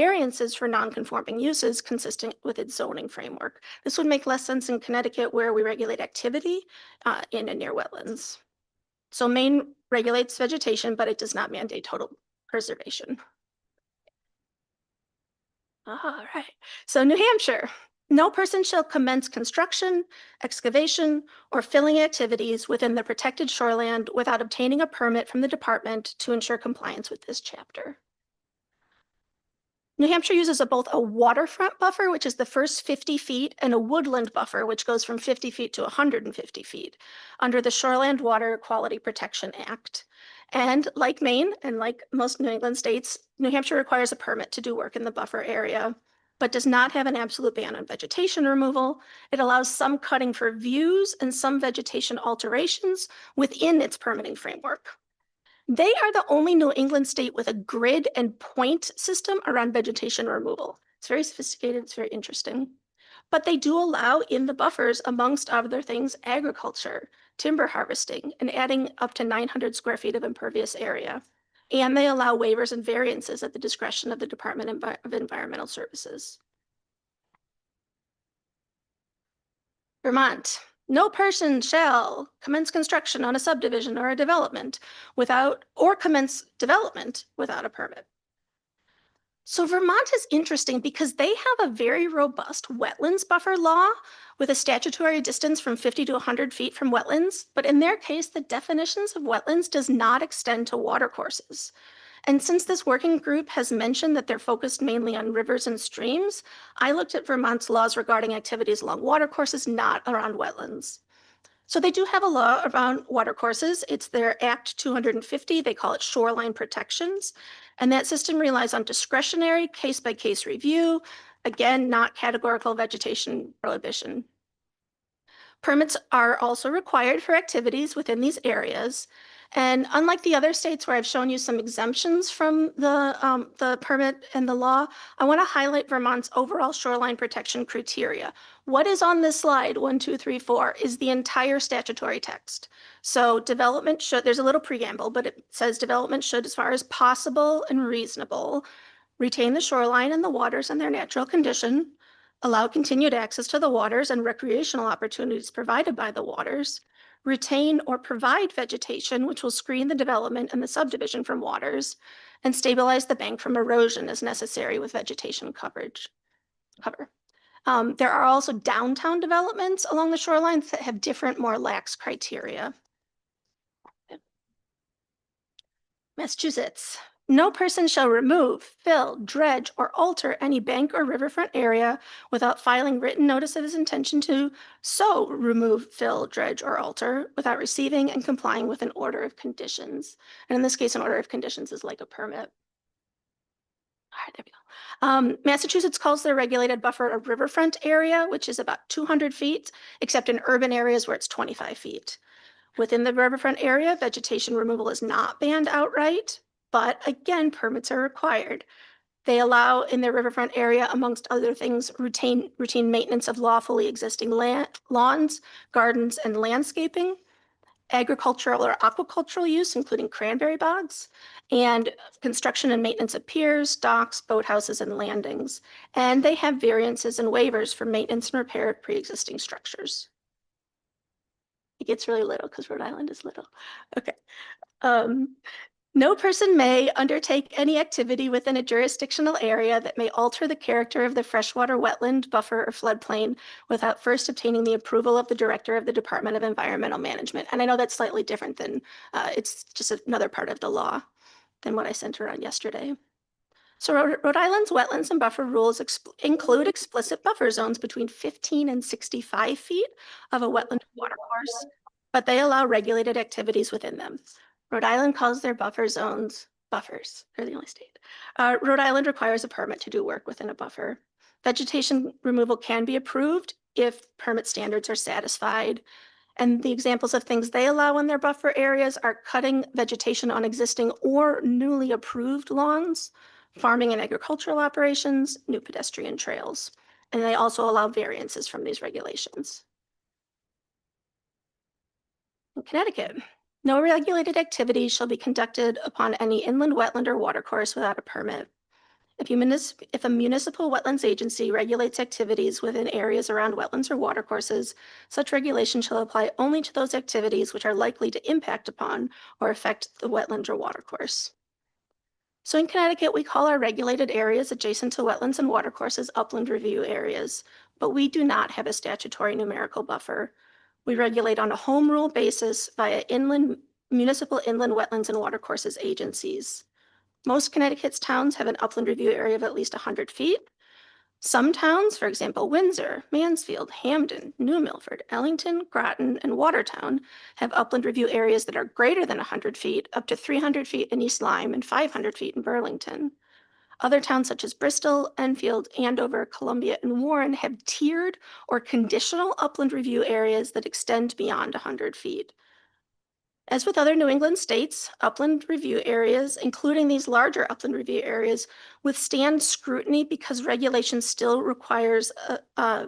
variances for non-conforming uses consistent with its zoning framework. This would make less sense in Connecticut, where we regulate activity in and near wetlands. So Maine regulates vegetation, but it does not mandate total preservation. All right. So New Hampshire, no person shall commence construction, excavation, or filling activities within the protected shoreland without obtaining a permit from the department to ensure compliance with this chapter. New Hampshire uses both a waterfront buffer, which is the first 50 feet, and a woodland buffer, which goes from 50 feet to 150 feet under the Shoreland Water Quality Protection Act. And like Maine and like most New England states, New Hampshire requires a permit to do work in the buffer area, but does not have an absolute ban on vegetation removal. It allows some cutting for views and some vegetation alterations within its permitting framework. They are the only New England state with a grid and point system around vegetation removal. It's very sophisticated, it's very interesting. But they do allow in the buffers, amongst other things, agriculture, timber harvesting, and adding up to 900 square feet of impervious area. And they allow waivers and variances at the discretion of the Department of Environmental Services. Vermont. No person shall commence construction on a subdivision or a development or commence development without a permit. So Vermont is interesting because they have a very robust wetlands buffer law with a statutory distance from 50 to 100 feet from wetlands. But in their case, the definitions of wetlands does not extend to watercourses. And since this working group has mentioned that they're focused mainly on rivers and streams, I looked at Vermont's laws regarding activities along watercourses, not around wetlands. So they do have a law around watercourses. It's their Act 250. They call it shoreline protections. And that system relies on discretionary case-by-case review. Again, not categorical vegetation prohibition. Permits are also required for activities within these areas. And unlike the other states where I've shown you some exemptions from the permit and the law, I want to highlight Vermont's overall shoreline protection criteria. What is on this slide, 1, 2, 3, 4, is the entire statutory text. So development should, there's a little preamble, but it says development should, as far as possible and reasonable, retain the shoreline and the waters in their natural condition, allow continued access to the waters and recreational opportunities provided by the waters, retain or provide vegetation which will screen the development and the subdivision from waters, and stabilize the bank from erosion as necessary with vegetation cover. There are also downtown developments along the shorelines that have different, more lax criteria. Massachusetts. No person shall remove, fill, dredge, or alter any bank or riverfront area without filing written notice of his intention to so remove, fill, dredge, or alter without receiving and complying with an order of conditions. And in this case, an order of conditions is like a permit. All right, there we go. Massachusetts calls their regulated buffer a riverfront area, which is about 200 feet, except in urban areas where it's 25 feet. Within the riverfront area, vegetation removal is not banned outright, but again, permits are required. They allow in their riverfront area, amongst other things, routine maintenance of lawfully existing lawns, gardens, and landscaping, agricultural or aquacultural use, including cranberry bogs, and construction and maintenance of piers, docks, boathouses, and landings. And they have variances and waivers for maintenance and repair of pre-existing structures. It gets really little because Rhode Island is little. Okay. No person may undertake any activity within a jurisdictional area that may alter the character of the freshwater wetland, buffer, or floodplain without first obtaining the approval of the director of the Department of Environmental Management. And I know that's slightly different than, it's just another part of the law than what I sent around yesterday. So Rhode Island's wetlands and buffer rules include explicit buffer zones between 15 and 65 feet of a wetland watercourse, but they allow regulated activities within them. Rhode Island calls their buffer zones buffers. They're the only state. Rhode Island requires a permit to do work within a buffer. Vegetation removal can be approved if permit standards are satisfied. And the examples of things they allow in their buffer areas are cutting vegetation on existing or newly approved lawns, farming and agricultural operations, new pedestrian trails. And they also allow variances from these regulations. In Connecticut, no regulated activity shall be conducted upon any inland wetland or watercourse without a permit. If a municipal wetlands agency regulates activities within areas around wetlands or watercourses, such regulation shall apply only to those activities which are likely to impact upon or affect the wetland or watercourse. So in Connecticut, we call our regulated areas adjacent to wetlands and watercourses upland review areas, but we do not have a statutory numerical buffer. We regulate on a home rule basis via municipal inland wetlands and watercourses agencies. Most Connecticut's towns have an upland review area of at least 100 feet. Some towns, for example, Windsor, Mansfield, Hamden, New Milford, Ellington, Groton, and Watertown, have upland review areas that are greater than 100 feet, up to 300 feet in East Lyme and 500 feet in Burlington. Other towns such as Bristol, Enfield, Andover, Columbia, and Warren have tiered or conditional upland review areas that extend beyond 100 feet. As with other New England states, upland review areas, including these larger upland review areas, withstand scrutiny because regulation still requires a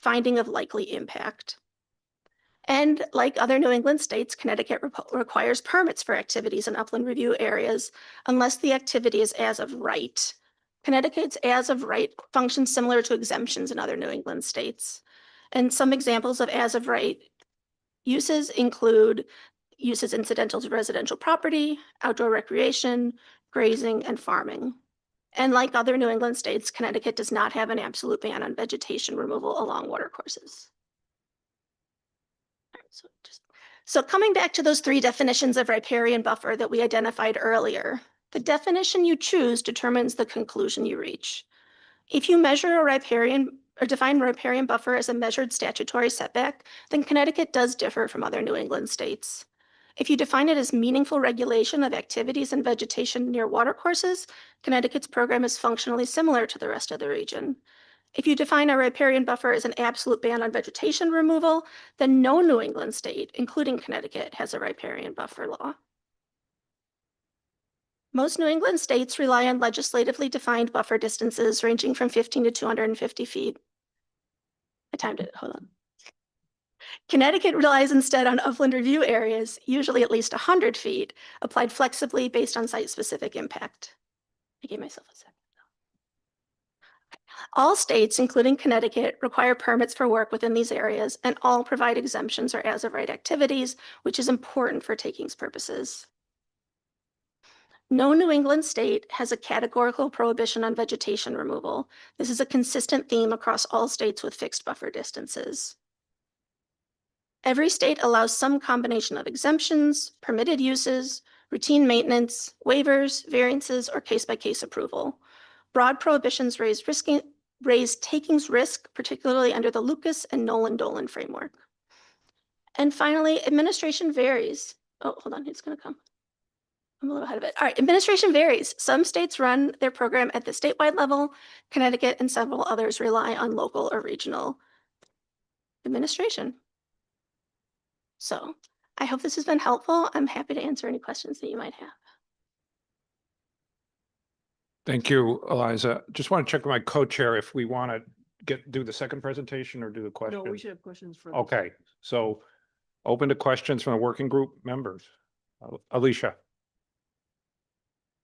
finding of likely impact. And like other New England states, Connecticut requires permits for activities in upland review areas unless the activity is as of right. Connecticut's as of right functions similar to exemptions in other New England states. And some examples of as of right uses include uses incidental to residential property, outdoor recreation, grazing, and farming. And like other New England states, Connecticut does not have an absolute ban on vegetation removal along watercourses. So coming back to those three definitions of riparian buffer that we identified earlier, the definition you choose determines the conclusion you reach. If you measure a riparian or define riparian buffer as a measured statutory setback, then Connecticut does differ from other New England states. If you define it as meaningful regulation of activities and vegetation near watercourses, Connecticut's program is functionally similar to the rest of the region. If you define a riparian buffer as an absolute ban on vegetation removal, then no New England state, including Connecticut, has a riparian buffer law. Most New England states rely on legislatively defined buffer distances ranging from 15 to 250 feet. I timed it, hold on. Connecticut relies instead on upland review areas, usually at least 100 feet, applied flexibly based on site-specific impact. I gave myself a second. All states, including Connecticut, require permits for work within these areas, and all provide exemptions or as-of-right activities, which is important for takings purposes. No New England state has a categorical prohibition on vegetation removal. This is a consistent theme across all states with fixed buffer distances. Every state allows some combination of exemptions, permitted uses, routine maintenance, waivers, variances, or case-by-case approval. Broad prohibitions raise takings risk, particularly under the Lucas and Nolan-Dolan framework. And finally, administration varies. Oh, hold on, it's gonna come. I'm a little ahead of it. All right, administration varies. Some states run their program at the statewide level. Connecticut and several others rely on local or regional administration. So I hope this has been helpful. I'm happy to answer any questions that you might have. Thank you, Eliza. Just want to check with my co-chair if we want to do the second presentation or do the question. No, we should have questions for. Okay, so open to questions from the working group members. Alicia.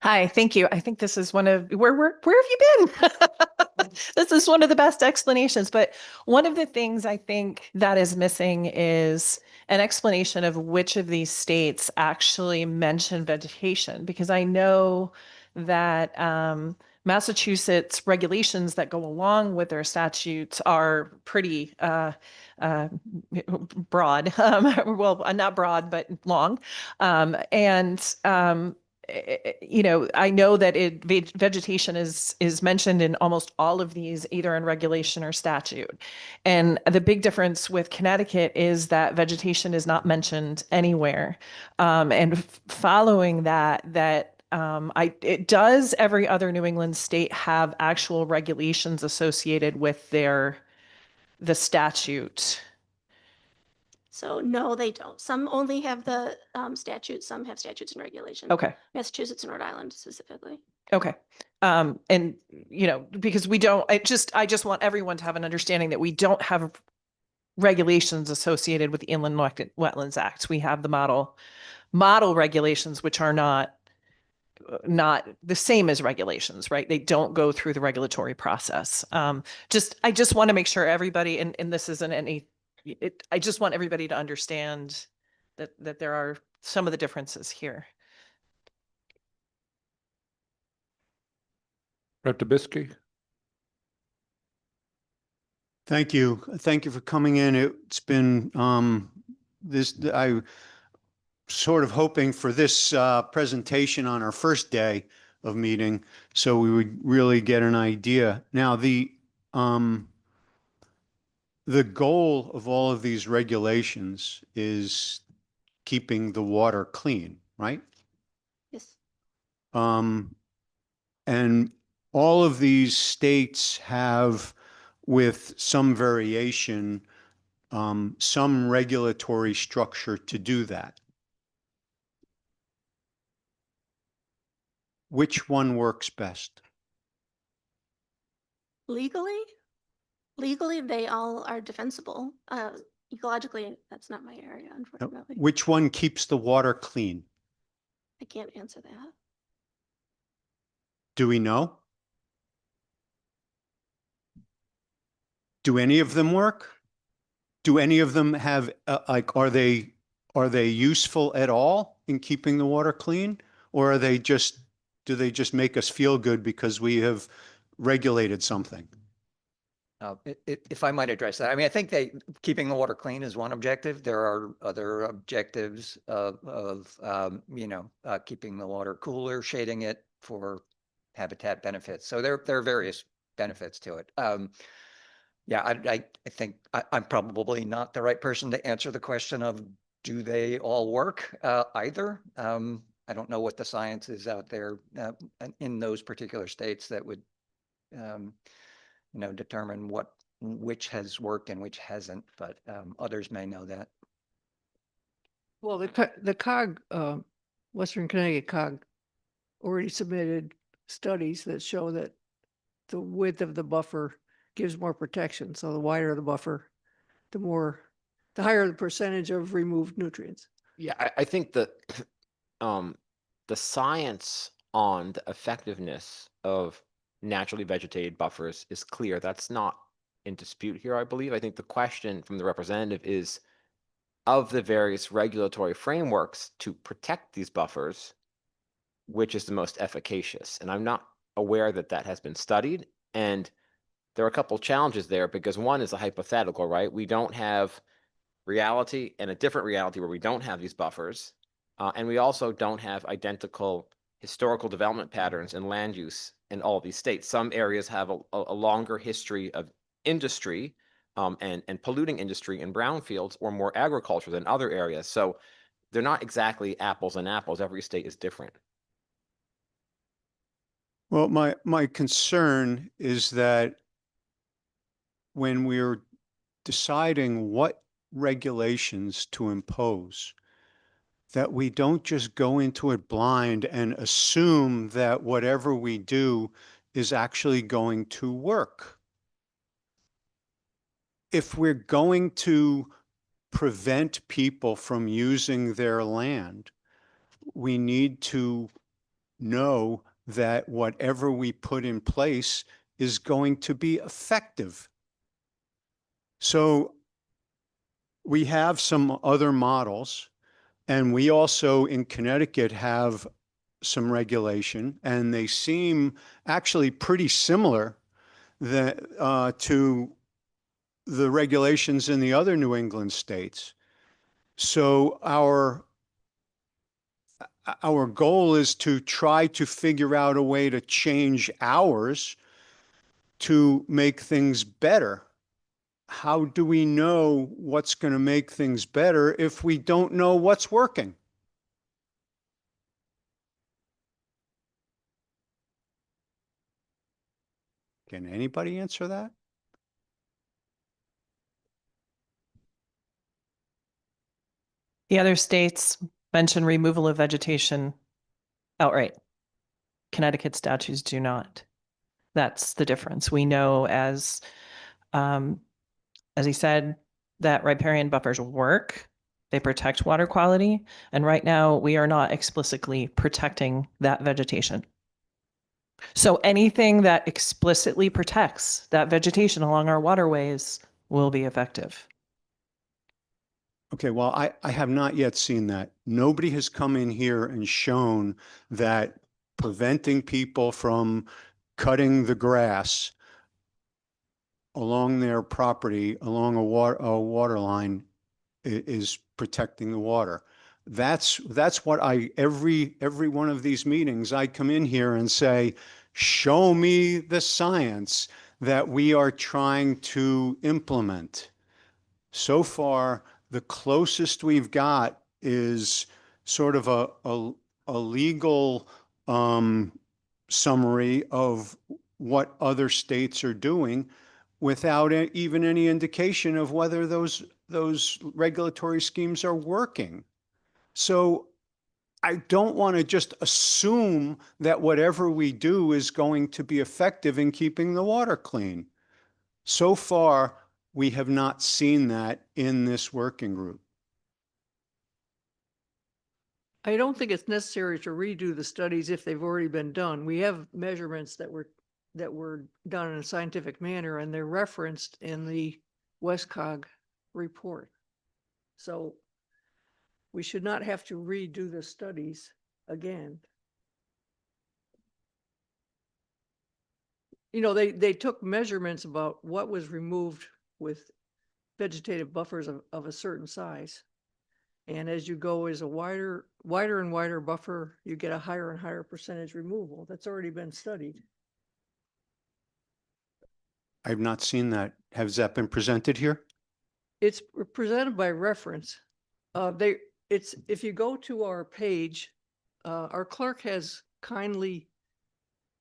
Hi, thank you. I think this is one of where have you been? This is one of the best explanations, but one of the things I think that is missing is an explanation of which of these states actually mention vegetation, because I know that Massachusetts regulations that go along with their statutes are pretty broad, well, not broad, but long. You know, I know that vegetation is mentioned in almost all of these, either in regulation or statute. And the big difference with Connecticut is that vegetation is not mentioned anywhere. And following that, does every other New England state have actual regulations associated with the statute? So no, they don't. Some only have the statutes, some have statutes and regulations. Okay. Massachusetts and Rhode Island specifically. Okay. And you know, because we don't, I just want everyone to have an understanding that we don't have regulations associated with the Inland Wetlands Act. We have the model regulations, which are not not the same as regulations, right? They don't go through the regulatory process. I just want to make sure everybody, and this isn't any, I just want everybody to understand that there are some of the differences here. Rep. Dubisky? Thank you. Thank you for coming in. It's been I sort of hoping for this presentation on our first day of meeting, so we would really get an idea. Now, the goal of all of these regulations is keeping the water clean, right? Yes. And all of these states have, with some variation, some regulatory structure to do that. Which one works best? Legally, they all are defensible. Ecologically, that's not my area, unfortunately. Which one keeps the water clean? I can't answer that. Do we know? Do any of them work? Do any of them have, are they useful at all in keeping the water clean? Or do they just make us feel good because we have regulated something? If I might address that, I mean, I think keeping the water clean is one objective. There are other objectives of keeping the water cooler, shading it for habitat benefits. So there are various benefits to it. Yeah, I think I'm probably not the right person to answer the question of do they all work either. I don't know what the science is out there in those particular states that would determine which has worked and which hasn't, but others may know that. Well, the COG, Western Connecticut COG already submitted studies that show that the width of the buffer gives more protection. So the wider the buffer, the higher the percentage of removed nutrients. Yeah, I think that the science on the effectiveness of naturally vegetated buffers is clear. That's not in dispute here, I believe. I think the question from the representative is, of the various regulatory frameworks to protect these buffers, which is the most efficacious? And I'm not aware that that has been studied. And there are a couple challenges there, because one is a hypothetical, right? We don't have reality and a different reality where we don't have these buffers. And we also don't have identical historical development patterns and land use in all of these states. Some areas have a longer history of industry and polluting industry in brownfields or more agriculture than other areas. So they're not exactly apples and apples. Every state is different. Well, my concern is that when we're deciding what regulations to impose, that we don't just go into it blind and assume that whatever we do is actually going to work. If we're going to prevent people from using their land, we need to know that whatever we put in place is going to be effective. So we have some other models, and we also in Connecticut have some regulation, and they seem actually pretty similar to the regulations in the other New England states. So our goal is to try to figure out a way to change ours to make things better. How do we know what's going to make things better if we don't know what's working? Can anybody answer that? The other states mention removal of vegetation outright. Connecticut statutes do not. That's the difference. We know, as he said, that riparian buffers work. They protect water quality. And right now, we are not explicitly protecting that vegetation. So anything that explicitly protects that vegetation along our waterways will be effective. Okay, well, I have not yet seen that. Nobody has come in here and shown that preventing people from cutting the grass along their property, along a water line is protecting the water. That's what every one of these meetings, I come in here and say, show me the science that we are trying to implement. So far, the closest we've got is sort of a legal summary of what other states are doing without even any indication of whether those regulatory schemes are working. So I don't want to just assume that whatever we do is going to be effective in keeping the water clean. So far, we have not seen that in this working group. I don't think it's necessary to redo the studies if they've already been done. We have measurements that were done in a scientific manner, and they're referenced in the WestCog report. So we should not have to redo the studies again. You know, they took measurements about what was removed with vegetative buffers of a certain size. And as you go as a wider and wider buffer, you get a higher and higher percentage removal. That's already been studied. I've not seen that. Has that been presented here? It's presented by reference. If you go to our page, our clerk has kindly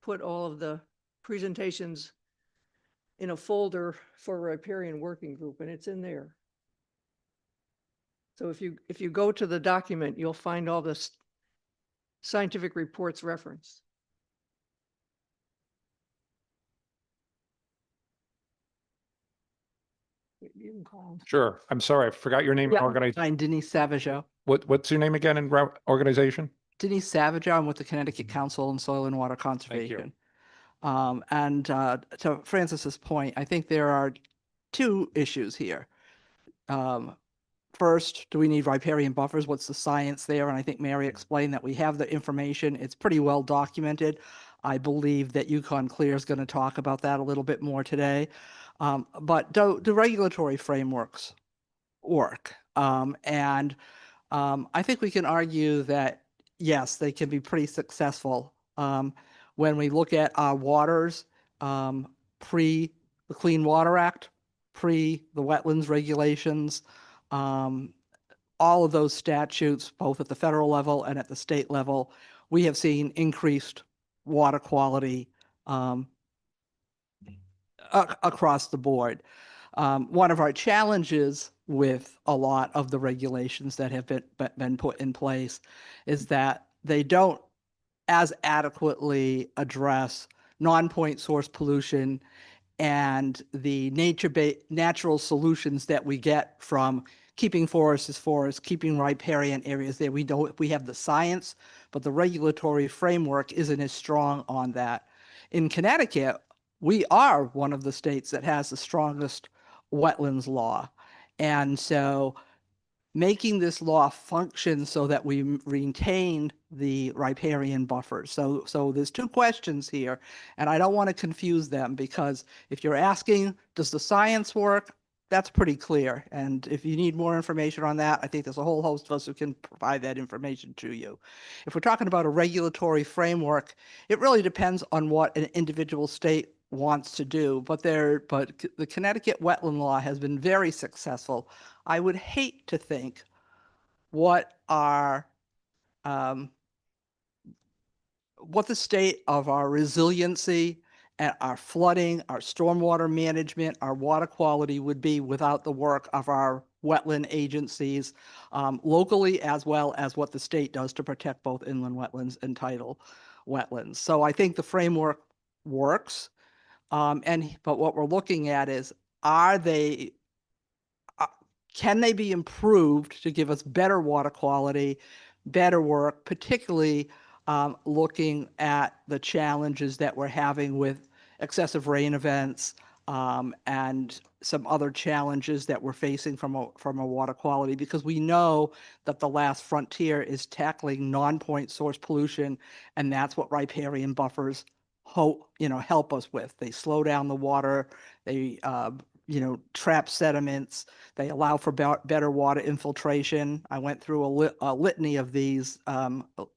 put all of the presentations in a folder for Riparian Working Group, and it's in there. So if you go to the document, you'll find all the scientific reports referenced. You can call them. Sure. I'm sorry. I forgot your name and organization. I'm Denise Savageau. What's your name again and organization? Denise Savageau. I'm with the Connecticut Council on Soil and Water Conservation. To Francis's point, I think there are two issues here. First, do we need riparian buffers? What's the science there? And I think Mary explained that we have the information. It's pretty well documented. I believe that Yukon Clear is going to talk about that a little bit more today. But do regulatory frameworks work? I think we can argue that, yes, they can be pretty successful. When we look at our waters, pre the Clean Water Act, pre the wetlands regulations, all of those statutes, both at the federal level and at the state level, we have seen increased water quality across the board. One of our challenges with a lot of the regulations that have been put in place is that they don't as adequately address non-point source pollution and the natural solutions that we get from keeping forests as forests, keeping riparian areas there. We have the science, but the regulatory framework isn't as strong on that. In Connecticut, we are one of the states that has the strongest wetlands law. And so making this law function so that we retain the riparian buffers. So there's two questions here, and I don't want to confuse them, because if you're asking, does the science work? That's pretty clear. And if you need more information on that, I think there's a whole host of us who can provide that information to you. If we're talking about a regulatory framework, it really depends on what an individual state wants to do, but the Connecticut wetland law has been very successful. I would hate to think what the state of our resiliency and our flooding, our stormwater management, our water quality would be without the work of our wetland agencies locally, as well as what the state does to protect both inland wetlands and tidal wetlands. So I think the framework works. But what we're looking at is, can they be improved to give us better water quality, better work, particularly looking at the challenges that we're having with excessive rain events and some other challenges that we're facing from a water quality, because we know that the last frontier is tackling non-point source pollution, and that's what riparian buffers help us with. They slow down the water, they trap sediments, they allow for better water infiltration. I went through a litany of these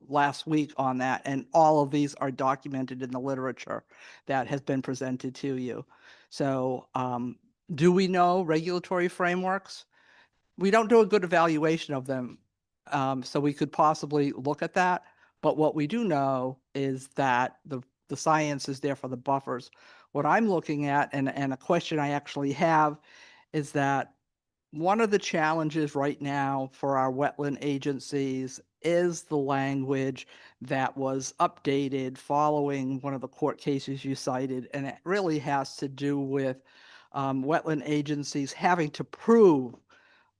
last week on that, and all of these are documented in the literature that has been presented to you. So do we know regulatory frameworks? We don't do a good evaluation of them, so we could possibly look at that. But what we do know is that the science is there for the buffers. What I'm looking at, and a question I actually have, is that one of the challenges right now for our wetland agencies is the language that was updated following one of the court cases you cited, and it really has to do with wetland agencies having to prove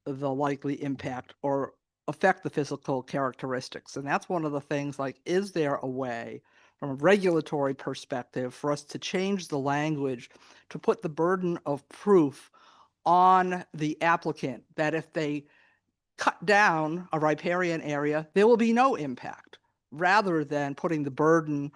the likely impact or affect the physical characteristics. And that's one of the things, like, is there a way from a regulatory perspective for us to change the language to put the burden of proof on the applicant that if they cut down a riparian area, there will be no impact, rather than putting the burden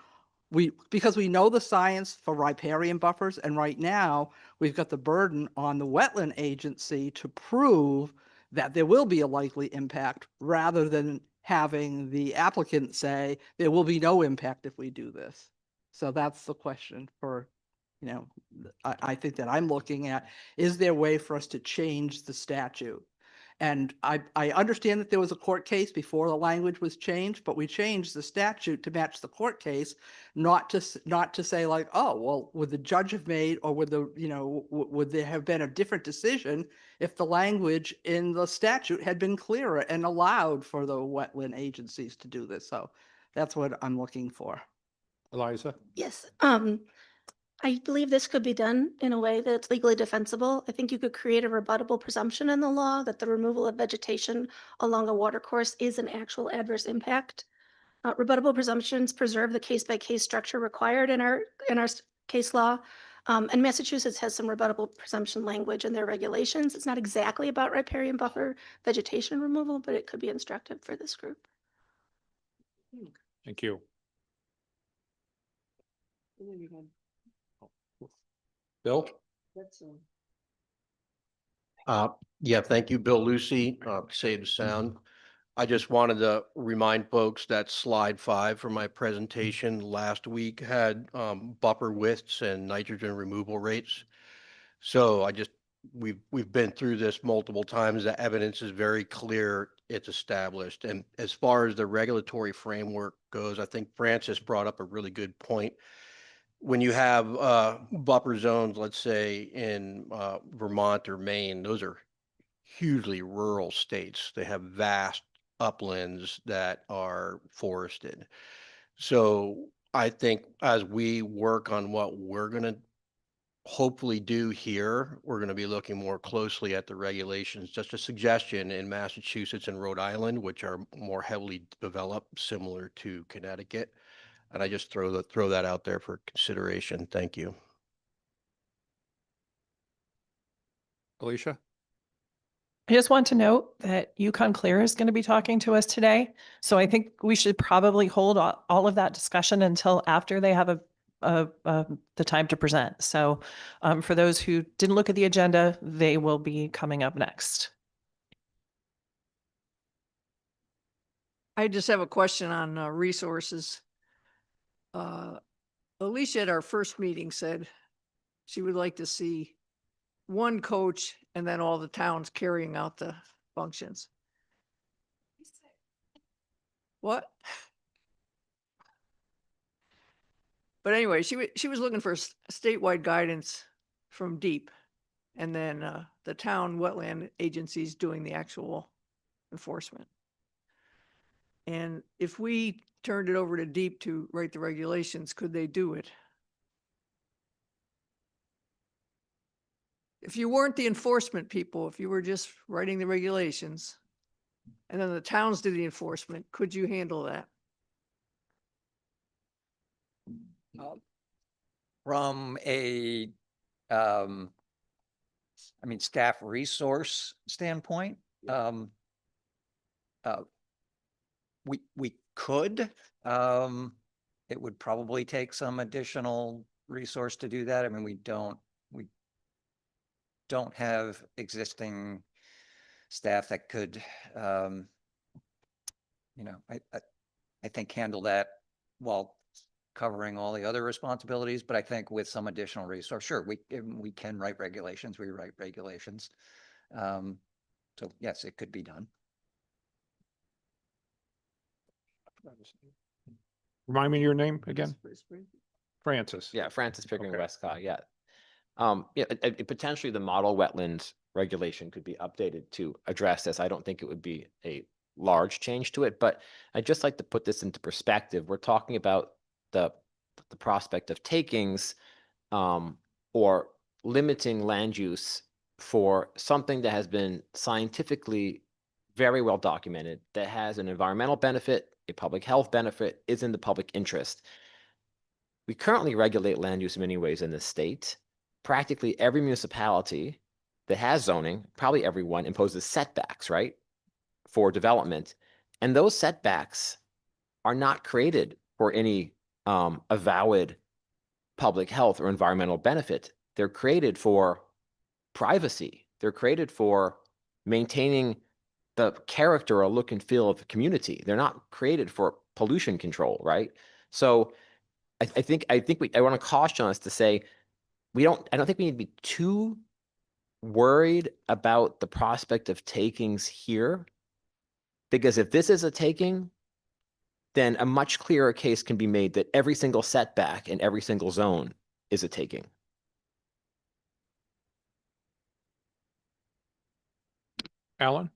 because we know the science for riparian buffers, and right now we've got the burden on the wetland agency to prove that there will be a likely impact, rather than having the applicant say there will be no impact if we do this. So that's the question for, I think that I'm looking at, is there a way for us to change the statute? And I understand that there was a court case before the language was changed, but we changed the statute to match the court case, not to say like, oh, well, would the judge have made, or would would there have been a different decision if the language in the statute had been clearer and allowed for the wetland agencies to do this? So that's what I'm looking for. Eliza? Yes. I believe this could be done in a way that's legally defensible. I think you could create a rebuttable presumption in the law that the removal of vegetation along a watercourse is an actual adverse impact. Rebuttable presumptions preserve the case-by-case structure required in our case law. And Massachusetts has some rebuttable presumption language in their regulations. It's not exactly about riparian buffer vegetation removal, but it could be instructive for this group. Thank you. Bill? Yeah, thank you, Bill Lucy, Save the Sound. I just wanted to remind folks that slide 5 from my presentation last week had buffer widths and nitrogen removal rates. So we've been through this multiple times. The evidence is very clear. It's established. And as far as the regulatory framework goes, I think Francis brought up a really good point. When you have buffer zones, let's say in Vermont or Maine, those are hugely rural states. They have vast uplands that are forested. So I think as we work on what we're going to hopefully do here, we're going to be looking more closely at the regulations. Just a suggestion, in Massachusetts and Rhode Island, which are more heavily developed, similar to Connecticut. And I just throw that out there for consideration. Thank you. Alicia? I just want to note that Yukon Clear is going to be talking to us today. So I think we should probably hold all of that discussion until after they have the time to present. So for those who didn't look at the agenda, they will be coming up next. I just have a question on resources. Alicia at our first meeting said she would like to see one coach and then all the towns carrying out the functions. What? But anyway, she was looking for statewide guidance from DEEP, and then the town wetland agencies doing the actual enforcement. And if we turned it over to DEEP to write the regulations, could they do it? if you weren't the enforcement people, if you were just writing the regulations, and then the towns do the enforcement, could you handle that? From a, I mean, staff resource standpoint, we could, it would probably take some additional resource to do that. I mean, we don't have existing staff that could, you know, I think handle that while covering all the other responsibilities, but I think with some additional resource, sure, we can write regulations, we write regulations. So yes, it could be done. Remind me your name again? Francis. Yeah, Francis Pickering Okay. Westcott, yeah. Yeah, potentially the model wetlands regulation could be updated to address this. I don't think it would be a large change to it, but I'd just like to put this into perspective. We're talking about the prospect of takings or limiting land use for something that has been scientifically very well documented, that has an environmental benefit, a public health benefit, is in the public interest. We currently regulate land use in many ways in this state. Practically every municipality that has zoning, probably everyone, imposes setbacks, right, for development. And those setbacks are not created for any avowed public health or environmental benefit. They're created for privacy. They're created for maintaining the character or look and feel of the community. They're not created for pollution control, right? So I want to caution us to say I don't think we need to be too worried about the prospect of takings here, because if this is a taking, then a much clearer case can be made that every single setback in every single zone is a taking. Alan?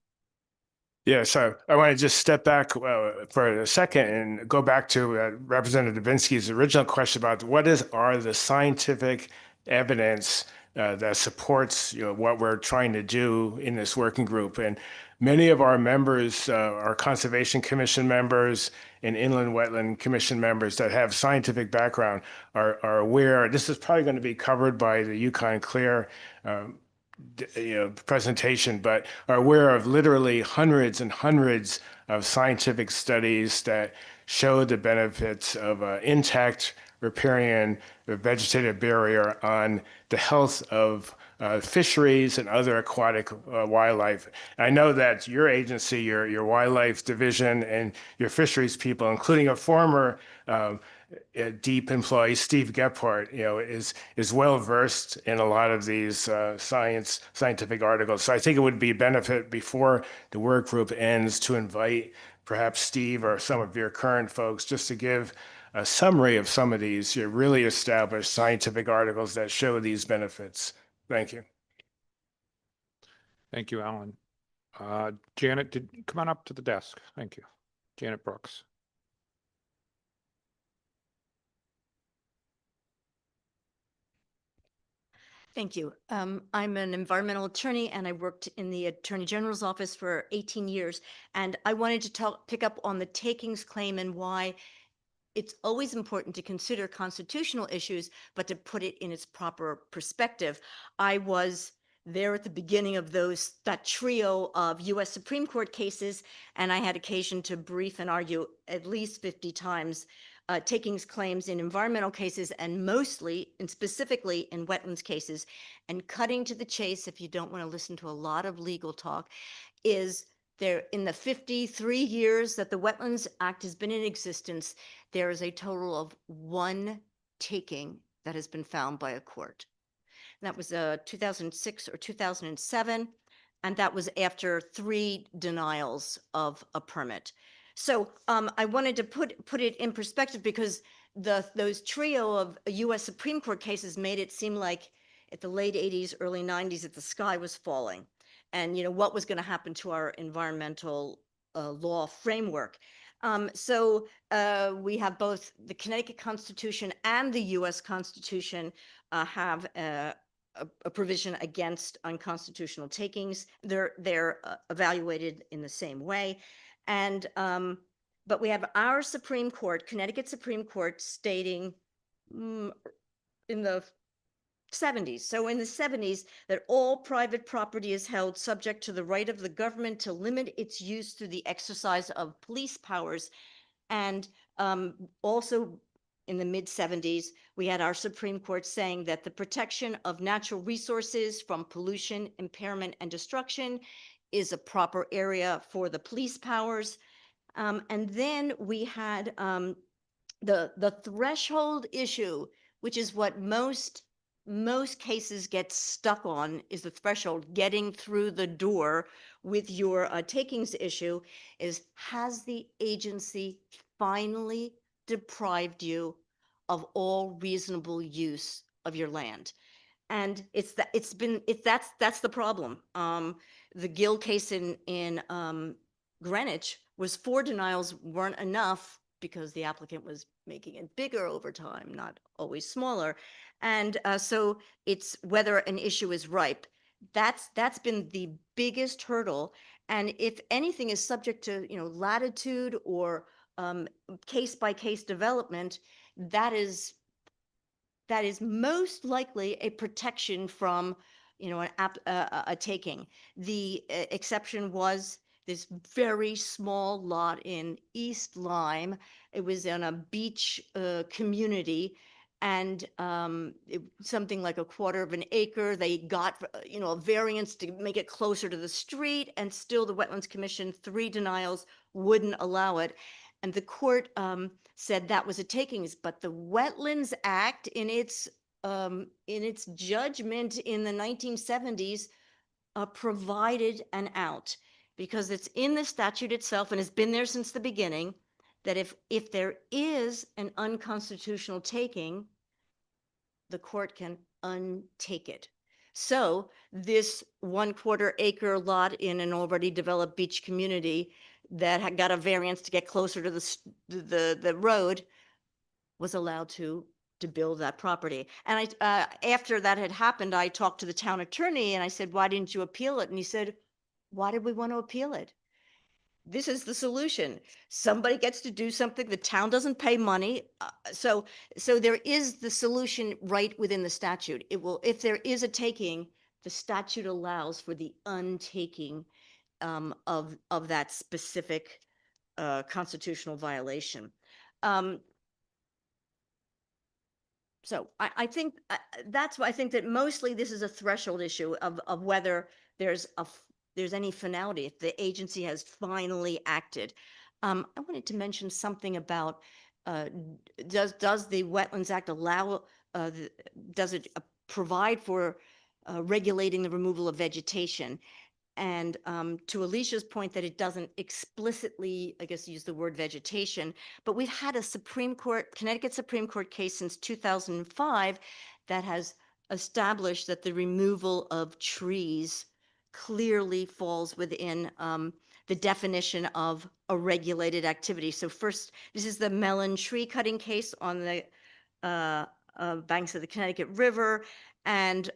Yeah, so I want to just step back for a second and go back to Representative Dubinsky's original question about what are the scientific evidence that supports what we're trying to do in this working group. And many of our members are Conservation Commission members and Inland Wetland Commission members that have scientific background are aware. This is probably going to be covered by the Yukon Clear presentation, but are aware of literally hundreds and hundreds of scientific studies that show the benefits of an intact riparian vegetative barrier on the health of fisheries and other aquatic wildlife. I know that your agency, your wildlife division, and your fisheries people, including a former deep employee, Steve Gephardt, is well versed in a lot of these scientific articles. So I think it would be a benefit before the work group ends to invite perhaps Steve or some of your current folks just to give a summary of some of these really established scientific articles that show these benefits. Thank you. Thank you, Alan. Janet, come on up to the desk. Thank you. Janet Brooks. Thank you. I'm an environmental attorney and I worked in the Attorney General's office for 18 years. And I wanted to pick up on the takings claim and why it's always important to consider constitutional issues, but to put it in its proper perspective. I was there at the beginning of that trio of US Supreme Court cases, and I had occasion to brief and argue at least 50 times takings claims in environmental cases, and mostly and specifically in wetlands cases. And cutting to the chase, if you don't want to listen to a lot of legal talk, is there in the 53 years that the Wetlands Act has been in existence, there is a total of one taking that has been found by a court. And that was 2006 or 2007, and that was after 3 denials of a permit. So I wanted to put it in perspective because those trio of US Supreme Court cases made it seem like at the late 80s, early 90s, that the sky was falling. And what was going to happen to our environmental law framework. So we have both the Connecticut Constitution and the US Constitution have a provision against unconstitutional takings. They're evaluated in the same way. And, but we have our Supreme Court, Connecticut Supreme Court stating in the 70s. So in the 70s, that all private property is held subject to the right of the government to limit its use through the exercise of police powers. And also in the mid 70s, we had our Supreme Court saying that the protection of natural resources from pollution, impairment, and destruction is a proper area for the police powers. And then we had the threshold issue, which is what most cases get stuck on, is the threshold, getting through the door with your takings issue, is has the agency finally deprived you of all reasonable use of your land? And that's the problem. The Gill case in Greenwich was 4 denials weren't enough because the applicant was making it bigger over time, not always smaller. And so it's whether an issue is ripe. That's been the biggest hurdle. And if anything is subject to, latitude or case by case development, that is most likely a protection from, a taking. The exception was this very small lot in East Lyme. It was in a beach community, and something like 1/4 of an acre. They got, a variance to make it closer to the street, and still the Wetlands Commission, 3 denials, wouldn't allow it. And the court said that was a takings, but the Wetlands Act in its judgment in the 1970s provided an out, because it's in the statute itself and has been there since the beginning, that if there is an unconstitutional taking, the court can untake it. So this 1/4 acre lot in an already developed beach community that had got a variance to get closer to the road was allowed to build that property. And after that had happened, I talked to the town attorney and I said, "Why didn't you appeal it?" And he said, "Why did we want to appeal it? This is the solution. Somebody gets to do something. The town doesn't pay money. So there is the solution right within the statute. It will, if there is a taking, the statute allows for the untaking of that specific constitutional violation. So I think that's why I think that mostly this is a threshold issue of whether there's any finality, if the agency has finally acted. I wanted to mention something about does the Wetlands Act allow, does it provide for regulating the removal of vegetation? And to Alicia's point that it doesn't explicitly, I guess, use the word vegetation, but we've had a Connecticut Supreme Court case since 2005 that has established that the removal of trees clearly falls within the definition of a regulated activity. So first, this is the melon tree cutting case on the banks of the Connecticut River. And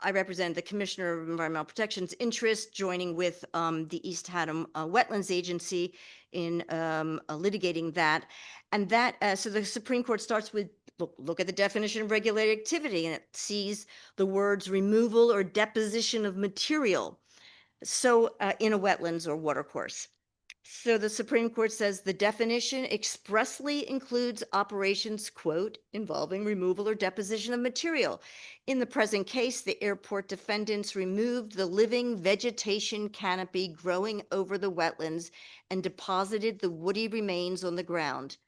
I represent the Commissioner of Environmental Protection's interest, joining with the East Haddam Wetlands Agency in litigating that. And that, so the Supreme Court starts with, look at the definition of regulated activity, and it sees the words removal or deposition of material. So in a wetlands or watercourse. So the Supreme Court says the definition expressly includes operations, quote, involving removal or deposition of material. In the present case, the airport defendants removed the living vegetation canopy growing over the wetlands and deposited the woody remains on the ground.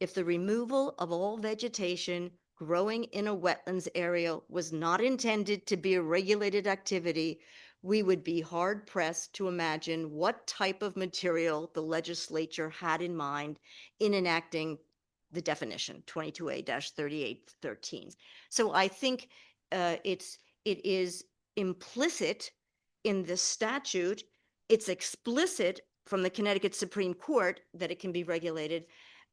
If the removal of all vegetation growing in a wetlands area was not intended to be a regulated activity, we would be hard pressed to imagine what type of material the legislature had in mind in enacting the definition 22A-3813. So I think it is implicit in the statute. It's explicit from the Connecticut Supreme Court that it can be regulated.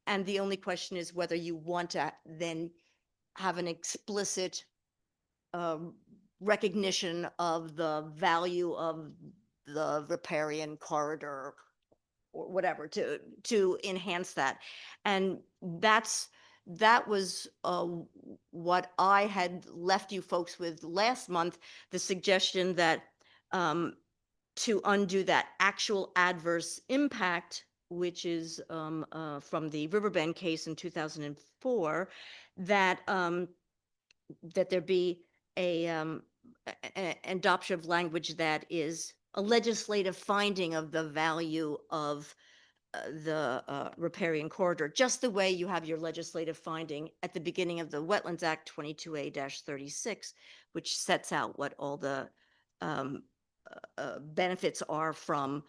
And the only question is whether you want to then have an explicit recognition of the value of the riparian corridor or whatever to enhance that. And that was what I had left you folks with last month, the suggestion that to undo that actual adverse impact, which is from the Riverbend case in 2004, that that there be an adoption of language that is a legislative finding of the value of the riparian corridor, just the way you have your legislative finding at the beginning of the Wetlands Act 22A-36, which sets out what all the benefits are from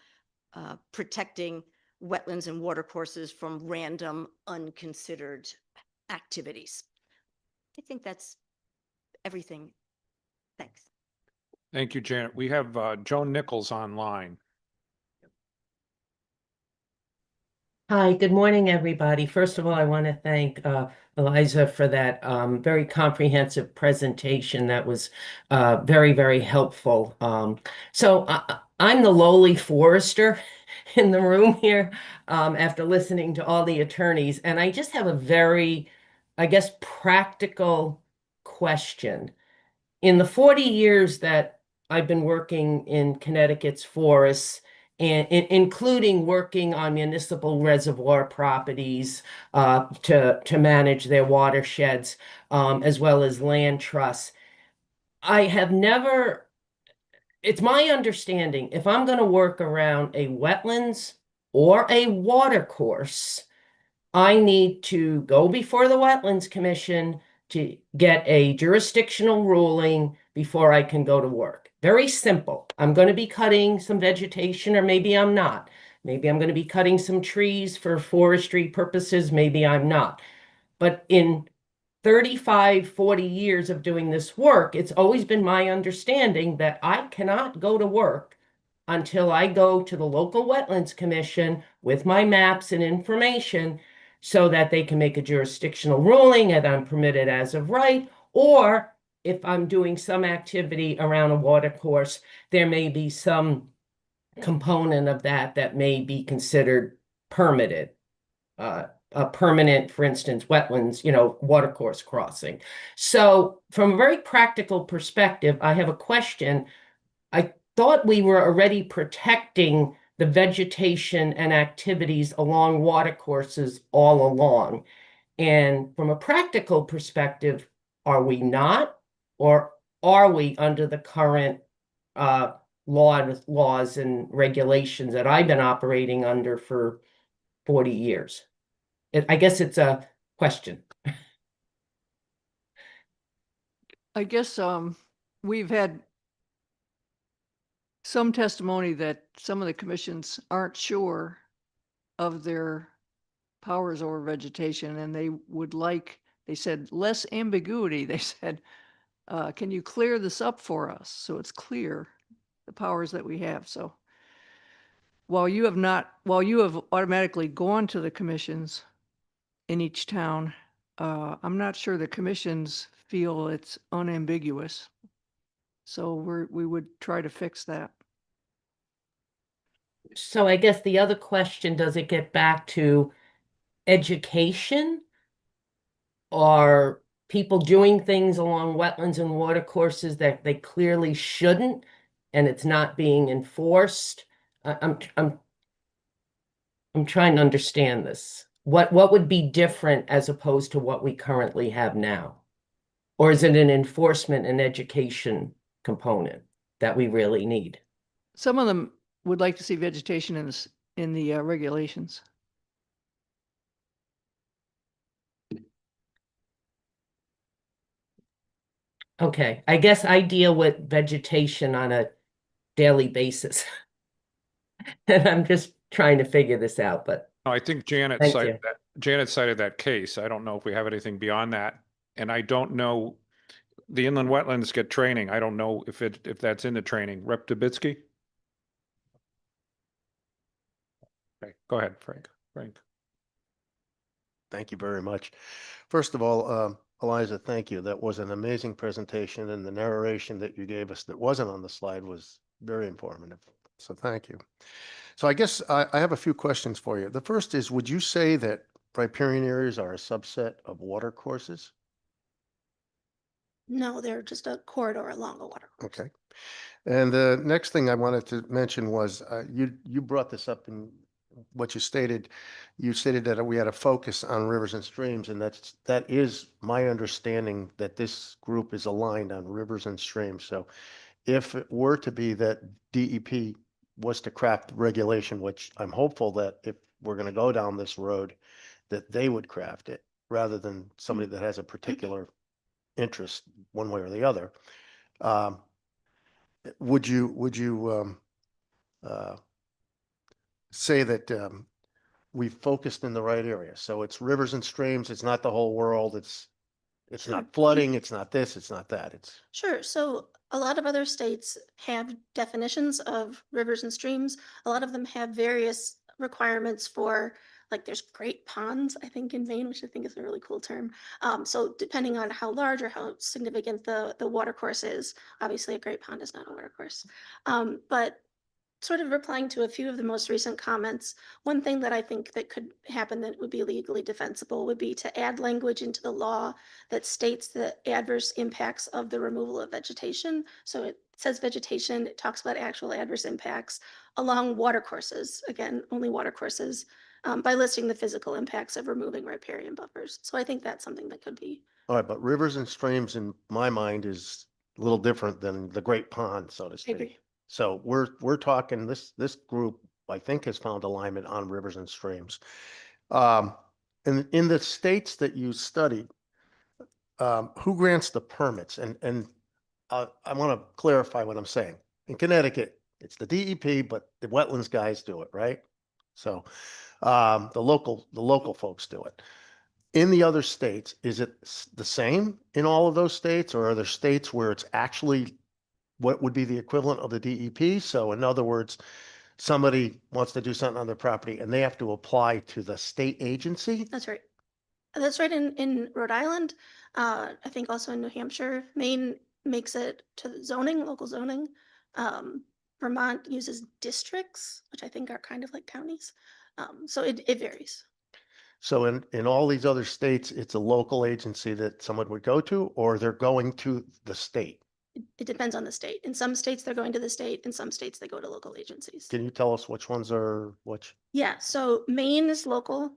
protecting wetlands and watercourses from random, unconsidered activities. I think that's everything. Thanks. Thank you, Janet. We have Joan Nichols online. Hi, good morning, everybody. First of all, I want to thank Eliza for that very comprehensive presentation. That was very, very helpful. So I'm the lowly forester in the room here after listening to all the attorneys, and I just have a very, I guess, practical question. In the 40 years that I've been working in Connecticut's forests, and including working on municipal reservoir properties to manage their watersheds, as well as land trusts, I have never, it's my understanding, if I'm going to work around a wetlands or a watercourse, I need to go before the Wetlands Commission to get a jurisdictional ruling before I can go to work. Very simple. I'm going to be cutting some vegetation, or maybe I'm not. Maybe I'm going to be cutting some trees for forestry purposes. Maybe I'm not. But in 35, 40 years of doing this work, it's always been my understanding that I cannot go to work until I go to the local Wetlands Commission with my maps and information so that they can make a jurisdictional ruling and I'm permitted as of right. Or if I'm doing some activity around a watercourse, there may be some component of that that may be considered permitted. A permanent, for instance, wetlands, watercourse crossing. So from a very practical perspective, I have a question. I thought we were already protecting the vegetation and activities along watercourses all along. And from a practical perspective, are we not? Or are we under the current laws and regulations that I've been operating under for 40 years? I guess it's a question. I guess we've had some testimony that some of the commissions aren't sure of their powers over vegetation, and they would like, they said, less ambiguity. They said, can you clear this up for us so it's clear the powers that we have? So while you have automatically gone to the commissions in each town, I'm not sure the commissions feel it's unambiguous. So we would try to fix that. So I guess the other question, does it get back to education? Are people doing things along wetlands and watercourses that they clearly shouldn't, and it's not being enforced? I'm trying to understand this. What would be different as opposed to what we currently have now? Or is it an enforcement and education component that we really need? Some of them would like to see vegetation in the regulations. Okay, I guess I deal with vegetation on a daily basis. And I'm just trying to figure this out, but I think Janet thank cited you. that. Janet cited that case. I don't know if we have anything beyond that, and I don't know. The inland wetlands get training. I don't know if that's in the training. Rep. Dubitsky? Okay, go ahead, Frank. Thank you very much. First of all, Eliza, thank you. That was an amazing presentation, and the narration that you gave us that wasn't on the slide was very informative. So thank you. So I guess I have a few questions for you. The first is, would you say that riparian areas are a subset of water courses? No, they're just a corridor along a water course. Okay. And the next thing I wanted to mention was you brought this up in what you stated. You stated that we had a focus on rivers and streams, and that is my understanding that this group is aligned on rivers and streams. So if it were to be that DEP was to craft regulation, which I'm hopeful that if we're going to go down this road, that they would craft it rather than somebody that has a particular interest one way or the other. Would you say that we focused in the right area? So it's rivers and streams. It's not the whole world. It's Sure. not flooding. It's not this. It's not that. It's Sure. So a lot of other states have definitions of rivers and streams. A lot of them have various requirements for, like, there's great ponds, I think, in Maine, which I think is a really cool term. So depending on how large or how significant the water course is, obviously a great pond is not a water course. But sort of replying to a few of the most recent comments, one thing that I think that could happen that would be legally defensible would be to add language into the law that states the adverse impacts of the removal of vegetation. So it says vegetation, it talks about actual adverse impacts along water courses, again, only water courses, by listing the physical impacts of removing riparian buffers. So I think that's something that could be. all right, but rivers and streams in my mind is a little different than the Great Pond, so to I speak. agree. So we're talking this group, I think, has found alignment on rivers and streams. In the states that you studied, who grants the permits? And I want to clarify what I'm saying. In Connecticut, it's the DEP, but the wetlands guys do it, right? So the local folks do it. In the other states, is it the same in all of those states, or are there states where it's actually what would be the equivalent of the DEP? So in other words, somebody wants to do something on their property and they have to apply to the state agency? That's right. That's right in Rhode Island. I think also in New Hampshire. Maine makes it to the zoning, local zoning. Vermont uses districts, which I think are kind of like counties. So it varies. So in all these other states, it's a local agency that someone would go to, or they're going to the state? It depends on the state. In some states, they're going to the state. In some states, they go to local agencies. Can you tell us which ones are which? Yeah, so Maine is local.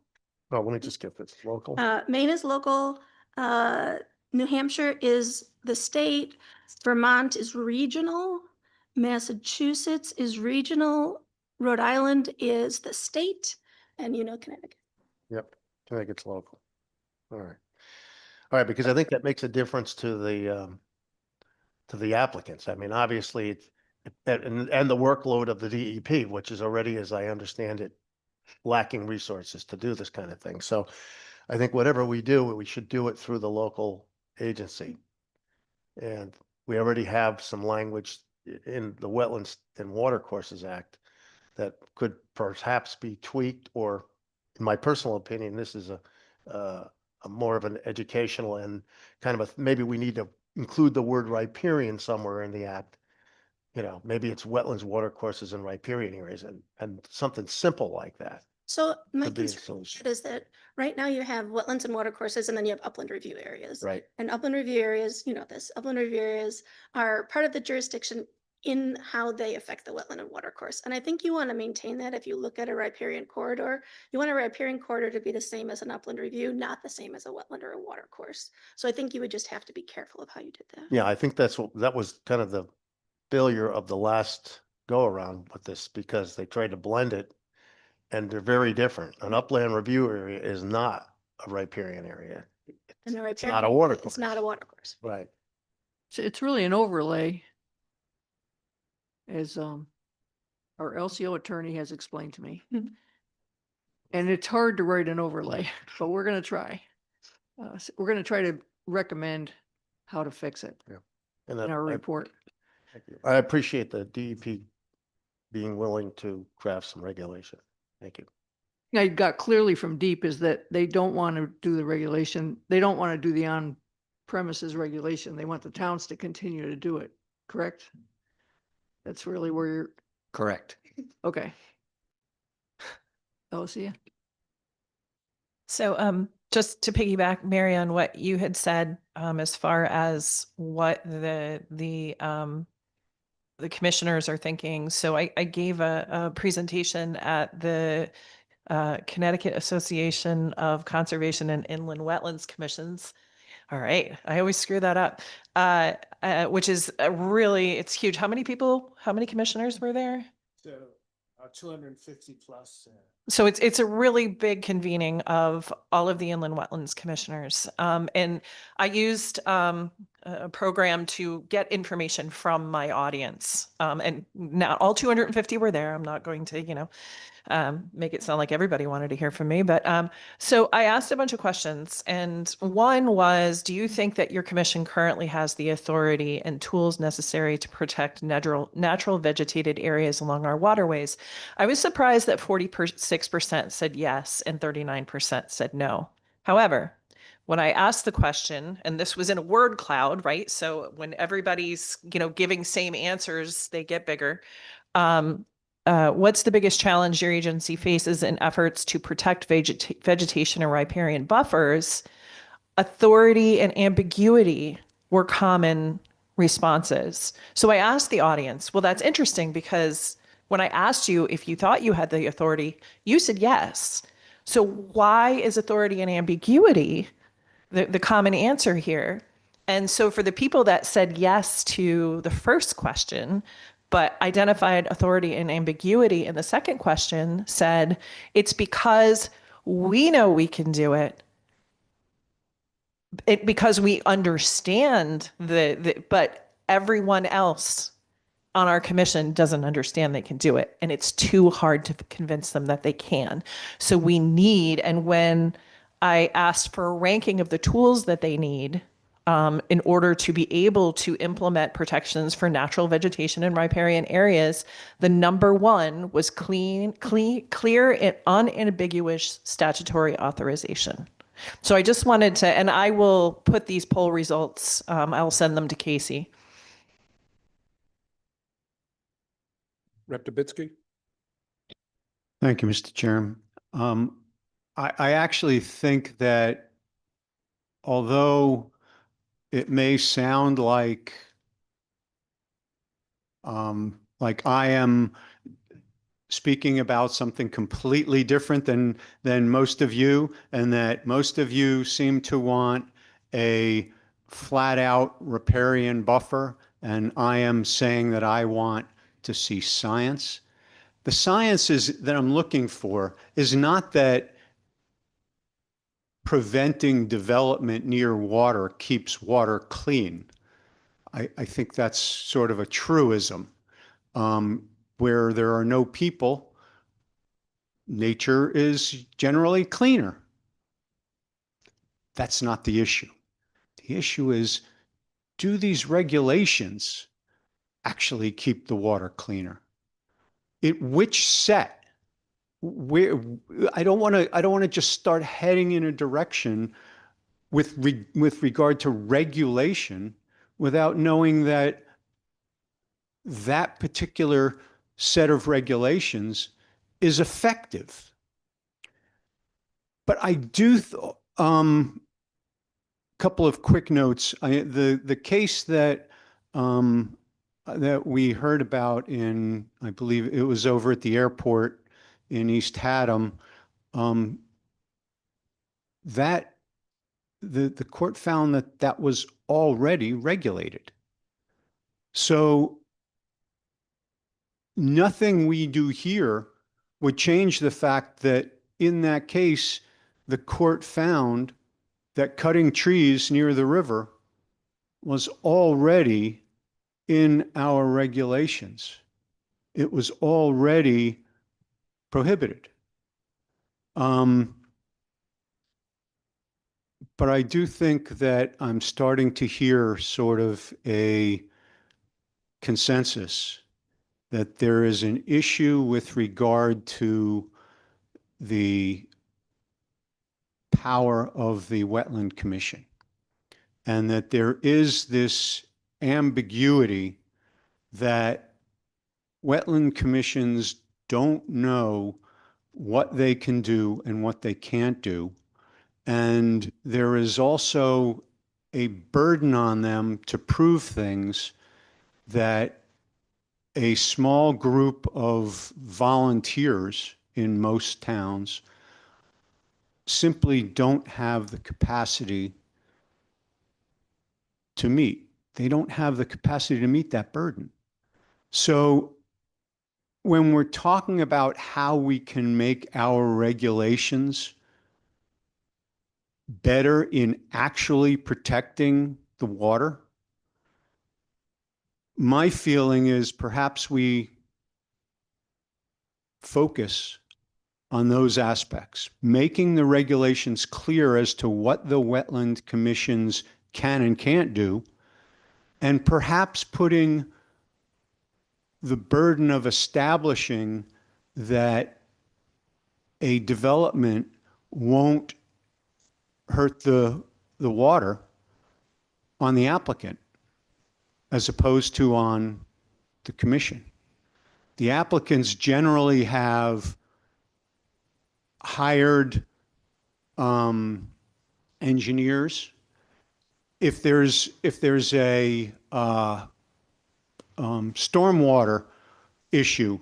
Oh, let me just get this local. Maine is local. New Hampshire is the state. Vermont is regional. Massachusetts is regional. Rhode Island is the state, and Connecticut. Yep, Connecticut's local. All right. All right, because I think that makes a difference to the applicants. I mean, obviously, it's and the workload of the DEP, which is already, as I understand it, lacking resources to do this kind of thing. So I think whatever we do, we should do it through the local agency. And we already have some language in the Wetlands and Watercourses Act that could perhaps be tweaked, or in my personal opinion, this is a more of an educational and kind of maybe we need to include the word riparian somewhere in the act. Maybe it's wetlands, watercourses, and riparian areas, and something simple like that. So my Could be a concern solution. is that right now you have wetlands and watercourses, and then you have upland review areas. Right. And upland review areas, upland review areas are part of the jurisdiction in how they affect the wetland and watercourse. And I think you want to maintain that. If you look at a riparian corridor, you want a riparian corridor to be the same as an upland review, not the same as a wetland or a watercourse. So I think you would just have to be careful of how you did that. Yeah, I think that was kind of the failure of the last go around with this, because they tried to blend it and they're very different. An upland review area is not a riparian area. And a It's not a riparian, watercourse. it's not a watercourse. Right. So it's really an overlay, as our LCO attorney has explained to me. Mhm. And it's hard to write an overlay, but we're going to try. So we're going to try to recommend how to fix it And in our I- report. Thank you. I appreciate the DEP being willing to craft some regulation. Thank you. I got clearly from Deep is that they don't want to do the regulation. They don't want to do the premises regulation. They want the towns to continue to do it, correct? That's really where you're, Correct. okay. Alicia? So just to piggyback, Mary, on what you had said, as far as what the commissioners are thinking. So I gave a presentation at the Connecticut Association of Conservation and Inland Wetlands Commissions. All right, I always screw that up. Which is it's huge. How many commissioners were there? So 250 plus. So it's a really big convening of all of the inland wetlands commissioners. And I used a program to get information from my audience. And not all 250 were there. I'm not going to, make it sound like everybody wanted to hear from me. But so I asked a bunch of questions. And one was, do you think that your commission currently has the authority and tools necessary to protect natural vegetated areas along our waterways? I was surprised that 46% said yes and 39% said no. However, when I asked the question, and this was in a word cloud, right? So when everybody's, giving same answers, they get bigger. What's the biggest challenge your agency faces in efforts to protect vegetation and riparian buffers? Authority and ambiguity were common responses. So I asked the audience, well, that's interesting because when I asked you if you thought you had the authority, you said yes. So why is authority and ambiguity the common answer here? And so for the people that said yes to the first question, but identified authority and ambiguity in the second question, said it's because we know we can do it. Because we understand but everyone else on our commission doesn't understand they can do it. And it's too hard to convince them that they can. So we need, and when I asked for a ranking of the tools that they need in order to be able to implement protections for natural vegetation in riparian areas, the number one was clear and unambiguous statutory authorization. So I just wanted to, and I will put these poll results, I'll send them to Casey. Rep. Dubitsky? Thank you, Mr. Chairman. I actually think that although it may sound like I am speaking about something completely different than most of you, and that most of you seem to want a flat out riparian buffer, and I am saying that I want to see science. The science that I'm looking for is not that preventing development near water keeps water clean. I think that's sort of a truism. Where there are no people, nature is generally cleaner. That's not the issue. The issue is, do these regulations actually keep the water cleaner? Which set? Where I don't want to just start heading in a direction with regard to regulation without knowing that particular set of regulations is effective. But I do, couple of quick notes. The case that we heard about in, I believe it was over at the airport in East Haddam, that the court found that was already regulated. So nothing we do here would change the fact that in that case, the court found that cutting trees near the river was already in our regulations. It was already prohibited. But I do think that I'm starting to hear sort of a consensus that there is an issue with regard to the power of the Wetland Commission. and that there is this ambiguity that wetland commissions don't know what they can do and what they can't do. And there is also a burden on them to prove things that a small group of volunteers in most towns simply don't have the capacity to meet. They don't have the capacity to meet that burden. So when we're talking about how we can make our regulations better in actually protecting the water, my feeling is perhaps we focus on those aspects, making the regulations clear as to what the wetland commissions can and can't do, and perhaps putting the burden of establishing that a development won't hurt the water on the applicant as opposed to on the commission. The applicants generally have hired engineers. If there's a stormwater issue,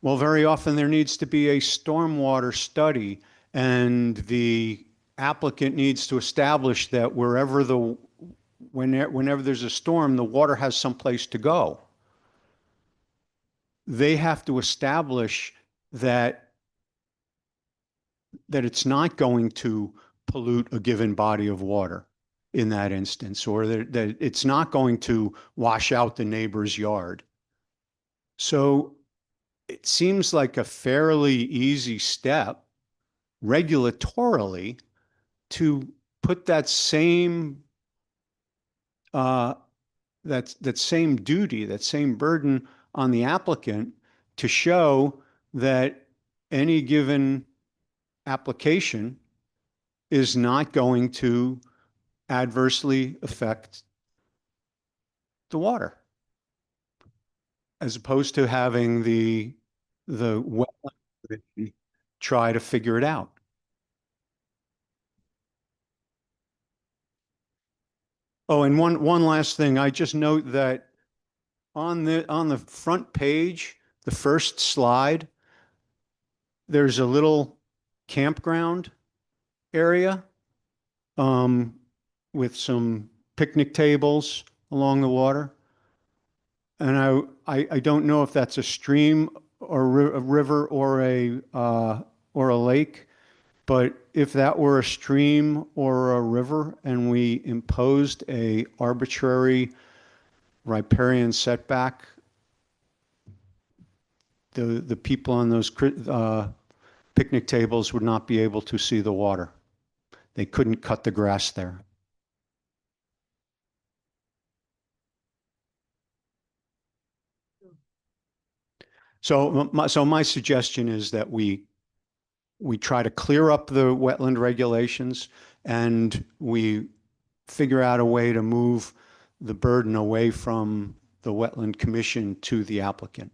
well, very often there needs to be a stormwater study, and the applicant needs to establish that whenever there's a storm, the water has someplace to go. They have to establish that it's not going to pollute a given body of water in that instance, or that it's not going to wash out the neighbor's yard. So it seems like a fairly easy step regulatorily to put that same that same duty, that same burden on the applicant to show that any given application is not going to adversely affect the water, as opposed to having the wetland try to figure it out. Oh, and one last thing. I just note that on the front page, the first slide, there's a little campground area with some picnic tables along the water. And I don't know if that's a stream or a river or a lake, but if that were a stream or a river and we imposed a arbitrary riparian setback, the people on those picnic tables would not be able to see the water. They couldn't cut the grass there. So my suggestion is that we try to clear up the wetland regulations, and we figure out a way to move the burden away from the Wetland Commission to the applicant.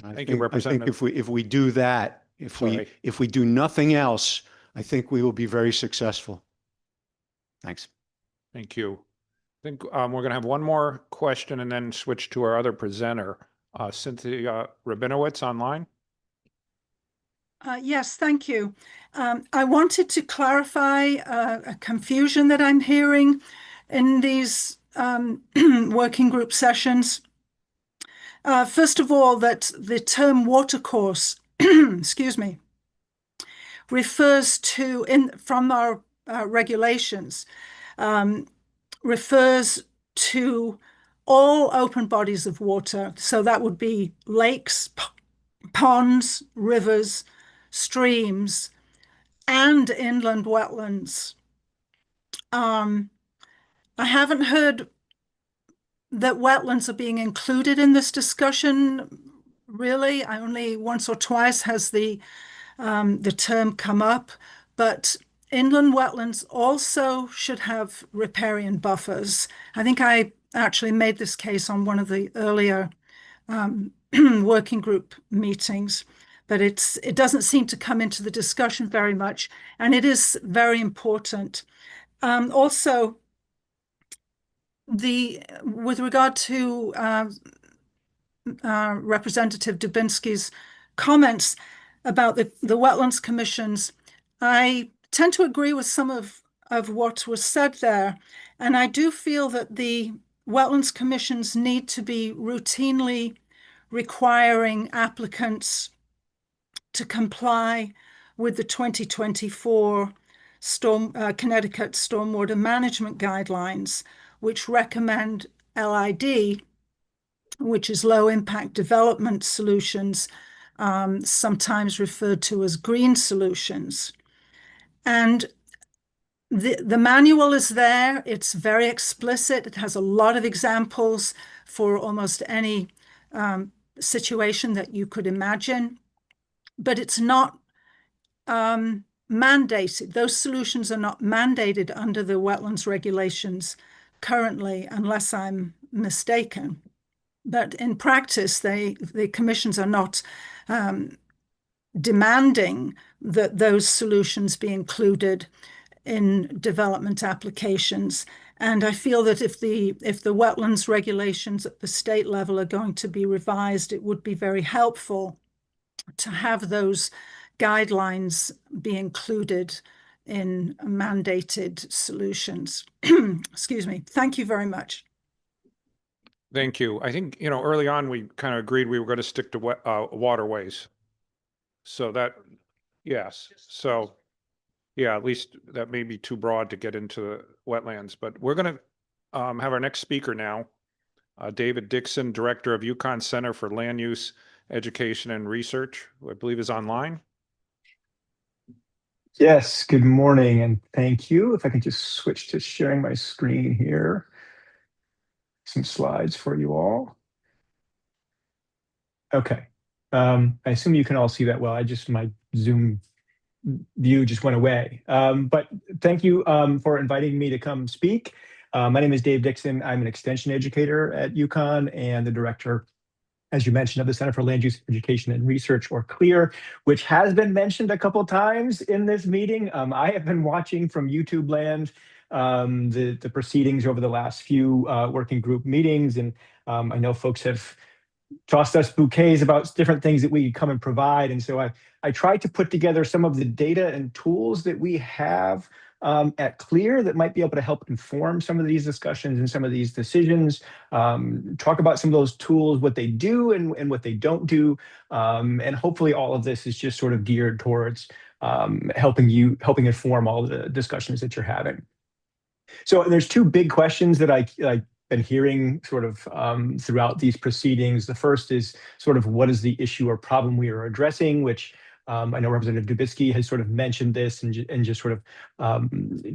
Thank you, Representative. I think if we do that, if we do nothing else, I think we will be very successful. Thanks. Thank you. I think we're going to have one more question and then switch to our other presenter, Cynthia Rabinowitz online. Yes, thank you. I wanted to clarify a confusion that I'm hearing in these working group sessions. First of all, that the term watercourse, excuse me, refers to, from our regulations, refers to all open bodies of water. So that would be lakes, ponds, rivers, streams, and inland wetlands. I haven't heard that wetlands are being included in this discussion, really. I only once or twice has the term come up, but inland wetlands also should have riparian buffers. I think I actually made this case on one of the earlier working group meetings, but it doesn't seem to come into the discussion very much, and it is very important. Also, with regard to Representative Dubinsky's comments about the wetlands commissions, I tend to agree with some of what was said there. And I do feel that the wetlands commissions need to be routinely requiring applicants to comply with the 2024 Connecticut Stormwater Management Guidelines, which recommend LID, which is low impact development solutions, sometimes referred to as green solutions. And the manual is there. It's very explicit. It has a lot of examples for almost any situation that you could imagine, but it's not mandated. Those solutions are not mandated under the wetlands regulations currently, unless I'm mistaken. But in practice, the commissions are not demanding that those solutions be included in development applications. And I feel that if the wetlands regulations at the state level are going to be revised, it would be very helpful to have those guidelines be included in mandated solutions. Excuse me. Thank you very much. Thank you. I think, early on, we kind of agreed we were going to stick to waterways. So that, yes. So, yeah, at least that may be too broad to get into the wetlands. But we're going to have our next speaker now, David Dixon, Director of UConn Center for Land Use, Education, and Research, who I believe is online. Yes, good morning, and thank you. If I can just switch to sharing my screen here. Some slides for you all. Okay. I assume you can all see that well. My Zoom view just went away. But thank you for inviting me to come speak. My name is Dave Dixon. I'm an extension educator at UConn and the director, as you mentioned, of the Center for Land Use, Education, and Research, or CLEAR, which has been mentioned a couple times in this meeting. I have been watching from YouTube land the proceedings over the last few working group meetings, and I know folks have tossed us bouquets about different things that we come and provide. And so I tried to put together some of the data and tools that we have at CLEAR that might be able to help inform some of these discussions and some of these decisions, talk about some of those tools, what they do and what they don't do. And hopefully all of this is just sort of geared towards helping inform all the discussions that you're having. So there's two big questions that I've been hearing sort of throughout these proceedings. The first is sort of what is the issue or problem we are addressing, which I know Representative Dubinsky has sort of mentioned this and just sort of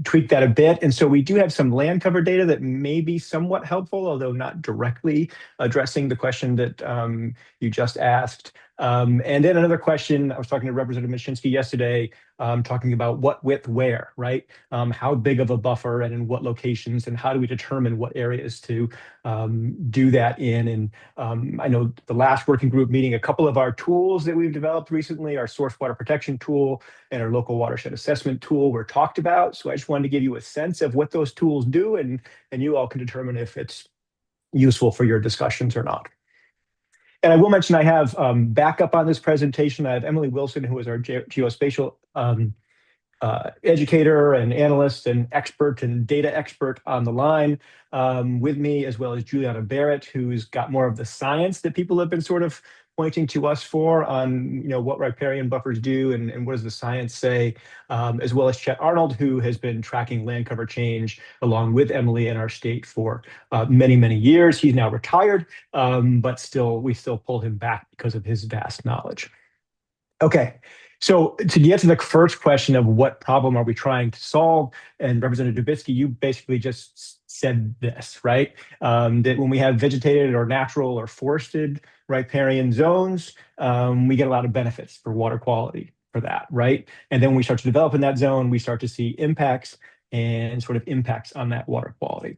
tweaked that a bit. And so we do have some land cover data that may be somewhat helpful, although not directly addressing the question that you just asked. And then another question, I was talking to Representative Mashinsky yesterday, talking about what width where, right? How big of a buffer and in what locations, and how do we determine what areas to do that in? And I know the last working group meeting, a couple of our tools that we've developed recently, our source water protection tool and our local watershed assessment tool, were talked about. So I just wanted to give you a sense of what those tools do, and you all can determine if it's useful for your discussions or not. And I will mention I have backup on this presentation. I have Emily Wilson, who is our geospatial educator and analyst and expert and data expert on the line with me, as well as Juliana Barrett, who's got more of the science that people have been sort of pointing to us for on what riparian buffers do and what does the science say, as well as Chet Arnold, who has been tracking land cover change along with Emily in our state for many, many years. He's now retired, but we still pull him back because of his vast knowledge. Okay. So to get to the first question of what problem are we trying to solve, and Representative Dubinsky, you basically just said this, right? That when we have vegetated or natural or forested riparian zones, we get a lot of benefits for water quality. for that, right? And then when we start to develop in that zone, we start to see impacts and sort of impacts on that water quality.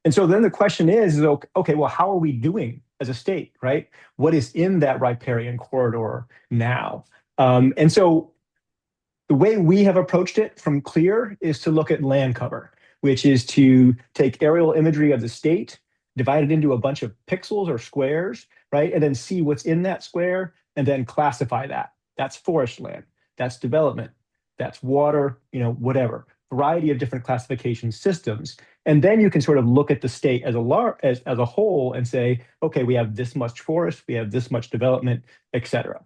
And so then the question is okay, well, how are we doing as a state, right? What is in that riparian corridor now? And so the way we have approached it from CLEAR is to look at land cover, which is to take aerial imagery of the state, divide it into a bunch of pixels or squares, right? And then see what's in that square and then classify that. That's forest land, that's development, that's water, whatever. Variety of different classification systems. And then you can sort of look at the state as a whole and say, okay, we have this much forest, we have this much development, et cetera.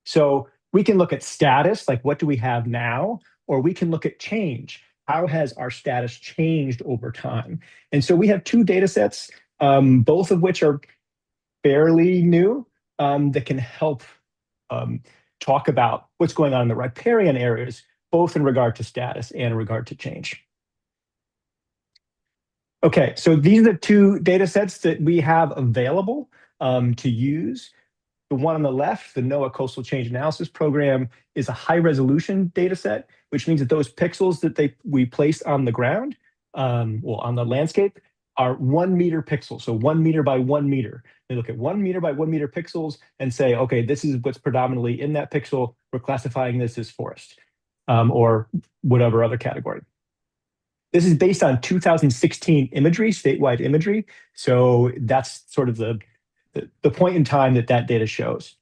So we can look at status, like what do we have now, or we can look at change. How has our status changed over time? And so we have two data sets, both of which are fairly new, that can help talk about what's going on in the riparian areas, both in regard to status and in regard to change. Okay, so these are the two data sets that we have available to use. The one on the left, the NOAA Coastal Change Analysis Program, is a high-resolution data set, which means that those pixels that we place on the ground, on the landscape, are 1 meter pixels, so 1 meter by 1 meter. They look at 1 meter by 1 meter pixels and say, okay, this is what's predominantly in that pixel. We're classifying this as forest, or whatever other category. This is based on 2016 imagery, statewide imagery. So that's sort of the point in time that data shows.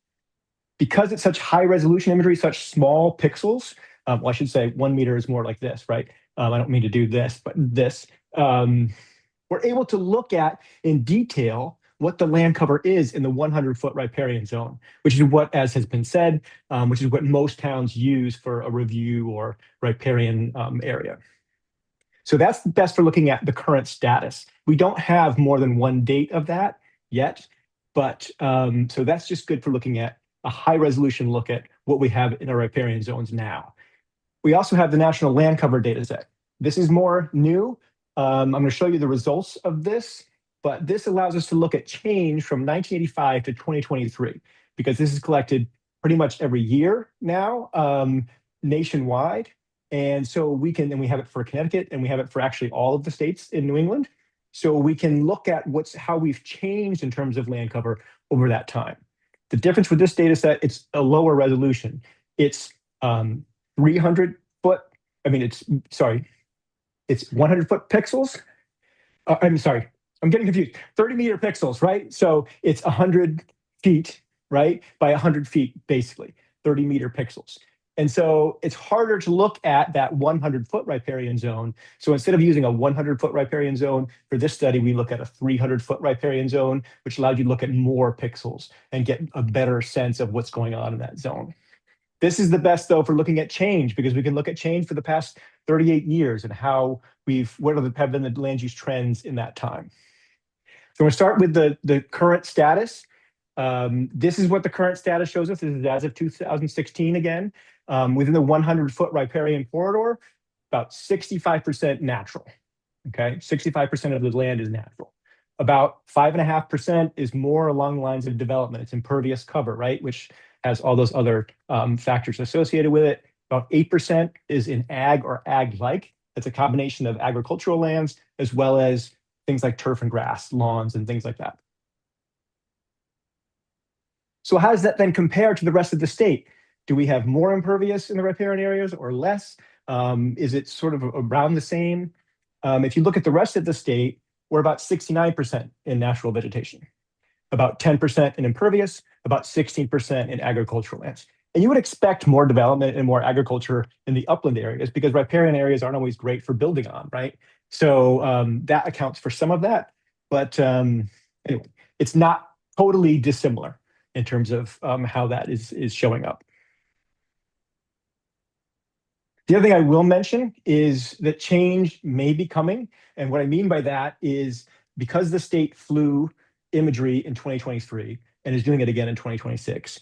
Because it's such high resolution imagery, such small pixels, well, I should say 1 meter is more like this, right? I don't mean to do this, but this. We're able to look at in detail what the land cover is in the 100-foot riparian zone, which is what, as has been said, which is what most towns use for a review or riparian area. So that's best for looking at the current status. We don't have more than one date of that yet, but so that's just good for looking at a high resolution look at what we have in our riparian zones now. We also have the National Land Cover data set. This is more new. I'm going to show you the results of this, but this allows us to look at change from 1985 to 2023, because this is collected pretty much every year now, nationwide. And so we have it for Connecticut, and we have it for actually all of the states in New England. So we can look at how we've changed in terms of land cover over that time. The difference with this data set, it's a lower resolution. It's 300 foot, it's 100 foot pixels. I'm sorry, I'm getting confused. 30 meter pixels, right? So it's 100 feet, right? By 100 feet, basically, 30 meter pixels. And so it's harder to look at that 100-foot riparian zone. So instead of using a 100-foot riparian zone, for this study, we look at a 300-foot riparian zone, which allowed you to look at more pixels and get a better sense of what's going on in that zone. This is the best, though, for looking at change, because we can look at change for the past 38 years and what have been the land use trends in that time. So we'll start with the current status. This is what the current status shows us. This is as of 2016 again. Within the 100-foot riparian corridor, about 65% natural. Okay, 65% of the land is natural. About 5.5% is more along the lines of development. It's impervious cover, right, which has all those other factors associated with it. About 8% is in ag or ag-like. It's a combination of agricultural lands as well as things like turf and grass, lawns, and things like that. So how does that then compare to the rest of the state? Do we have more impervious in the riparian areas or less? Is it sort of around the same? If you look at the rest of the state, we're about 69% in natural vegetation, about 10% in impervious, about 16% in agricultural lands. And you would expect more development and more agriculture in the upland areas, because riparian areas aren't always great for building on, right? So that accounts for some of that. But anyway, it's not totally dissimilar in terms of how that is showing up. The other thing I will mention is that change may be coming. And what I mean by that is, because the state flew imagery in 2023 and is doing it again in 2026,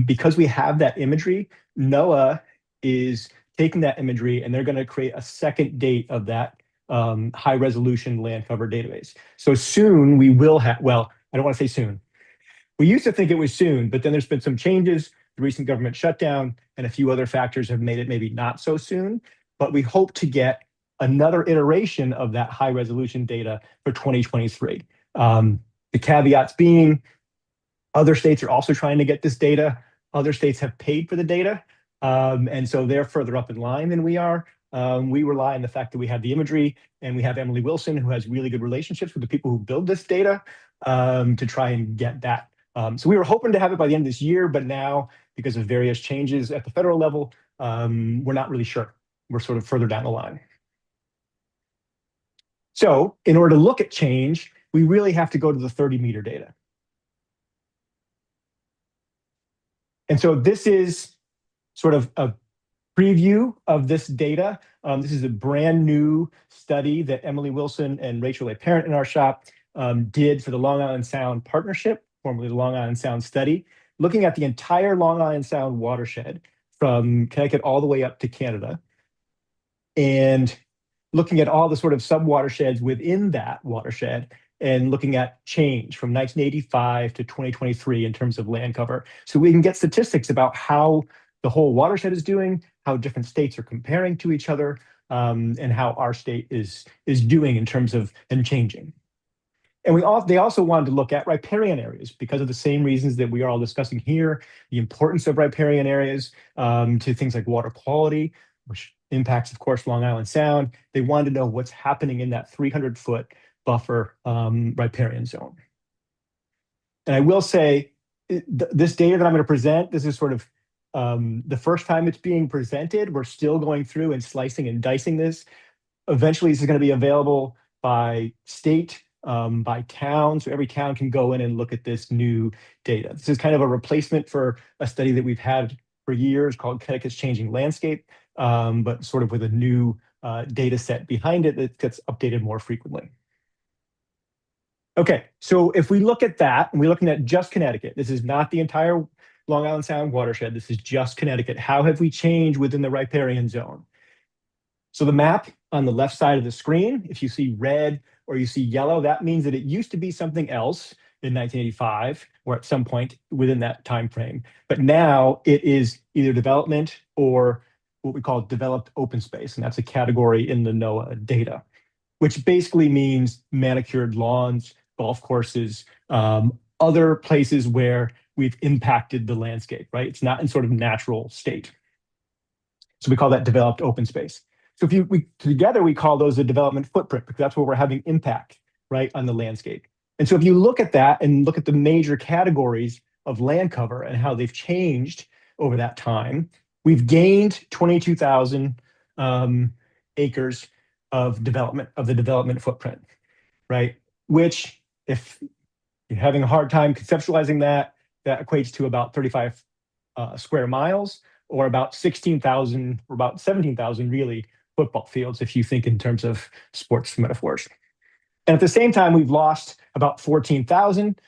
because we have that imagery, NOAA is taking that imagery and they're going to create a second date of that high resolution land cover database. So soon we will have, well, I don't want to say soon. We used to think it was soon, but then there's been some changes the recent government shutdown and a few other factors have made it maybe not so soon, but we hope to get another iteration of that high resolution data for 2023. The caveats being other states are also trying to get this data. Other states have paid for the data. And so they're further up in line than we are. We rely on the fact that we have the imagery and we have Emily Wilson, who has really good relationships with the people who build this data to try and get that. So we were hoping to have it by the end of this year, but now because of various changes at the federal level, we're not really sure. We're sort of further down the line. So in order to look at change, we really have to go to the 30-meter data. And so this is sort of a preview of this data. This is a brand new study that Emily Wilson and Rachel A. Parent in our shop did for the Long Island Sound Partnership, formerly the Long Island Sound Study, looking at the entire Long Island Sound watershed from Connecticut all the way up to Canada, and looking at all the sort of sub-watersheds within that watershed and looking at change from 1985 to 2023 in terms of land cover. So we can get statistics about how the whole watershed is doing, how different states are comparing to each other, and how our state is doing in terms of and changing. And they also wanted to look at riparian areas because of the same reasons that we are all discussing here, the importance of riparian areas to things like water quality, which impacts, of course, Long Island Sound. They wanted to know what's happening in that 300-foot buffer riparian zone. And I will say, this data that I'm going to present, this is sort of the first time it's being presented. We're still going through and slicing and dicing this. Eventually, this is going to be available by state, by town, so every town can go in and look at this new data. This is kind of a replacement for a study that we've had for years called Connecticut's Changing Landscape, but sort of with a new data set behind it that gets updated more frequently. Okay, so if we look at that, and we're looking at just Connecticut, this is not the entire Long Island Sound watershed, this is just Connecticut. How have we changed within the riparian zone? So the map on the left side of the screen, if you see red or you see yellow, that means that it used to be something else in 1985 or at some point within that time frame. But now it is either development or what we call developed open space, and that's a category in the NOAA data, which basically means manicured lawns, golf courses, other places where we've impacted the landscape, right? It's not in sort of natural state. So we call that developed open space. So if together we call those a development footprint because that's where we're having impact, right, on the landscape. And so if you look at that and look at the major categories of land cover and how they've changed over that time, we've gained 22,000 acres of development, of the development footprint, right? Which, if you're having a hard time conceptualizing that, that equates to about 35 square miles, or about 16,000 or about 17,000 really football fields, if you think in terms of sports metaphors. And at the same time, we've lost about 14,000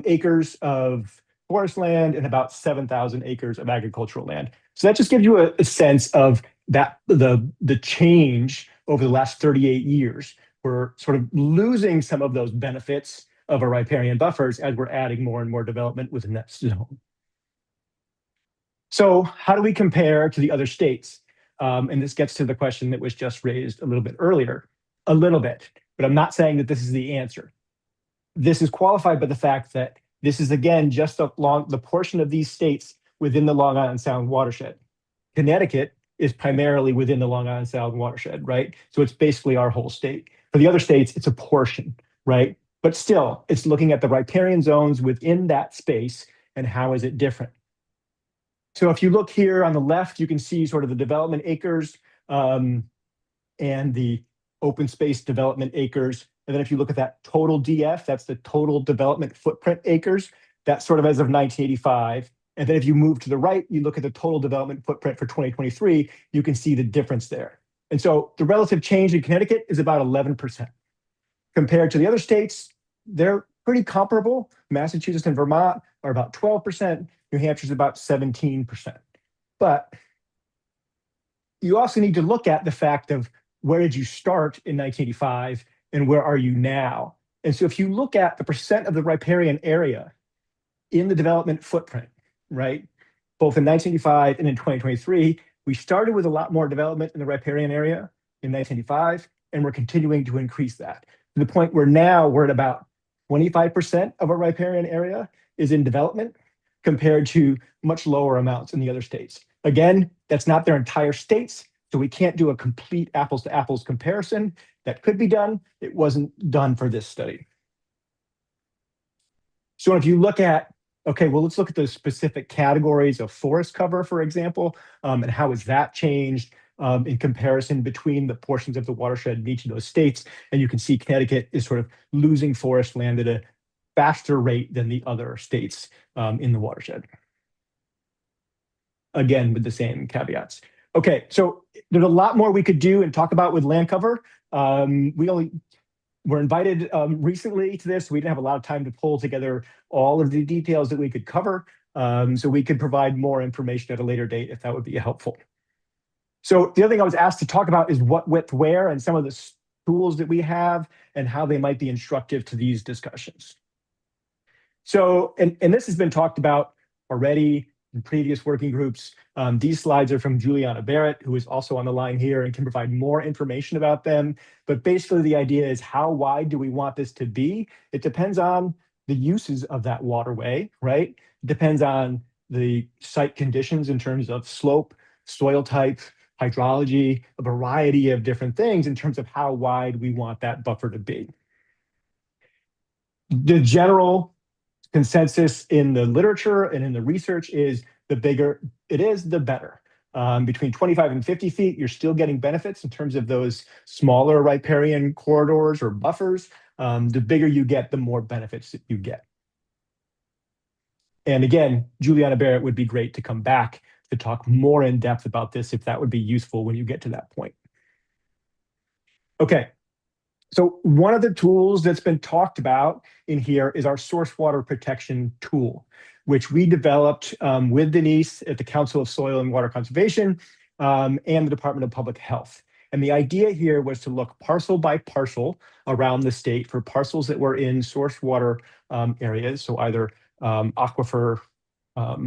acres of forest land and about 7,000 acres of agricultural land. So that just gives you a sense of that the change over the last 38 years. We're sort of losing some of those benefits of our riparian buffers as we're adding more and more development within that zone. So how do we compare to the other states? And this gets to the question that was just raised a little bit earlier, but I'm not saying that this is the answer. This is qualified by the fact that this is, again, just the portion of these states within the Long Island Sound watershed. Connecticut is primarily within the Long Island Sound watershed, right? So it's basically our whole state. For the other states, it's a portion, right? But still, it's looking at the riparian zones within that space and how is it different. So if you look here on the left, you can see sort of the development acres and the open space development acres. And then if you look at that total DF, that's the total development footprint acres. That's sort of as of 1985. And then if you move to the right, you look at the total development footprint for 2023, you can see the difference there. And so the relative change in Connecticut is about 11%. Compared to the other states, they're pretty comparable. Massachusetts and Vermont are about 12%. New Hampshire's about 17%. But you also need to look at the fact of where did you start in 1985 and where are you now? And so if you look at the percent of the riparian area in the development footprint, right, both in 1985 and in 2023, we started with a lot more development in the riparian area in 1985, and we're continuing to increase that to the point where now we're at about 25% of our riparian area is in development compared to much lower amounts in the other states. Again, that's not their entire states, so we can't do a complete apples to apples comparison. That could be done. It wasn't done for this study. So if you look at, okay, well, let's look at the specific categories of forest cover, for example, and how has that changed in comparison between the portions of the watershed in each of those states. And you can see Connecticut is sort of losing forest land at a faster rate than the other states in the watershed. Again, with the same caveats. Okay, so there's a lot more we could do and talk about with land cover. We were invited recently to this. We didn't have a lot of time to pull together all of the details that we could cover. So we could provide more information at a later date if that would be helpful. So the other thing I was asked to talk about is what width where and some of the tools that we have and how they might be instructive to these discussions. So, and this has been talked about already in previous working groups. These slides are from Juliana Barrett, who is also on the line here and can provide more information about them. But basically the idea is, how wide do we want this to be? It depends on the uses of that waterway, right? It depends on the site conditions in terms of slope, soil type, hydrology, a variety of different things in terms of how wide we want that buffer to be. The general consensus in the literature and in the research is the bigger it is, the better. Between 25 and 50 feet, you're still getting benefits in terms of those smaller riparian corridors or buffers. The bigger you get, the more benefits that you get. And again, Juliana Barrett would be great to come back to talk more in depth about this if that would be useful when you get to that point. Okay. So one of the tools that's been talked about in here is our source water protection tool, which we developed with Denise at the Council of Soil and Water Conservation and the Department of Public Health. And the idea here was to look parcel by parcel around the state for parcels that were in source water areas, so either aquifer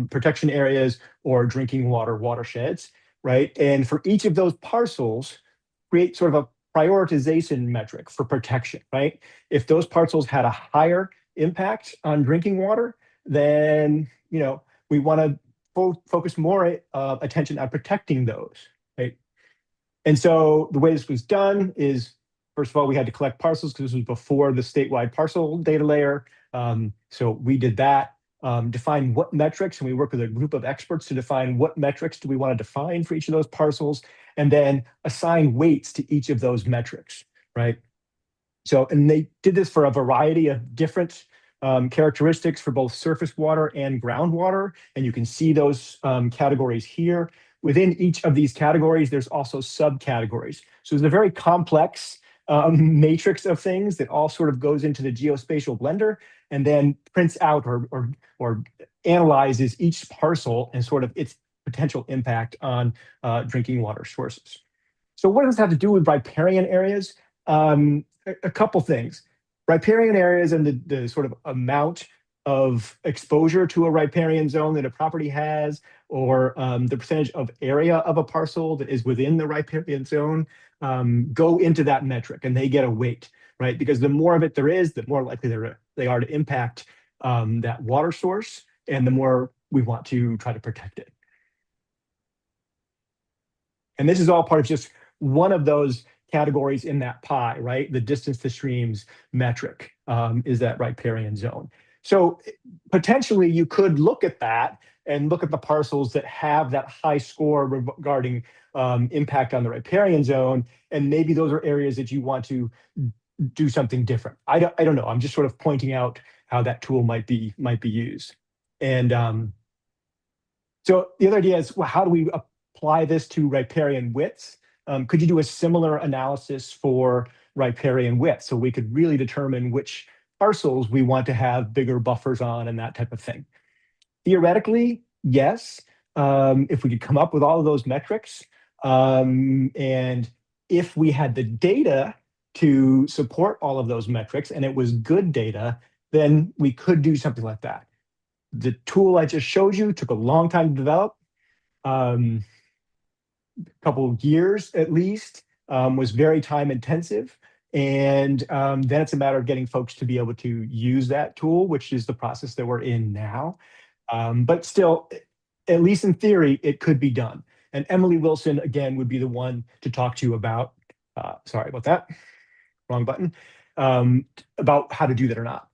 protection areas or drinking water watersheds, right? And for each of those parcels, create sort of a prioritization metric for protection, right? If those parcels had a higher impact on drinking water, then we want to focus more attention on protecting those, right? And so the way this was done is, first of all, we had to collect parcels because this was before the statewide parcel data layer. So we did that. Define what metrics, and we work with a group of experts to define what metrics do we want to define for each of those parcels, and then assign weights to each of those metrics, right? So, and they did this for a variety of different characteristics for both surface water and groundwater, and you can see those categories here. Within each of these categories, there's also subcategories. So there's a very complex matrix of things that all sort of goes into the geospatial blender and then prints out or analyzes each parcel and sort of its potential impact on drinking water sources. So what does this have to do with riparian areas? A couple things. Riparian areas and the sort of amount of exposure to a riparian zone that a property has, or the percentage of area of a parcel that is within the riparian zone, go into that metric, and they get a weight, right? Because the more of it there is, the more likely they are to impact that water source, and the more we want to try to protect it. And this is all part of just one of those categories in that pie, right? The distance to streams metric is that riparian zone. So potentially you could look at that and look at the parcels that have that high score regarding impact on the riparian zone, and maybe those are areas that you want to do something different. I don't know. I'm just sort of pointing out how that tool might be used. And so the other idea is, well, how do we apply this to riparian widths? Could you do a similar analysis for riparian width so we could really determine which parcels we want to have bigger buffers on and that type of thing? Theoretically, yes, if we could come up with all of those metrics, and if we had the data to support all of those metrics and it was good data, then we could do something like that. The tool I just showed you took a long time to develop, a couple of years at least, was very time intensive. And then it's a matter of getting folks to be able to use that tool, which is the process that we're in now. But still, at least in theory, it could be done. And Emily Wilson, again, would be the one to talk to you about, sorry about that, wrong button, about how to do that or not.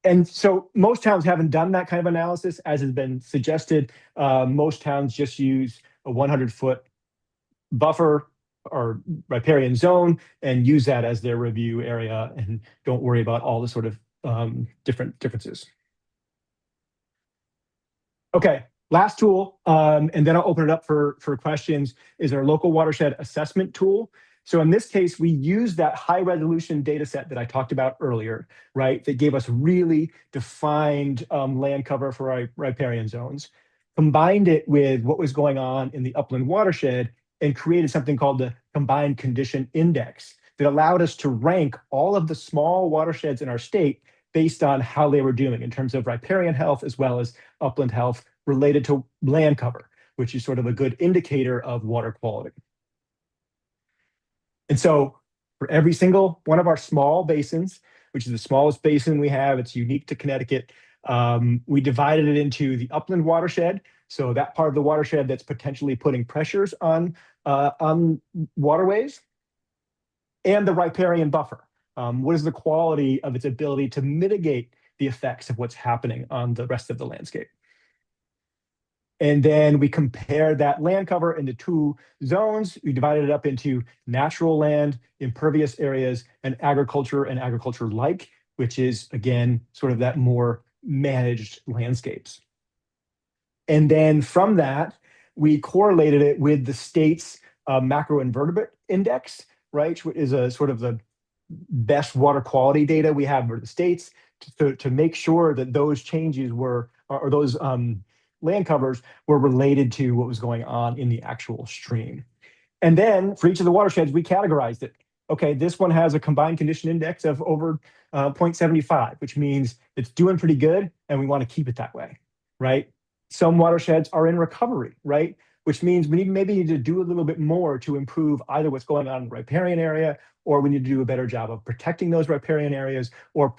And so most towns haven't done that kind of analysis, as has been suggested. Most towns just use a 100-foot buffer or riparian zone and use that as their review area and don't worry about all the sort of different differences. Okay, last tool, and then I'll open it up for questions, is our local watershed assessment tool. So in this case, we use that high resolution data set that I talked about earlier, right? That gave us really defined land cover for our riparian zones, combined it with what was going on in the upland watershed, and created something called the Combined Condition Index that allowed us to rank all of the small watersheds in our state based on how they were doing in terms of riparian health as well as upland health related to land cover, which is sort of a good indicator of water quality. And so for every single one of our small basins, which is the smallest basin we have, it's unique to Connecticut, we divided it into the upland watershed. So that part of the watershed that's potentially putting pressures on waterways, and the riparian buffer. What is the quality of its ability to mitigate the effects of what's happening on the rest of the landscape? And then we compared that land cover into two zones. We divided it up into natural land, impervious areas, and agriculture-like, which is, again, sort of that more managed landscapes. And then from that, we correlated it with the state's macroinvertebrate index, right, which is a sort of the best water quality data we have for the states to make sure that those changes were, or those land covers were related to what was going on in the actual stream. And then for each of the watersheds, we categorized it. Okay, this one has a combined condition index of over 0.75, which means it's doing pretty good and we want to keep it that way, right? Some watersheds are in recovery, right? Which means we maybe need to do a little bit more to improve either what's going on in the riparian area, or we need to do a better job of protecting those riparian areas, or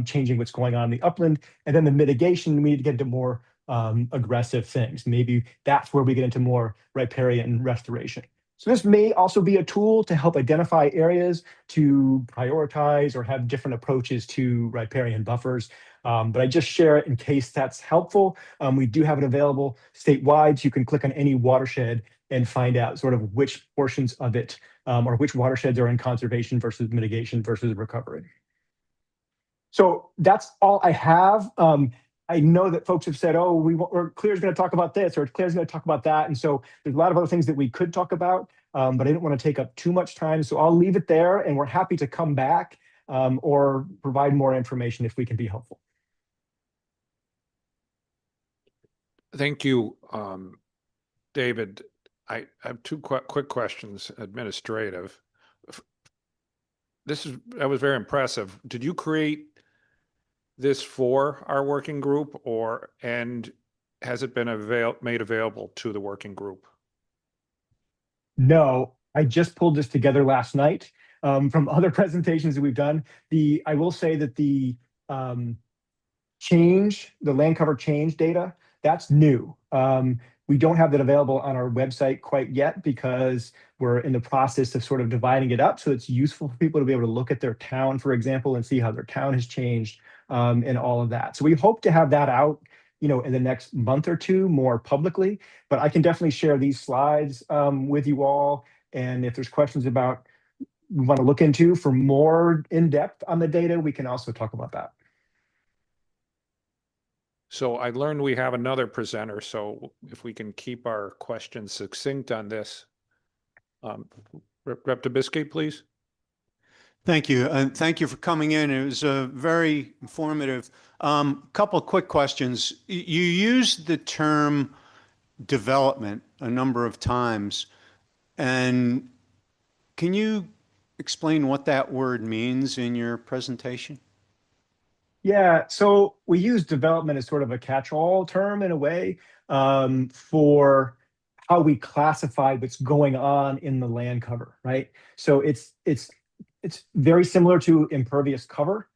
changing what's going on in the upland. And then the mitigation, we need to get into more aggressive things. Maybe that's where we get into more riparian restoration. So this may also be a tool to help identify areas to prioritize or have different approaches to riparian buffers. But I just share it in case that's helpful. We do have it available statewide, so you can click on any watershed and find out sort of which portions of it or which watersheds are in conservation versus mitigation versus recovery. So that's all I have. I know that folks have said, oh, or Claire's going to talk about this, or Claire's going to talk about that. And so there's a lot of other things that we could talk about, but I didn't want to take up too much time. So I'll leave it there, and we're happy to come back or provide more information if we can be helpful. Thank you, David. I have two quick questions, administrative. That was very impressive. Did you create this for our working group, and has it been made available to the working group? No, I just pulled this together last night from other presentations that we've done. I will say that the land cover change data, that's new. We don't have that available on our website quite yet because we're in the process of sort of dividing it up. So it's useful for people to be able to look at their town, for example, and see how their town has changed and all of that. So we hope to have that out, in the next month or two more publicly, but I can definitely share these slides with you all. And if there's questions about we want to look into for more in-depth on the data, we can also talk about that. So I learned we have another presenter, so if we can keep our questions succinct on this. Rep. Dubisky, please. Thank you. And thank you for coming in. It was very informative. Couple of quick questions. You used the term development a number of times. And can you explain what that word means in your presentation? Yeah, so we use development as sort of a catch-all term in a way, for how we classify what's going on in the land cover, right? So it's very similar to impervious cover.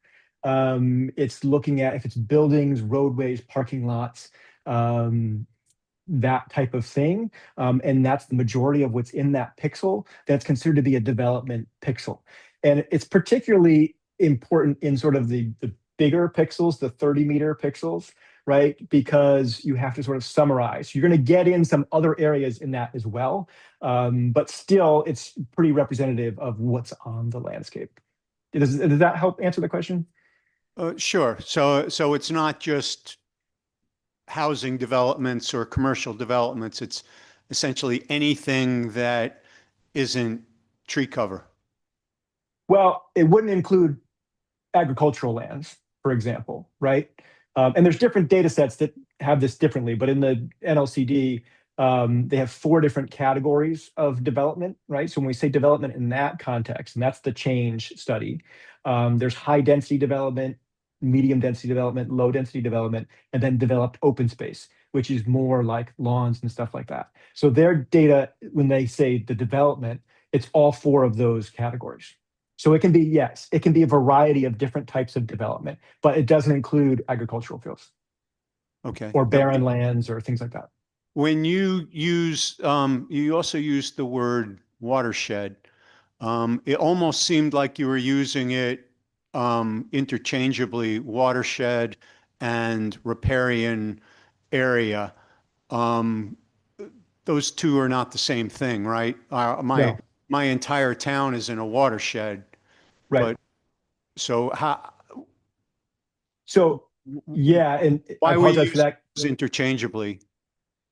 It's looking at if it's buildings, roadways, parking lots, that type of thing. And that's the majority of what's in that pixel that's considered to be a development pixel. And it's particularly important in sort of the bigger pixels, the 30-meter pixels, right? Because you have to sort of summarize. You're going to get in some other areas in that as well. But still, it's pretty representative of what's on the landscape. Does that help answer the question? Sure. So it's not just housing developments or commercial developments. It's essentially anything that isn't tree cover. Well, it wouldn't include agricultural lands, for example, right? And there's different data sets that have this differently, but in the NLCD, they have 4 different categories of development, right? So when we say development in that context, and that's the change study, there's high density development, medium density development, low density development, and then developed open space, which is more like lawns and stuff like that. So their data, when they say the development, it's all 4 of those categories. So it can be, yes, it can be a variety of different types of development, but it doesn't include agricultural fields. Okay. Or barren lands or things like that. When you use, you also use the word watershed. It almost seemed like you were using it interchangeably, watershed and riparian area. Those two are not the same thing, right? No. My entire town is in a watershed. Right. But so how? So yeah, and I Why we apologize for use that. those interchangeably?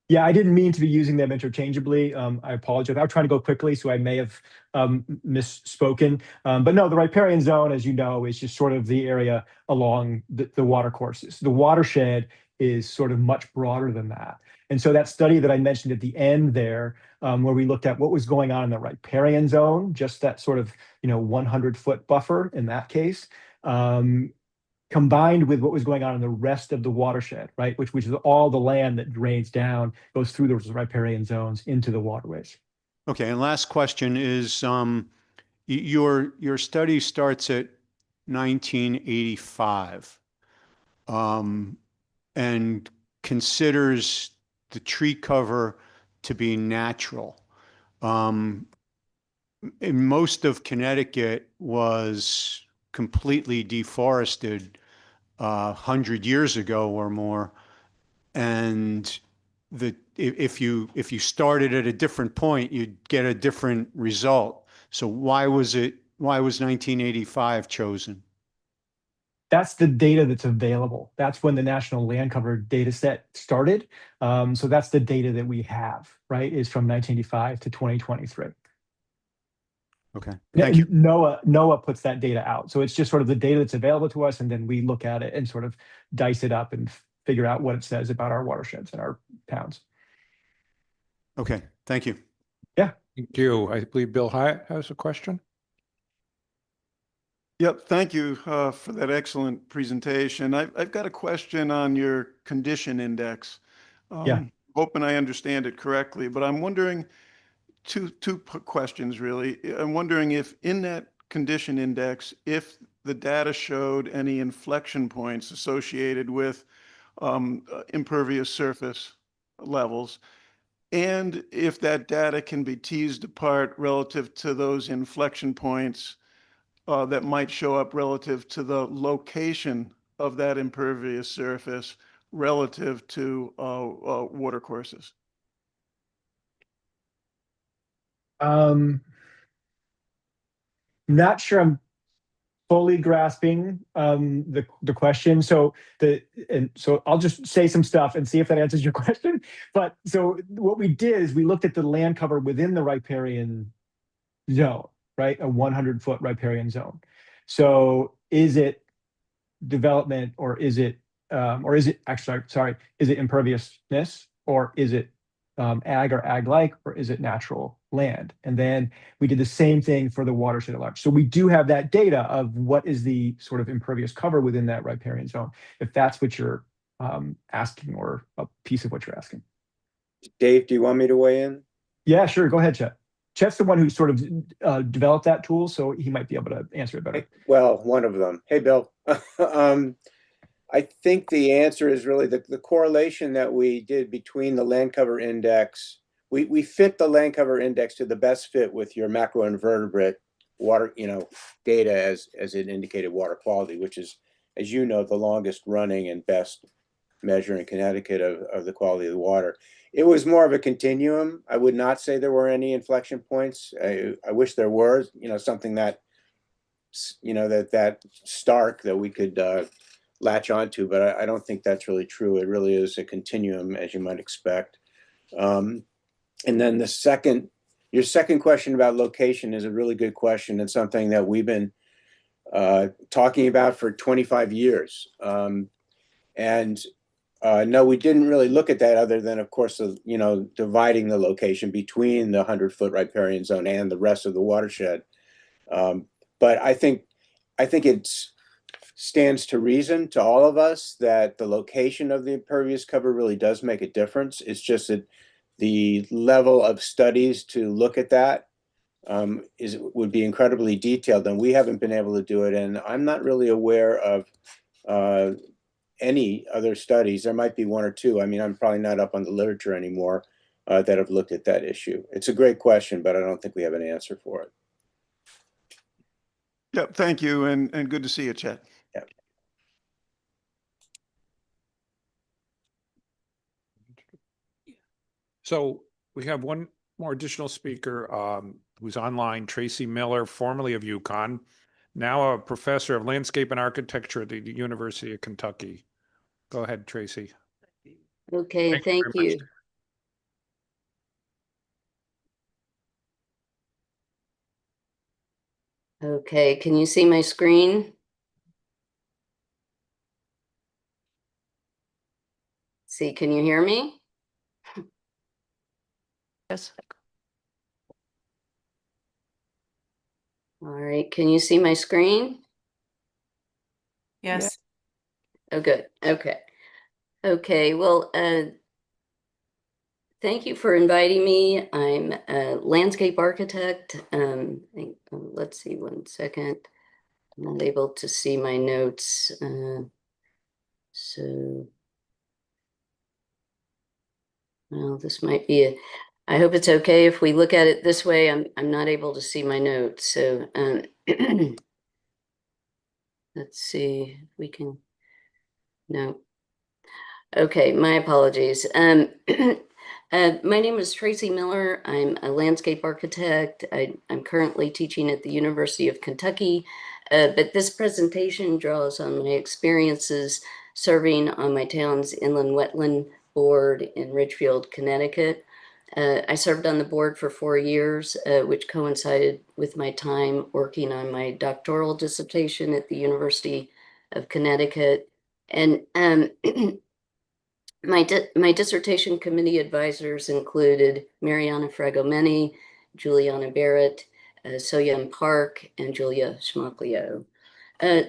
Yeah, I didn't mean to be using them interchangeably. I apologize. I was trying to go quickly, so I may have misspoken. But no, the riparian zone, as you know, is just sort of the area along the water courses. The watershed is sort of much broader than that. And so that study that I mentioned at the end there, where we looked at what was going on in the riparian zone, just that sort of 100-foot buffer in that case, combined with what was going on in the rest of the watershed, right? Which is all the land that drains down, goes through those riparian zones into the waterways. Okay, and last question is, your study starts at 1985, and considers the tree cover to be natural. In most of Connecticut was completely deforested 100 years ago or more, and if you started at a different point, you'd get a different result. So why was 1985 chosen? That's the data that's available. That's when the National Land Cover data set started. So that's the data that we have, right, is from 1985 to 2023. Okay, thank you. NOAA puts that data out. So it's just sort of the data that's available to us, and then we look at it and sort of dice it up and figure out what it says about our watersheds and our towns. Okay, thank you. Yeah. Thank you. I believe Bill Hyatt has a question. Yep, thank you for that excellent presentation. I've got a question on your condition index. Yeah. Hoping I understand it correctly, but I'm wondering, two questions really. I'm wondering if in that condition index, if the data showed any inflection points associated with impervious surface levels, and if that data can be teased apart relative to those inflection points that might show up relative to the location of that impervious surface relative to watercourses. Not sure I'm fully grasping the question. So I'll just say some stuff and see if that answers your question. But so what we did is we looked at the land cover within the riparian zone, right? A 100-foot riparian zone. So is it development, or is it actually, sorry, is it imperviousness, or is it ag or ag-like, or is it natural land. And then we did the same thing for the watershed at large. So we do have that data of what is the sort of impervious cover within that riparian zone, if that's what you're asking, or a piece of what you're asking. Dave, do you want me to weigh in? Yeah, sure. Go ahead, Chet. Chet's the one who sort of developed that tool, so he might be able to answer it better. Well, one of them. Hey, Bill. I think the answer is really the correlation that we did between the land cover index. We fit the land cover index to the best fit with your macroinvertebrate water, data as it indicated water quality, which is, as you know, the longest running and best measure in Connecticut of the quality of the water. It was more of a continuum. I would not say there were any inflection points. I wish there were, something that, that stark that we could latch onto, but I don't think that's really true. It really is a continuum, as you might expect. And then your second question about location is a really good question, and something that we've been talking about for 25 years. No, we didn't really look at that, other than, of course, dividing the location between the 100-foot riparian zone and the rest of the watershed. But I think it stands to reason to all of us that the location of the impervious cover really does make a difference. It's just that the level of studies to look at that would be incredibly detailed, and we haven't been able to do it. And I'm not really aware of any other studies. There might be one or two. I mean, I'm probably not up on the literature anymore that have looked at that issue. It's a great question, but I don't think we have an answer for it. Yep, thank you, and good to see you, Chet. Yep. So we have one more additional speaker who's online, Tracy Miller, formerly of UConn, now a professor of landscape and architecture at the University of Kentucky. Go ahead, Tracy. Okay, thank you. Okay, can you see my screen? See, can you hear me? Yes. All right, can you see my screen? Yes. Oh, good. Okay. Okay, well, thank you for inviting me. I'm a landscape architect. Let's see, one second. I'm not able to see my notes. Well, this might be I hope it's okay if we look at it this way. I'm not able to see my notes, so let's see if we can. No. Okay, my apologies. My name is Tracy Miller. I'm a landscape architect. I'm currently teaching at the University of Kentucky, but this presentation draws on my experiences serving on my town's inland wetland board in Ridgefield, Connecticut. I served on the board for 4 years, which coincided with my time working on my doctoral dissertation at the University of Connecticut. And my dissertation committee advisors included Mariana Fragomeni, Juliana Barrett, Soyeon Park, and Julia Schmocklio.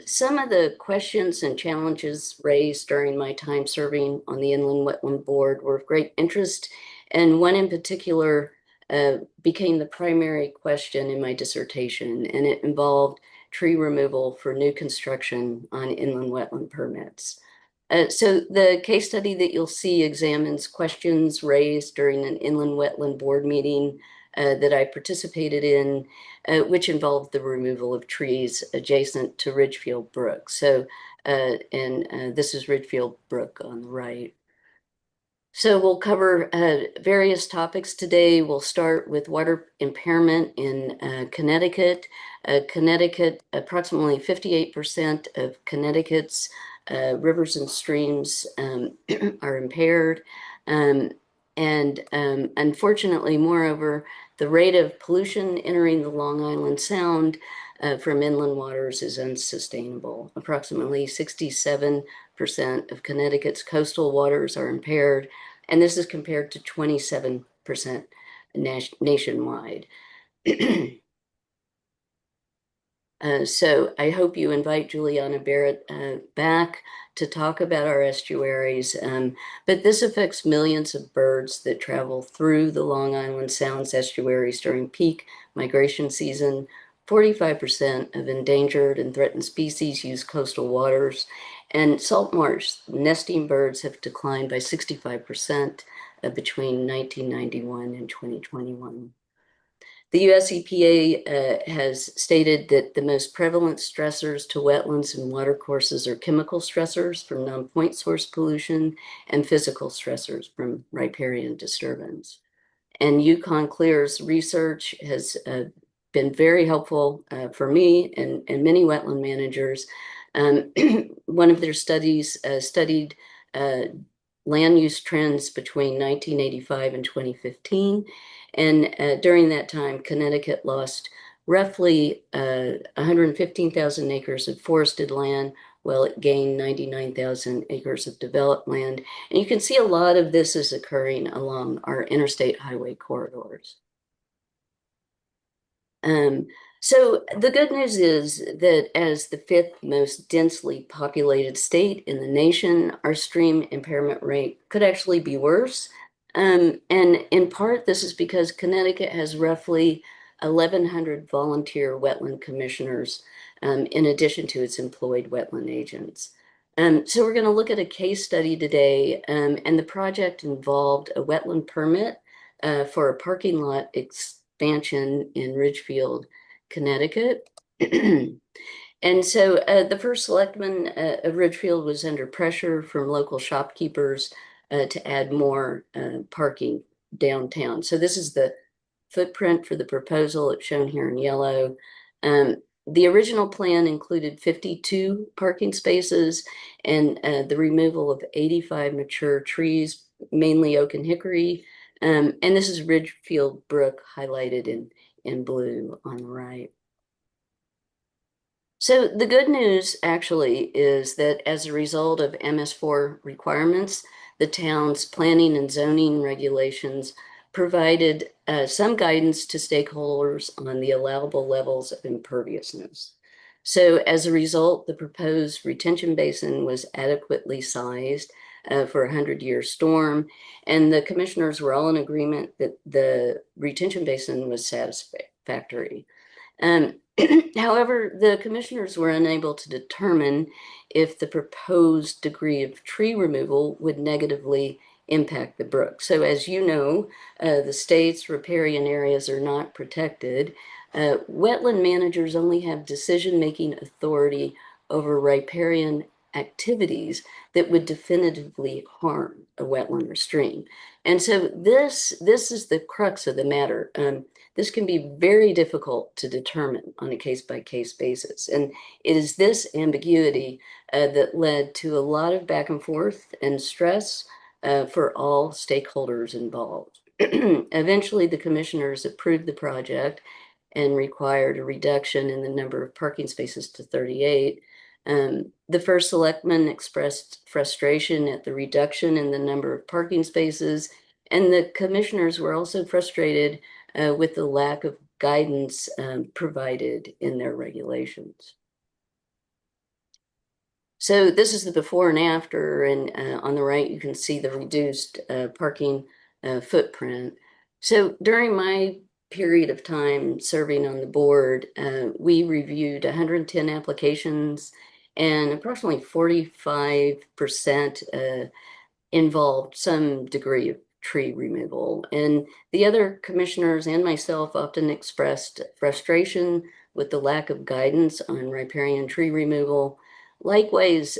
Some of the questions and challenges raised during my time serving on the Inland Wetland Board were of great interest, and one in particular became the primary question in my dissertation, and it involved tree removal for new construction on inland wetland permits. So the case study that you'll see examines questions raised during an inland wetland board meeting that I participated in, which involved the removal of trees adjacent to Ridgefield Brook. So, this is Ridgefield Brook on the right. So we'll cover various topics today. We'll start with water impairment in Connecticut. Connecticut, approximately 58% of Connecticut's rivers and streams are impaired. Unfortunately, moreover, the rate of pollution entering the Long Island Sound from inland waters is unsustainable. Approximately 67% of Connecticut's coastal waters are impaired, and this is compared to 27% nationwide. So I hope you invite Juliana Barrett back to talk about our estuaries. But this affects millions of birds that travel through the Long Island Sound's estuaries during peak migration season. 45% of endangered and threatened species use coastal waters, and salt marsh nesting birds have declined by 65% between 1991 and 2021. The US EPA has stated that the most prevalent stressors to wetlands and watercourses are chemical stressors from non-point source pollution and physical stressors from riparian disturbance. And Yukon Clear's research has been very helpful for me and many wetland managers. One of their studies studied land use trends between 1985 and 2015. And during that time, Connecticut lost roughly 115,000 acres of forested land, while it gained 99,000 acres of developed land. And you can see a lot of this is occurring along our interstate highway corridors. So the good news is that as the 5th most densely populated state in the nation, our stream impairment rate could actually be worse. And in part, this is because Connecticut has roughly 1,100 volunteer wetland commissioners in addition to its employed wetland agents. So we're going to look at a case study today, and the project involved a wetland permit for a parking lot expansion in Ridgefield, Connecticut. And so the first selectman of Ridgefield was under pressure from local shopkeepers to add more parking downtown. So this is the footprint for the proposal. It's shown here in yellow. The original plan included 52 parking spaces and the removal of 85 mature trees, mainly oak and hickory. And this is Ridgefield Brook highlighted in blue on the right. So the good news actually is that as a result of MS4 requirements, the town's planning and zoning regulations provided some guidance to stakeholders on the allowable levels of imperviousness. So as a result, the proposed retention basin was adequately sized for a 100-year storm, and the commissioners were all in agreement that the retention basin was satisfactory. However, the commissioners were unable to determine if the proposed degree of tree removal would negatively impact the brook. So as you know, the state's riparian areas are not protected. Wetland managers only have decision-making authority over riparian activities that would definitively harm a wetland or stream. And so this is the crux of the matter. This can be very difficult to determine on a case-by-case basis. And it is this ambiguity that led to a lot of back and forth and stress for all stakeholders involved. Eventually, the commissioners approved the project and required a reduction in the number of parking spaces to 38. The first selectman expressed frustration at the reduction in the number of parking spaces, and the commissioners were also frustrated with the lack of guidance provided in their regulations. So this is the before and after, and on the right you can see the reduced parking footprint. So during my period of time serving on the board, we reviewed 110 applications, and approximately 45% involved some degree of tree removal. And the other commissioners and myself often expressed frustration with the lack of guidance on riparian tree removal. Likewise,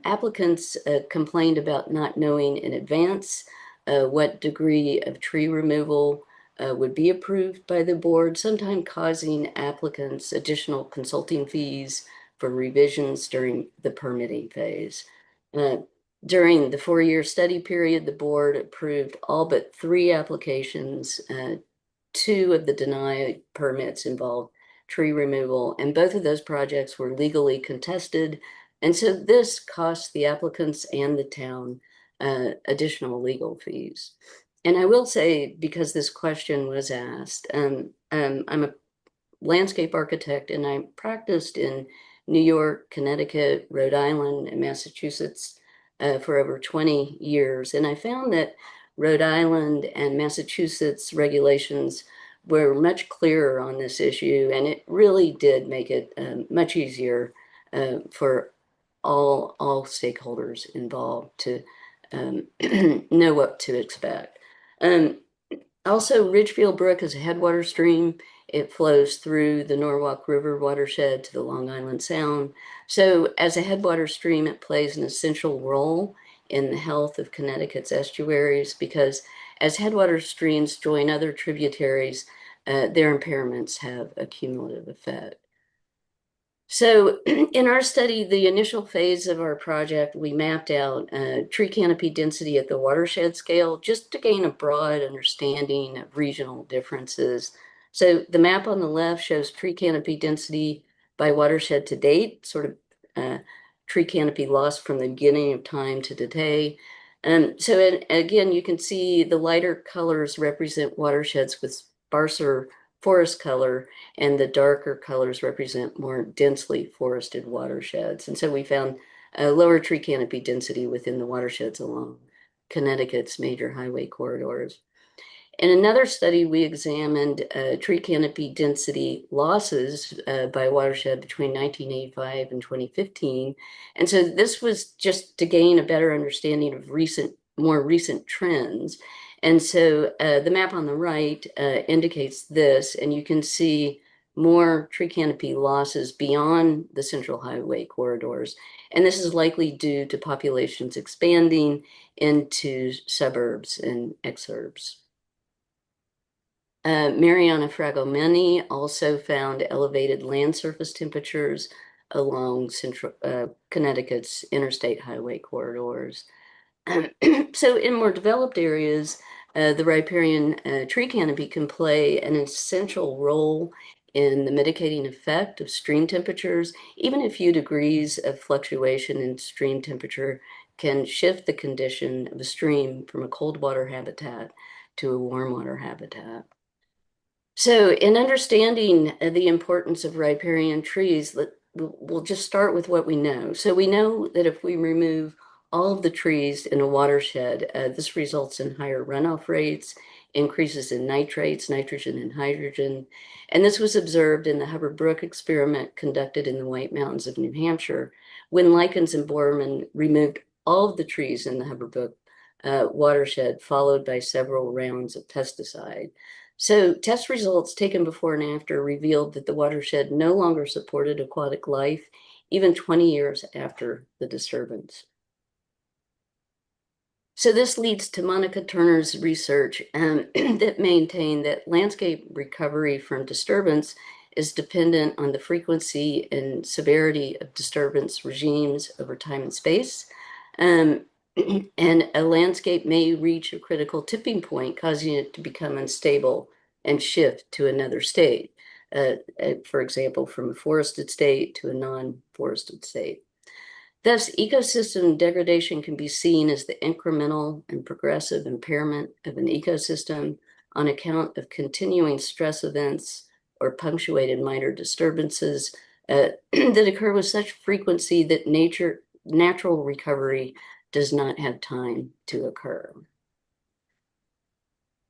applicants complained about not knowing in advance what degree of tree removal would be approved by the board, sometimes causing applicants additional consulting fees for revisions during the permitting phase. During the 4-year study period, the board approved all but 3 applications. 2 of the denied permits involved tree removal, and both of those projects were legally contested. And so this cost the applicants and the town additional legal fees. And I will say, because this question was asked, I'm a landscape architect, and I practiced in New York, Connecticut, Rhode Island, and Massachusetts for over 20 years. And I found that Rhode Island and Massachusetts regulations were much clearer on this issue, and it really did make it much easier for all stakeholders involved to know what to expect. Also, Ridgefield Brook is a headwater stream. It flows through the Norwalk River watershed to the Long Island Sound. So as a headwater stream, it plays an essential role in the health of Connecticut's estuaries, because as headwater streams join other tributaries, their impairments have a cumulative effect. So in our study, the initial phase of our project, we mapped out tree canopy density at the watershed scale just to gain a broad understanding of regional differences. So the map on the left shows tree canopy density by watershed to date, sort of tree canopy loss from the beginning of time to today. Again, you can see the lighter colors represent watersheds with sparser forest color, and the darker colors represent more densely forested watersheds. And so we found a lower tree canopy density within the watersheds along Connecticut's major highway corridors. In another study, we examined tree canopy density losses by watershed between 1985 and 2015. And so this was just to gain a better understanding of more recent trends. And so the map on the right indicates this, and you can see more tree canopy losses beyond the central highway corridors. And this is likely due to populations expanding into suburbs and exurbs. Mariana Fragomeni also found elevated land surface temperatures along central Connecticut's interstate highway corridors. So in more developed areas, the riparian tree canopy can play an essential role in the mitigating effect of stream temperatures. Even a few degrees of fluctuation in stream temperature can shift the condition of a stream from a cold water habitat to a warm water habitat. So in understanding the importance of riparian trees, we'll just start with what we know. So we know that if we remove all of the trees in a watershed, this results in higher runoff rates, increases in nitrates, nitrogen, and hydrogen. And this was observed in the Hubbard Brook experiment conducted in the White Mountains of New Hampshire, when Likens and Borman removed all of the trees in the Hubbard Brook watershed, followed by several rounds of pesticide. So test results taken before and after revealed that the watershed no longer supported aquatic life, even 20 years after the disturbance. So this leads to Monica Turner's research that maintained that landscape recovery from disturbance is dependent on the frequency and severity of disturbance regimes over time and space. And a landscape may reach a critical tipping point, causing it to become unstable and shift to another state. For example, from a forested state to a non-forested state. Thus, ecosystem degradation can be seen as the incremental and progressive impairment of an ecosystem on account of continuing stress events or punctuated minor disturbances that occur with such frequency that natural recovery does not have time to occur.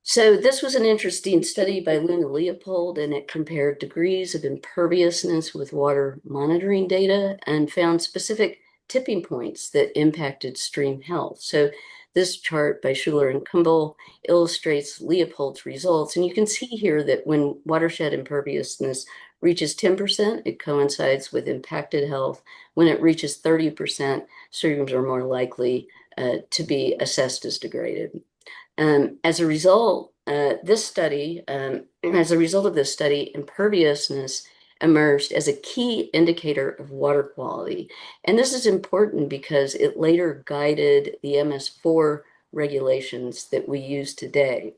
So this was an interesting study by Luna Leopold, and it compared degrees of imperviousness with water monitoring data and found specific tipping points that impacted stream health. So this chart by Schuler and Kimball illustrates Leopold's results. And you can see here that when watershed imperviousness reaches 10%, it coincides with impacted health. When it reaches 30%, streams are more likely to be assessed as degraded. As a result of this study, imperviousness emerged as a key indicator of water quality. And this is important because it later guided the MS4 regulations that we use today.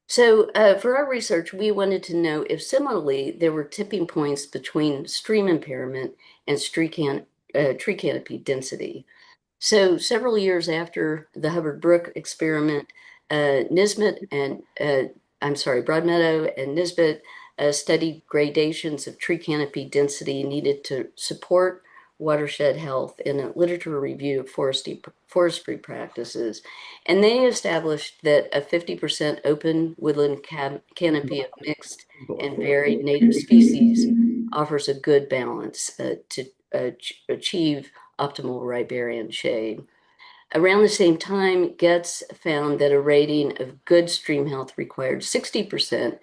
So for our research, we wanted to know if similarly there were tipping points between stream impairment and tree canopy density. So several years after the Hubbard Brook experiment, Broadmeadow and Nisbet studied gradations of tree canopy density needed to support watershed health in a literature review of forestry practices. And they established that a 50% open woodland canopy of mixed and varied native species offers a good balance to achieve optimal riparian shade. Around the same time, Getz found that a rating of good stream health required 60%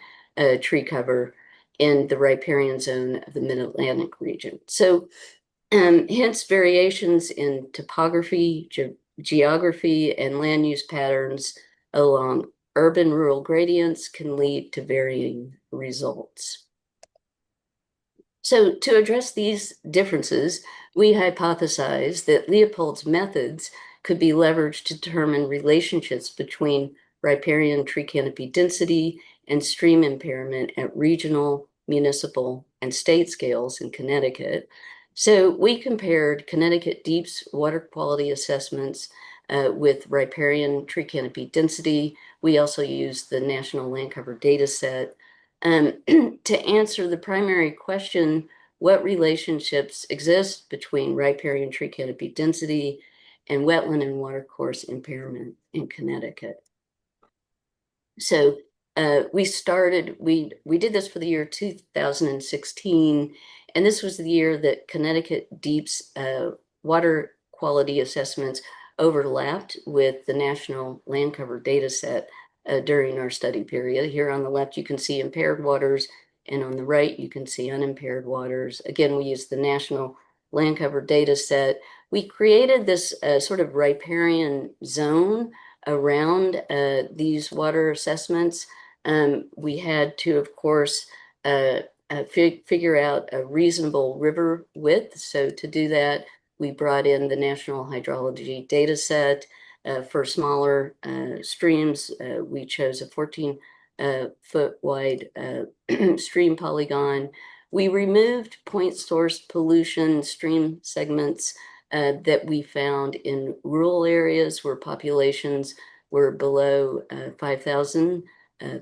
tree cover in the riparian zone of the Mid-Atlantic region. So hence variations in topography, geography, and land use patterns along urban-rural gradients can lead to varying results. So to address these differences, we hypothesized that Leopold's methods could be leveraged to determine relationships between riparian tree canopy density and stream impairment at regional, municipal, and state scales in Connecticut. So we compared Connecticut Deep's water quality assessments with riparian tree canopy density. We also used the National Land Cover Data Set to answer the primary question, what relationships exist between riparian tree canopy density and wetland and watercourse impairment in Connecticut? So we did this for the year 2016, and this was the year that Connecticut Deep's water quality assessments overlapped with the National Land Cover Data Set during our study period. Here on the left, you can see impaired waters, and on the right, you can see unimpaired waters. Again, we used the National Land Cover Data Set. We created this sort of riparian zone around these water assessments. We had to, of course, figure out a reasonable river width. So to do that, we brought in the National Hydrology Data Set. For smaller streams, we chose a 14-foot wide stream polygon. We removed point source pollution stream segments that we found in rural areas where populations were below 5,000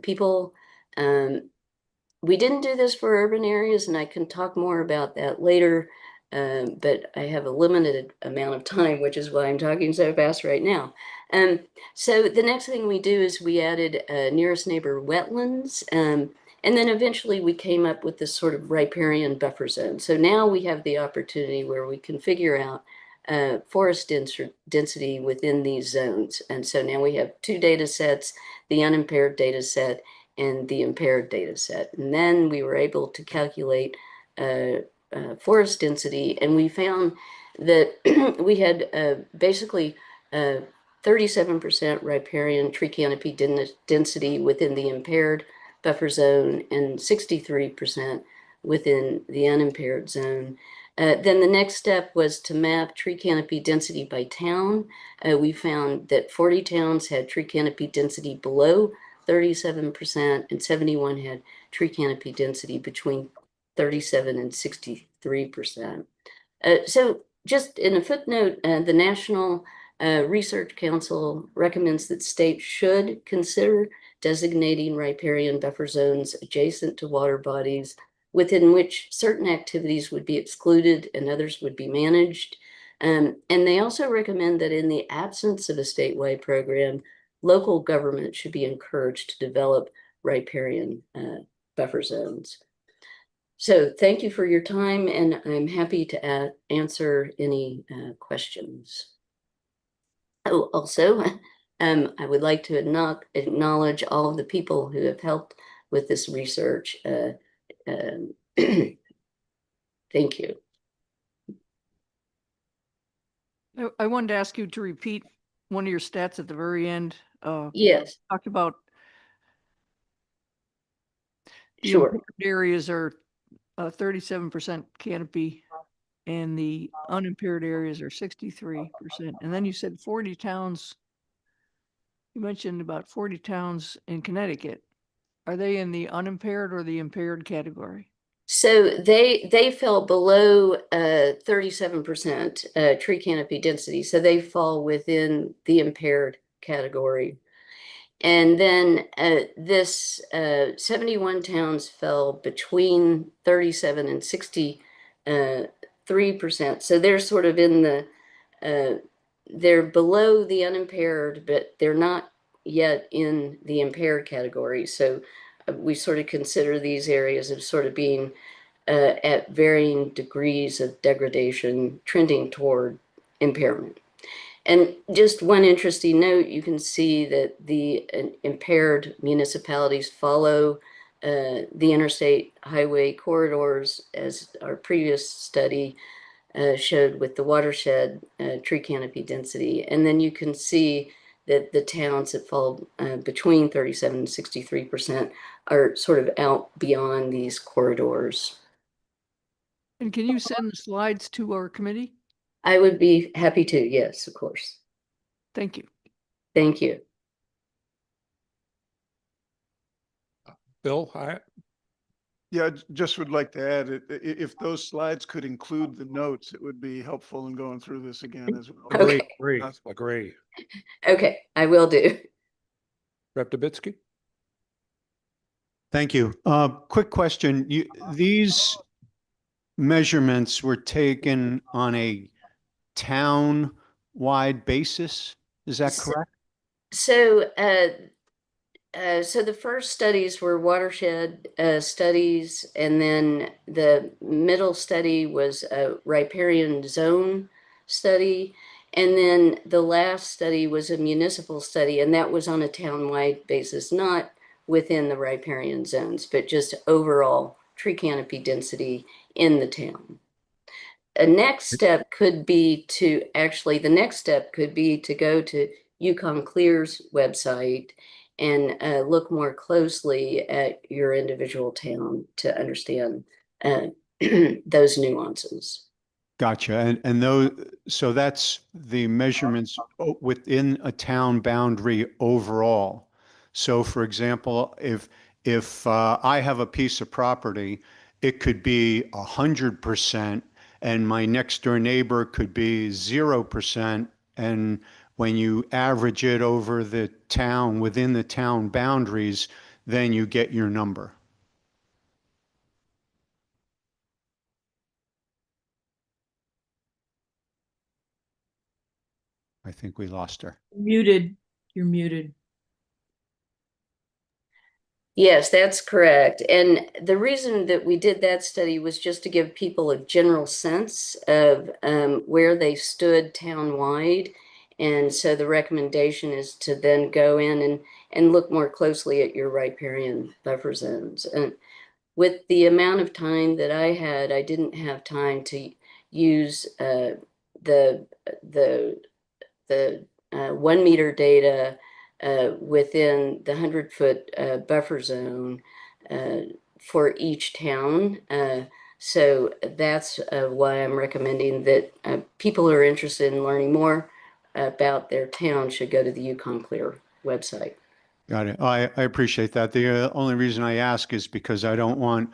people. We didn't do this for urban areas, and I can talk more about that later, but I have a limited amount of time, which is why I'm talking so fast right now. So the next thing we do is we added nearest neighbor wetlands, and then eventually we came up with this sort of riparian buffer zone. So now we have the opportunity where we can figure out forest density within these zones. And so now we have two data sets, the unimpaired data set and the impaired data set. And then we were able to calculate forest density, and we found that we had basically 37% riparian tree canopy density within the impaired buffer zone and 63% within the unimpaired zone. Then the next step was to map tree canopy density by town. We found that 40 towns had tree canopy density below 37%, and 71 had tree canopy density between 37 and 63%. So just in a footnote, the National Research Council recommends that states should consider designating riparian buffer zones adjacent to water bodies within which certain activities would be excluded and others would be managed. And they also recommend that in the absence of a statewide program, local government should be encouraged to develop riparian buffer zones. So thank you for your time, and I'm happy to answer any questions. Oh, also, I would like to acknowledge all of the people who have helped with this research. Thank you. I wanted to ask you to repeat one of your stats at the very end. Yes. Talked about the Sure. impaired areas are 37% canopy and the unimpaired areas are 63%. And then you said 40 towns. You mentioned about 40 towns in Connecticut. Are they in the unimpaired or the impaired category? So they fell below 37% tree canopy density. So they fall within the impaired category. And then this 71 towns fell between 37 and 63%. So they're sort of in the they're below the unimpaired, but they're not yet in the impaired category. So we sort of consider these areas of sort of being at varying degrees of degradation, trending toward impairment. And just one interesting note, you can see that the impaired municipalities follow the interstate highway corridors, as our previous study showed with the watershed tree canopy density. And then you can see that the towns that fall between 37 and 63% are sort of out beyond these corridors. And can you send the slides to our committee? I would be happy to, yes, of course. Thank you. Thank you. Bill, Yeah, just would like to add, if those slides could include the notes, it would be helpful in going through this again as well. agree. Okay, I will do. Rep. Dubitsky? Thank you. Quick question. These measurements were taken on a town-wide basis. Is that correct? So, so the first studies were watershed studies, and then the middle study was a riparian zone study, and then the last study was a municipal study, and that was on a town-wide basis, not within the riparian zones, but just overall tree canopy density in the town. The next step could be to go to Yukon Clear's website and look more closely at your individual town to understand those nuances. Gotcha. And those, so that's the measurements within a town boundary overall. So for example, if I have a piece of property, it could be 100% and my next door neighbor could be 0%. And when you average it over the town, within the town boundaries, then you get your number. I think we lost her. Muted. You're muted. Yes, that's correct. And the reason that we did that study was just to give people a general sense of where they stood town-wide. And so the recommendation is to then go in and look more closely at your riparian buffer zones. And with the amount of time that I had, I didn't have time to use the 1 meter data within the 100-foot buffer zone for each town. So that's why I'm recommending that people who are interested in learning more about their town should go to the Yukon Clear website. Got it. I appreciate that. The only reason I ask is because I don't want,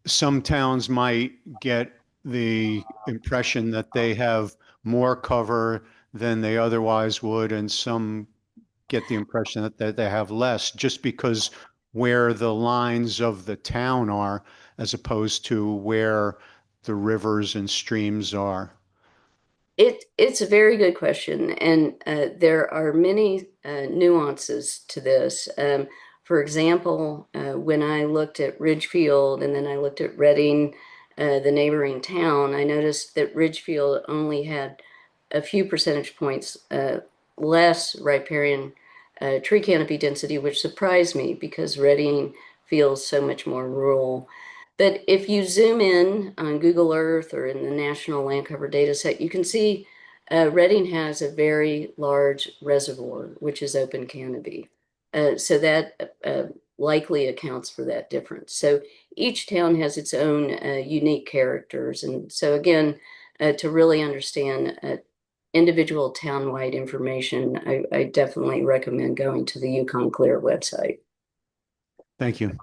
some towns might get the impression that they have more cover than they otherwise would, and some get the impression that they have less, just because where the lines of the town are, as opposed to where the rivers and streams are. It's a very good question, and there are many nuances to this. For example, when I looked at Ridgefield and then I looked at Reading, the neighboring town, I noticed that Ridgefield only had a few percentage points less riparian tree canopy density, which surprised me because Reading feels so much more rural. But if you zoom in on Google Earth or in the National Land Cover Dataset, you can see Reading has a very large reservoir, which is open canopy. So that likely accounts for that difference. So each town has its own unique characters. And so again, to really understand individual town-wide information, I definitely recommend going to the Yukon Clear website. Thank you.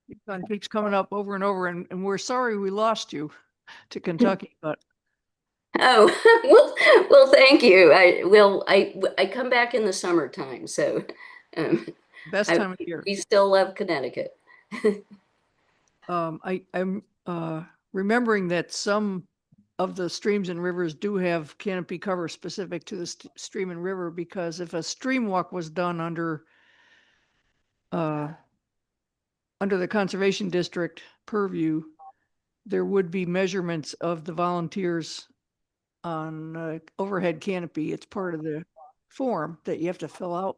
It keeps coming up over and over, and we're sorry we lost you to Kentucky, but Oh, well, thank you. I come back in the summertime, so um, best time of year. we still love Connecticut. I'm remembering that some of the streams and rivers do have canopy cover specific to the stream and river, because if a stream walk was done under the conservation district purview, there would be measurements of the volunteers on overhead canopy. It's part of the form that you have to fill out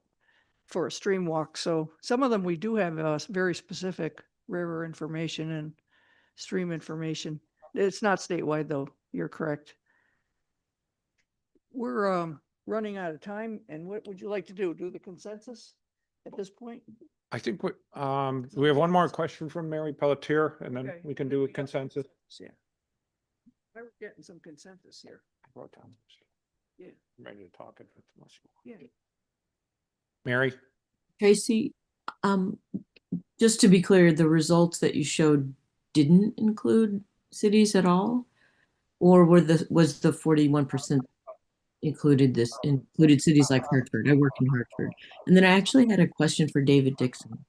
for a stream walk. So some of them, we do have very specific river information and stream information. It's not statewide though. You're correct. We're running out of time. And what would you like to do? Do the consensus at this point? I think we have one more question from Mary Pelletier, and then Okay. we can do a consensus. Yeah. We're getting some consensus here. Wrote down. Yeah. I'm ready to talk it. Yeah. Mary? Tracy, just to be clear, the results that you showed didn't include cities at all? Or was the 41% included cities like Hartford? I work in Hartford. And then I actually had a question for David Dixon.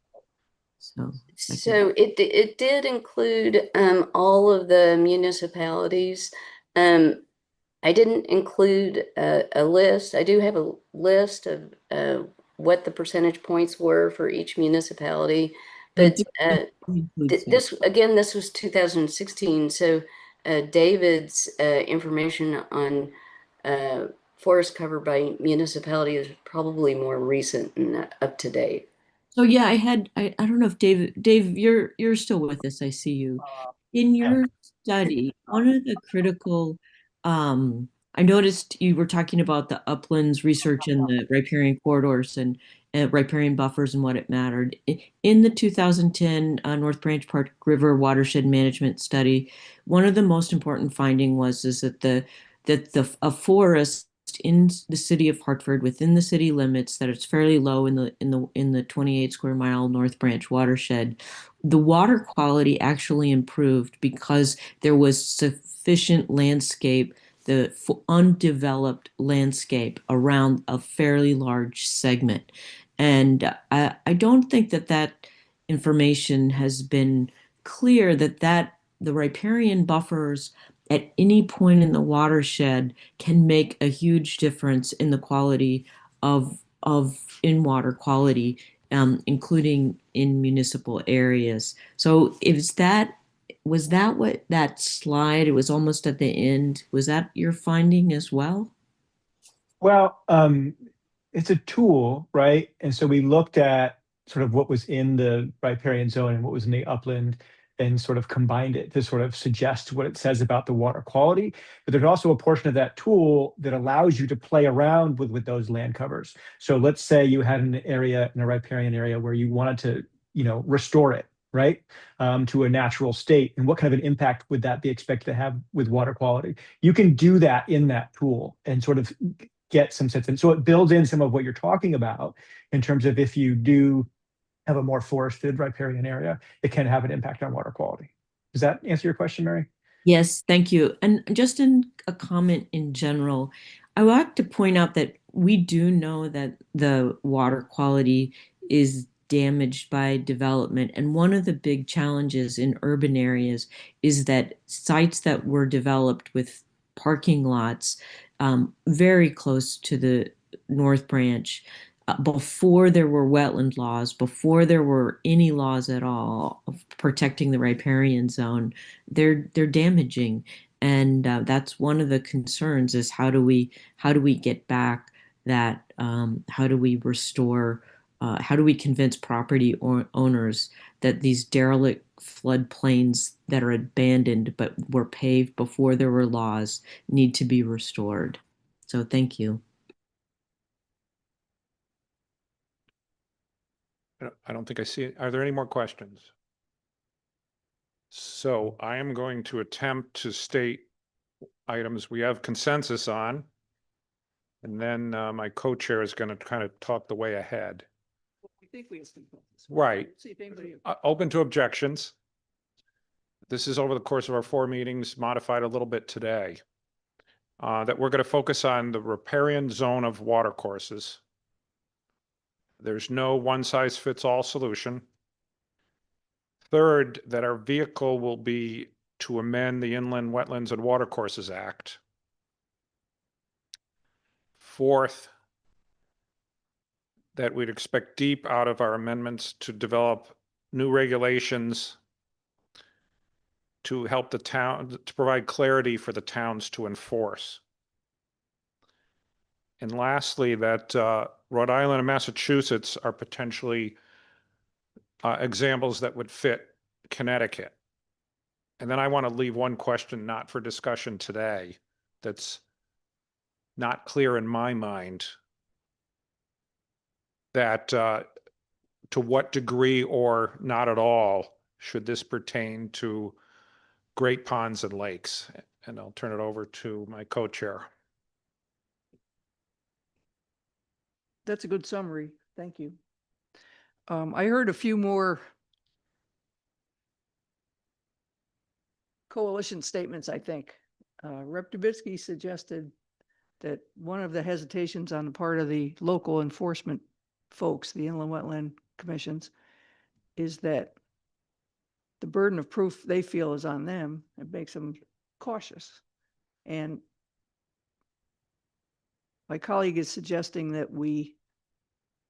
So it did include all of the municipalities. I didn't include a list. I do have a list of what the percentage points were for each municipality. But this was 2016. So David's information on forest cover by municipality is probably more recent and up to date. So yeah, I don't know if Dave, you're still with us. I see you. In your study, one of the critical, I noticed you were talking about the uplands research and the riparian corridors and riparian buffers and what it mattered. In the 2010 North Branch Park River Watershed Management Study, one of the most important finding is that a forest in the city of Hartford, within the city limits, that it's fairly low in the 28 square mile North Branch watershed, the water quality actually improved because there was sufficient landscape, the undeveloped landscape around a fairly large segment. And I don't think that information has been clear that the riparian buffers at any point in the watershed can make a huge difference in the quality of in water quality, including in municipal areas. So was that what that slide, it was almost at the end, was that your finding as well? Well, it's a tool, right? And so we looked at sort of what was in the riparian zone and what was in the upland and sort of combined it to sort of suggest what it says about the water quality. But there's also a portion of that tool that allows you to play around with those land covers. So let's say you had an area in a riparian area where you wanted to, restore it, right, to a natural state. And what kind of an impact would that be expected to have with water quality? You can do that in that tool and sort of get some sense. And so it builds in some of what you're talking about in terms of if you do have a more forested riparian area, it can have an impact on water quality. Does that answer your question, Mary? Yes, thank you. And just in a comment in general, I would like to point out that we do know that the water quality is damaged by development. And one of the big challenges in urban areas is that sites that were developed with parking lots very close to the North Branch, before there were wetland laws, before there were any laws at all of protecting the riparian zone, they're damaging, and that's one of the concerns: is how do we get back that? How do we restore? How do we convince property owners that these derelict floodplains that are abandoned but were paved before there were laws need to be restored? So thank you. I don't think I see it. Are there any more questions? So I am going to attempt to state items we have consensus on. And then my co-chair is going to kind of talk the way ahead. think we have some. Right. See if anybody. Open to objections. This is over the course of our 4 meetings, modified a little bit today. That we're going to focus on the riparian zone of watercourses. There's no one-size-fits-all solution. Third, that our vehicle will be to amend the Inland Wetlands and Watercourses Act. Fourth, that we'd expect deep out of our amendments to develop new regulations to help the town, to provide clarity for the towns to enforce. And lastly, that Rhode Island and Massachusetts are potentially examples that would fit Connecticut. And then I want to leave one question not for discussion today that's not clear in my mind, that to what degree or not at all should this pertain to great ponds and lakes? And I'll turn it over to my co-chair. That's a good summary. Thank you. I heard a few more coalition statements, I think. Rep. Dubitsky suggested that one of the hesitations on the part of the local enforcement folks, the inland wetland commissions, is that the burden of proof they feel is on them. It makes them cautious. And my colleague is suggesting that we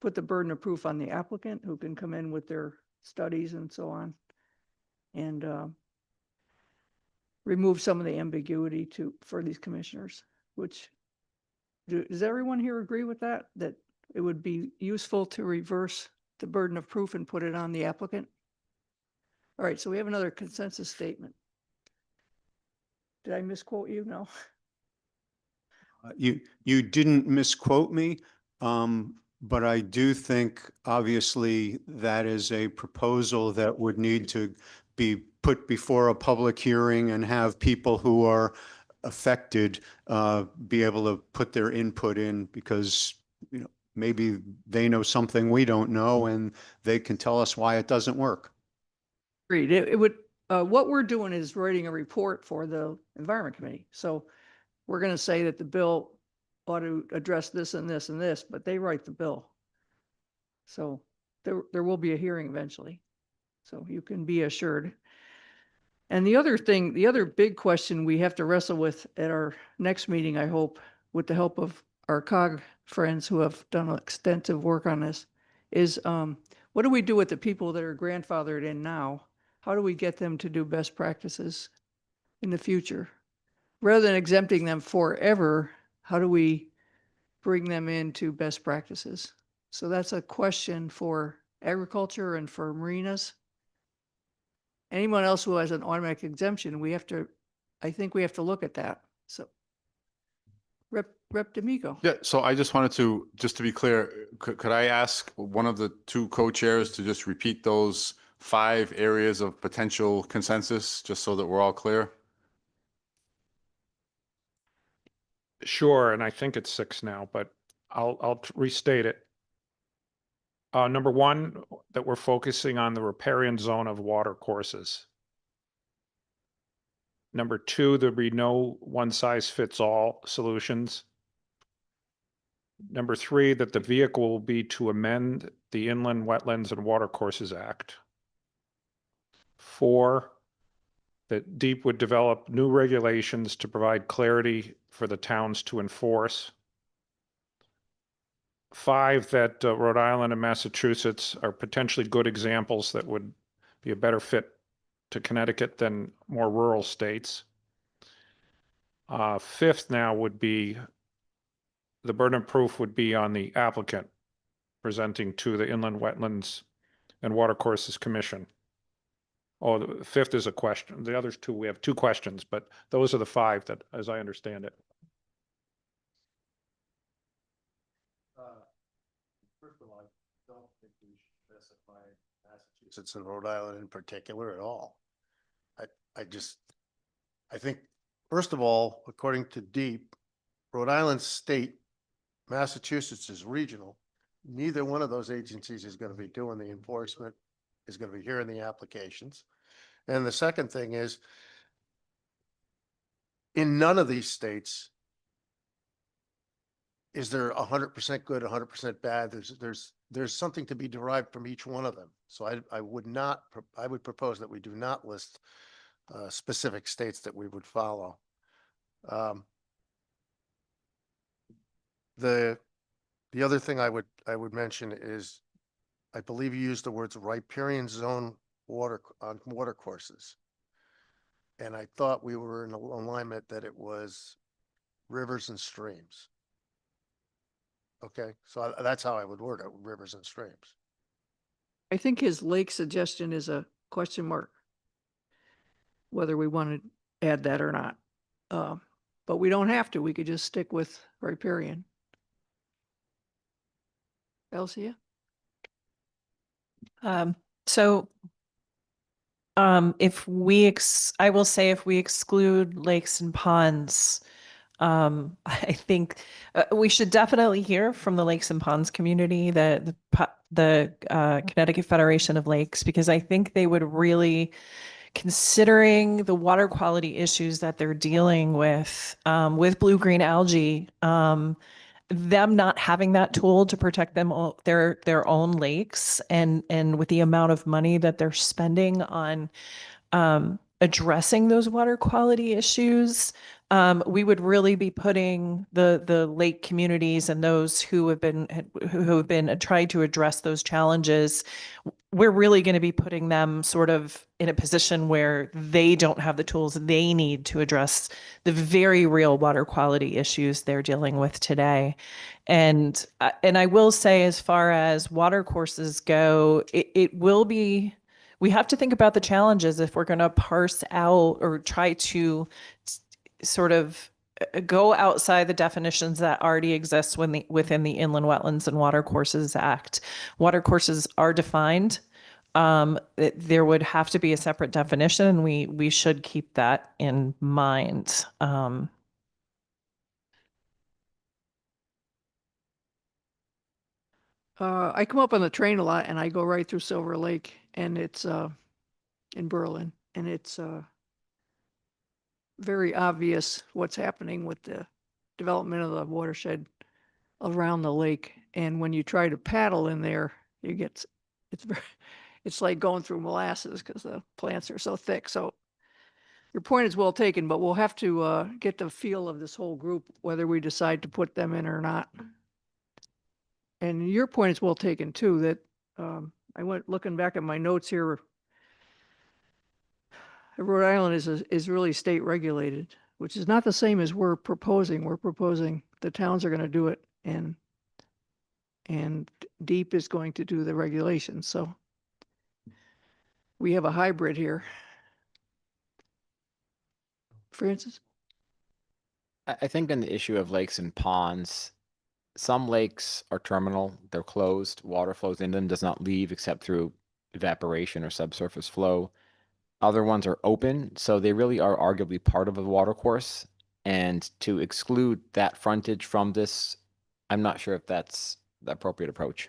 put the burden of proof on the applicant, who can come in with their studies and so on, and remove some of the ambiguity for these commissioners. Does everyone here agree with that? That it would be useful to reverse the burden of proof and put it on the applicant? All right, so we have another consensus statement. Did I misquote you? No. You didn't misquote me, but I do think obviously that is a proposal that would need to be put before a public hearing and have people who are affected be able to put their input in, because maybe they know something we don't know and they can tell us why it doesn't work. Agreed. It would. What we're doing is writing a report for the Environment Committee. So we're going to say that the bill ought to address this and this and this, but they write the bill. So there will be a hearing eventually. So you can be assured. And the other thing, the other big question we have to wrestle with at our next meeting, I hope, with the help of our COG friends who have done extensive work on this, is what do we do with the people that are grandfathered in now? How do we get them to do best practices in the future? Rather than exempting them forever, how do we bring them into best practices? So that's a question for agriculture and for marinas. Anyone else who has an automatic exemption, I think we have to look at that. So Rep. D'Amico. Yeah, so I just wanted to, just to be clear, could I ask one of the two co-chairs to just repeat those 5 areas of potential consensus, just so that we're all clear? Sure, and I think it's 6 now, but I'll restate it. Number 1, that we're focusing on the riparian zone of water courses. Number 2, there'll be no one-size-fits-all solutions. Number 3, that the vehicle will be to amend the Inland Wetlands and Watercourses Act. 4, that DEEP would develop new regulations to provide clarity for the towns to enforce. 5, that Rhode Island and Massachusetts are potentially good examples that would be a better fit to Connecticut than more rural states. 5th now would be the burden of proof would be on the applicant presenting to the Inland Wetlands and Watercourses Commission. Oh, the 5th is a question. The others 2, we have 2 questions, but those are the 5 that, as I understand it. First of all, I don't think we should specify Massachusetts and Rhode Island in particular at all. I think, first of all, according to DEEP, Rhode Island's state, Massachusetts is regional, neither one of those agencies is going to be doing the enforcement, is going to be hearing the applications. And the second thing is, in none of these states is there 100% good, 100% bad. There's something to be derived from each one of them. So I would propose that we do not list specific states that we would follow. The other thing I would mention is, I believe you used the words riparian zone on water courses. And I thought we were in alignment that it was rivers and streams. Okay, so that's how I would word it, rivers and streams. I think his lake suggestion is a question mark, whether we want to add that or not. But we don't have to. We could just stick with riparian. Elsia? So I will say if we exclude lakes and ponds, I think we should definitely hear from the lakes and ponds community, the Connecticut Federation of Lakes, because I think they would really, considering the water quality issues that they're dealing with blue-green algae, them not having that tool to protect their own lakes, and with the amount of money that they're spending on addressing those water quality issues, we would really be putting the lake communities and those who have been trying to address those challenges. We're really going to be putting them sort of in a position where they don't have the tools they need to address the very real water quality issues they're dealing with today. And I will say, as far as water courses go, it will be, we have to think about the challenges if we're going to parse out or try to sort of go outside the definitions that already exist within the Inland Wetlands and Water Courses Act. Water courses are defined. There would have to be a separate definition, and we should keep that in mind. I come up on the train a lot, and I go right through Silver Lake, and it's in Berlin, and it's very obvious what's happening with the development of the watershed around the lake. And when you try to paddle in there, it's like going through molasses because the plants are so thick. So your point is well taken, but we'll have to get the feel of this whole group, whether we decide to put them in or not. And your point is well taken too, that I went looking back at my notes here. Rhode Island is really state regulated, which is not the same as we're proposing. We're proposing the towns are going to do it, and DEEP is going to do the regulations. So we have a hybrid here. Francis? I think on the issue of lakes and ponds, some lakes are terminal, they're closed, water flows in them, does not leave except through evaporation or subsurface flow. Other ones are open, so they really are arguably part of a water course. And to exclude that frontage from this, I'm not sure if that's the appropriate approach.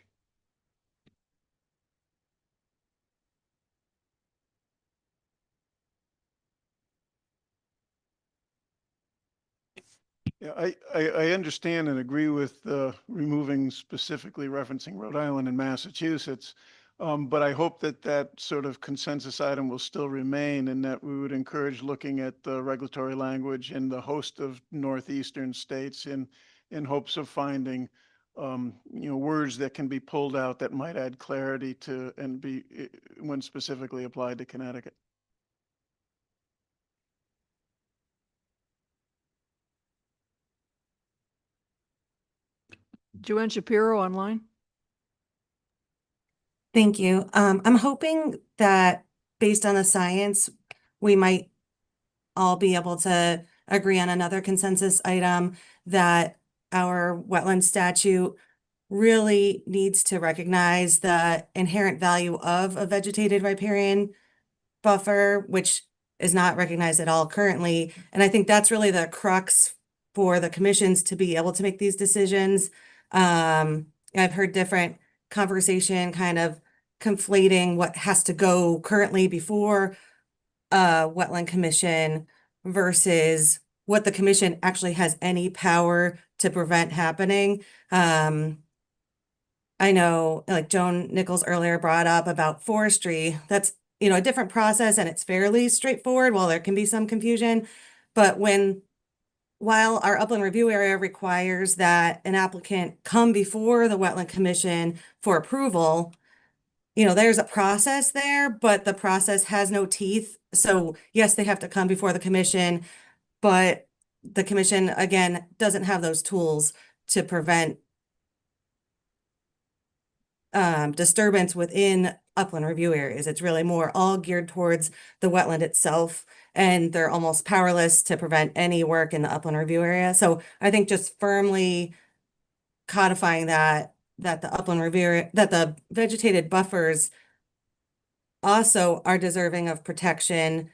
Yeah, I understand and agree with removing, specifically referencing Rhode Island and Massachusetts. But I hope that that sort of consensus item will still remain, and that we would encourage looking at the regulatory language in the host of northeastern states in hopes of finding words that can be pulled out that might add clarity to and be when specifically applied to Connecticut. Joanne Shapiro online. Thank you. I'm hoping that based on the science, we might all be able to agree on another consensus item, that our wetland statute really needs to recognize the inherent value of a vegetated riparian buffer, which is not recognized at all currently. And I think that's really the crux for the commissions to be able to make these decisions. I've heard different conversation kind of conflating what has to go currently before a wetland commission versus what the commission actually has any power to prevent happening. I know like Joan Nichols earlier brought up about forestry. That's, a different process and it's fairly straightforward. While there can be some confusion, but while our upland review area requires that an applicant come before the wetland commission for approval, there's a process there, but the process has no teeth. So yes, they have to come before the commission, but the commission, again, doesn't have those tools to prevent disturbance within upland review areas. It's really more all geared towards the wetland itself, and they're almost powerless to prevent any work in the upland review area. So I think just firmly codifying that the upland review, that the vegetated buffers also are deserving of protection,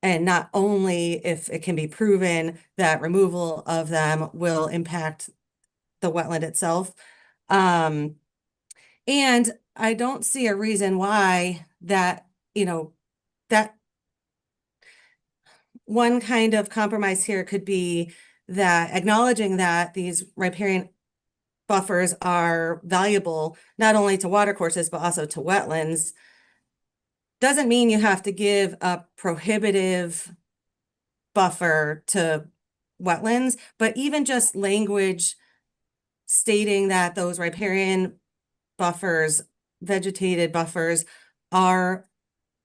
and not only if it can be proven that removal of them will impact the wetland itself. And I don't see a reason why that, that one kind of compromise here could be that acknowledging that these riparian buffers are valuable, not only to watercourses, but also to wetlands, doesn't mean you have to give a prohibitive buffer to wetlands, but even just language stating that those riparian buffers, vegetated buffers, are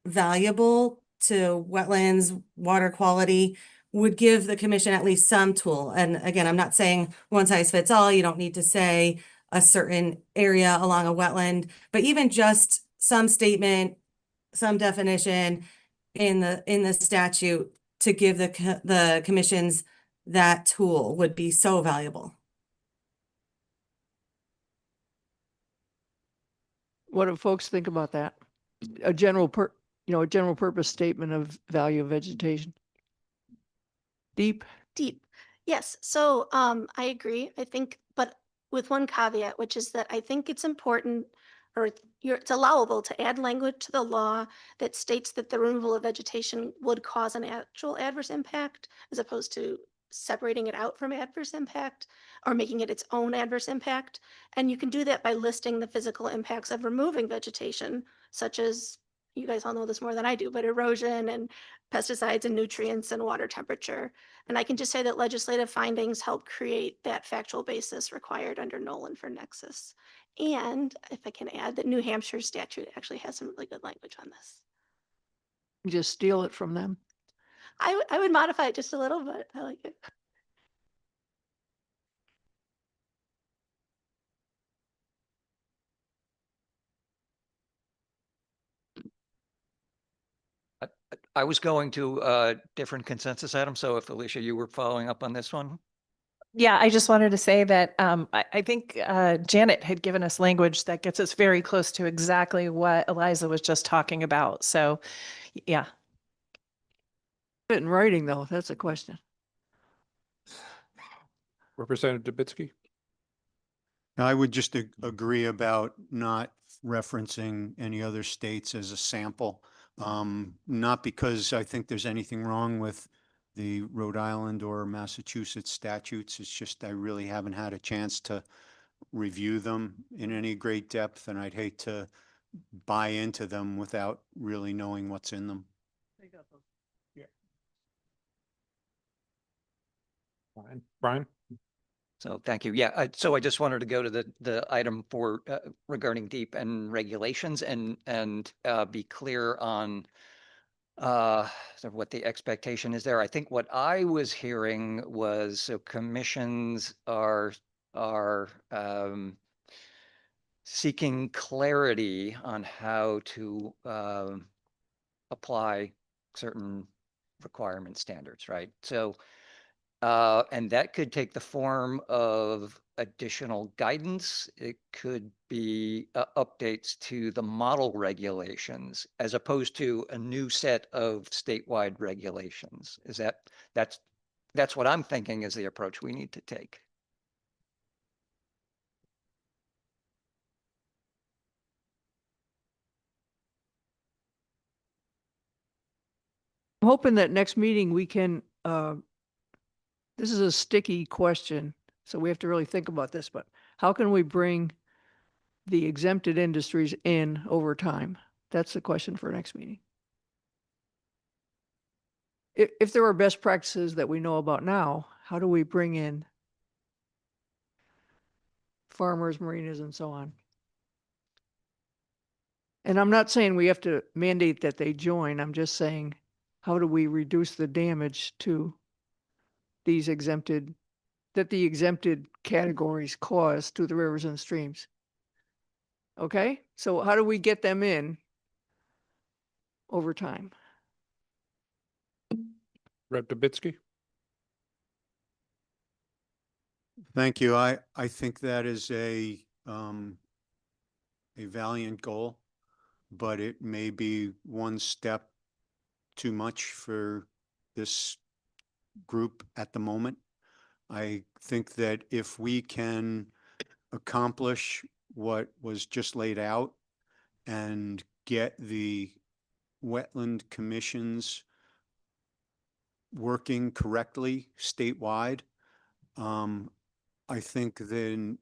valuable to wetlands, water quality, would give the commission at least some tool. And again, I'm not saying one size fits all. You don't need to say a certain area along a wetland, but even just some statement, some definition in the statute to give the commissions that tool would be so valuable. What do folks think about that? A general purpose statement of value of vegetation. Deep. Yes. So I agree. I think, but with one caveat, which is that I think it's important, or it's allowable to add language to the law that states that the removal of vegetation would cause an actual adverse impact, as opposed to separating it out from adverse impact or making it its own adverse impact. And you can do that by listing the physical impacts of removing vegetation, such as, you guys all know this more than I do, but erosion and pesticides and nutrients and water temperature. And I can just say that legislative findings help create that factual basis required under Nolan for nexus. And if I can add that New Hampshire statute actually has some really good language on this. You just steal it from them. I would modify it just a little bit. I like it. I was going to a different consensus item. So if Alicia, you were following up on this one. Yeah, I just wanted to say that I think Janet had given us language that gets us very close to exactly what Eliza was just talking about. So, yeah. In writing, though, that's a question. Representative Dubitsky? I would just agree about not referencing any other states as a sample. Not because I think there's anything wrong with the Rhode Island or Massachusetts statutes. It's just I really haven't had a chance to review them in any great depth, and I'd hate to buy into them without really knowing what's in them. Brian? So thank you. Yeah, so I just wanted to go to the item for regarding deep and regulations and be clear on sort of what the expectation is there. I think what I was hearing was so commissions are seeking clarity on how to apply certain requirement standards, right? So and that could take the form of additional guidance. It could be updates to the model regulations as opposed to a new set of statewide regulations. Is that's what I'm thinking is the approach we need to take. I'm hoping that next meeting we can, this is a sticky question, so we have to really think about this, but how can we bring the exempted industries in over time? That's the question for next meeting. If there are best practices that we know about now, how do we bring in farmers, marinas, and so on? And I'm not saying we have to mandate that they join. I'm just saying, how do we reduce the damage to these exempted, that the exempted categories cause to the rivers and streams? Okay, so how do we get them in over time? Rep. Dubitsky? Thank you. I think that is a valiant goal, but it may be one step too much for this group at the moment. I think that if we can accomplish what was just laid out and get the wetland commissions working correctly statewide, I think then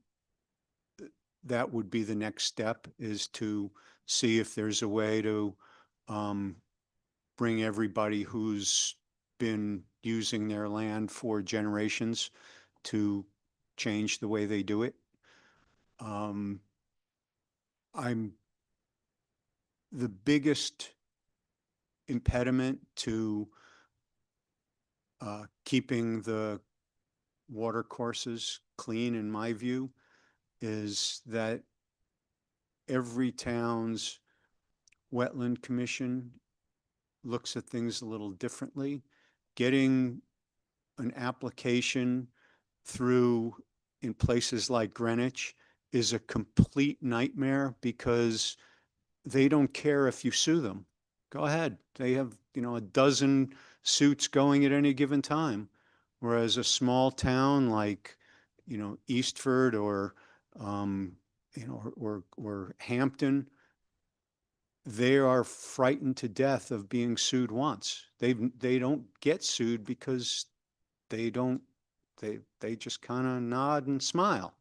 that would be the next step, is to see if there's a way to bring everybody who's been using their land for generations to change the way they do it. I'm the biggest impediment to keeping the water courses clean, in my view, is that every town's wetland commission looks at things a little differently. Getting an application through in places like Greenwich is a complete nightmare because they don't care if you sue them. Go ahead. They have, a dozen suits going at any given time. Whereas a small town like, Eastford or, or Hampton, they are frightened to death of being sued once. They don't get sued because they just kind of nod and smile.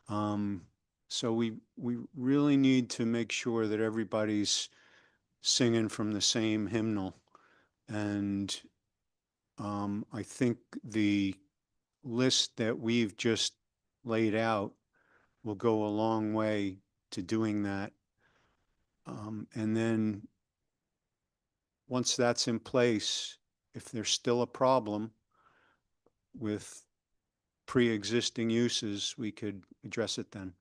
So we really need to make sure that everybody's singing from the same hymnal. And I think the list that we've just laid out will go a long way to doing that. And then once that's in place, if there's still a problem with pre-existing uses, we could address it then.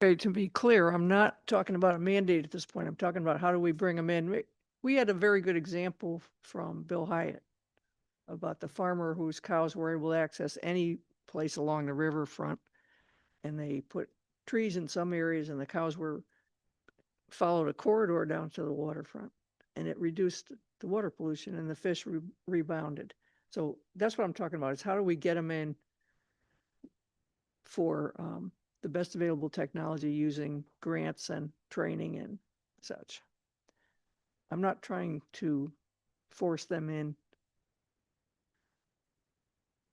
Okay, to be clear, I'm not talking about a mandate at this point. I'm talking about how do we bring them in. We had a very good example from Bill Hyatt about the farmer whose cows were able to access any place along the riverfront. And they put trees in some areas and the cows followed a corridor down to the waterfront. And it reduced the water pollution and the fish rebounded. So that's what I'm talking about, is how do we get them in for the best available technology using grants and training and such. I'm not trying to force them in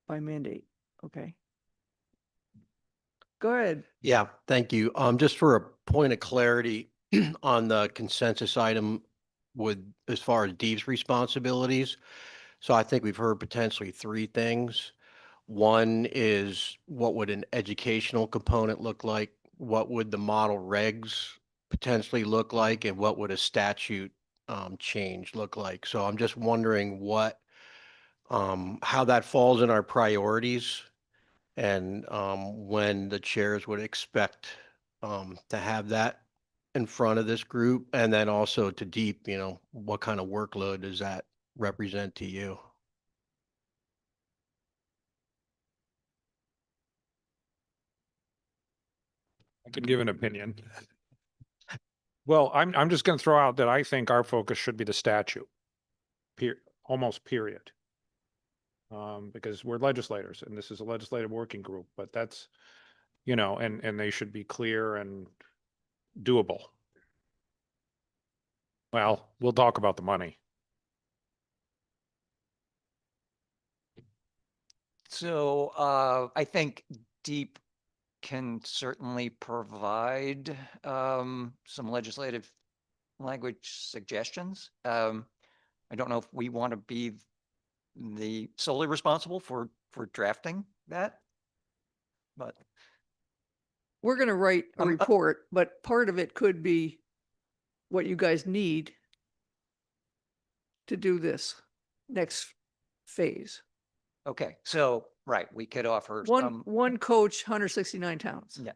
by mandate. Okay. Go ahead. Yeah, thank you. Just for a point of clarity on the consensus item with, as far as Deve's responsibilities. So I think we've heard potentially three things. One is, what would an educational component look like? What would the model regs potentially look like? And what would a statute change look like? So I'm just wondering how that falls in our priorities, and when the chairs would expect to have that in front of this group. And then also to Deep, what kind of workload does that represent to you? I can give an opinion. Well, I'm just going to throw out that I think our focus should be the statute, almost period. Because we're legislators and this is a legislative working group, but that's, and they should be clear and doable. Well, we'll talk about the money. So I think Deep can certainly provide some legislative language suggestions. I don't know if we want to be the solely responsible for drafting that, but We're going to write a report, but part of it could be what you guys need to do this next phase. okay. So right, we could offer One coach, 169 towns. Yeah.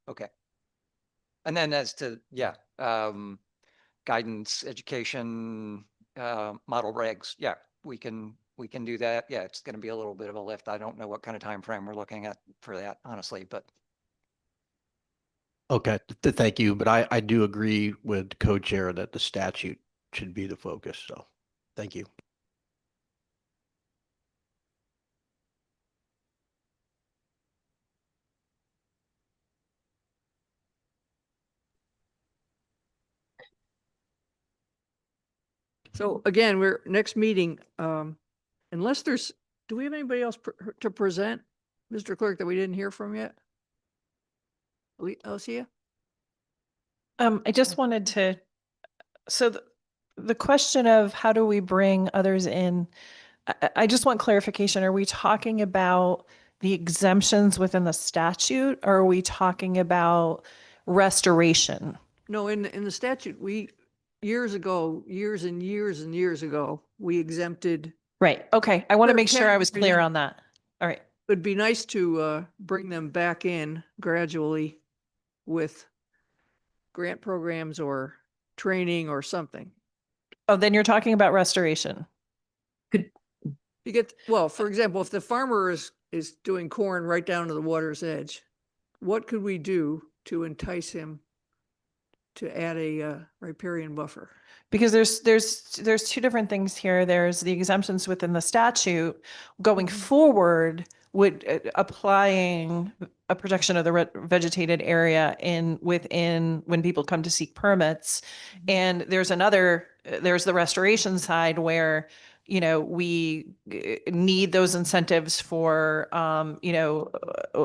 Okay. And then as to guidance, education, model regs, we can do that. Yeah, it's going to be a little bit of a lift. I don't know what kind of time frame we're looking at for that, honestly, but Okay, thank you, but I do agree with co-chair that the statute should be the focus, so thank you. So again, we're next meeting, unless there's, do we have anybody else to present, Mr. Clerk, that we didn't hear from yet? Alicia? I just wanted to, so the question of how do we bring others in, I just want clarification. Are we talking about the exemptions within the statute, or are we talking about restoration? No, in the statute, years ago, years and years and years ago, we exempted. Right. Okay. I want to make sure I was categories. clear on that. All right. It'd be nice to bring them back in gradually with grant programs or training or something. Oh, then you're talking about restoration. You get, well, for example, if the farmer is doing corn right down to the water's edge, what could we do to entice him to add a riparian buffer? Because there's two different things here. There's the exemptions within the statute going forward would applying a protection of the vegetated area within when people come to seek permits. And there's the restoration side where, we need those incentives for,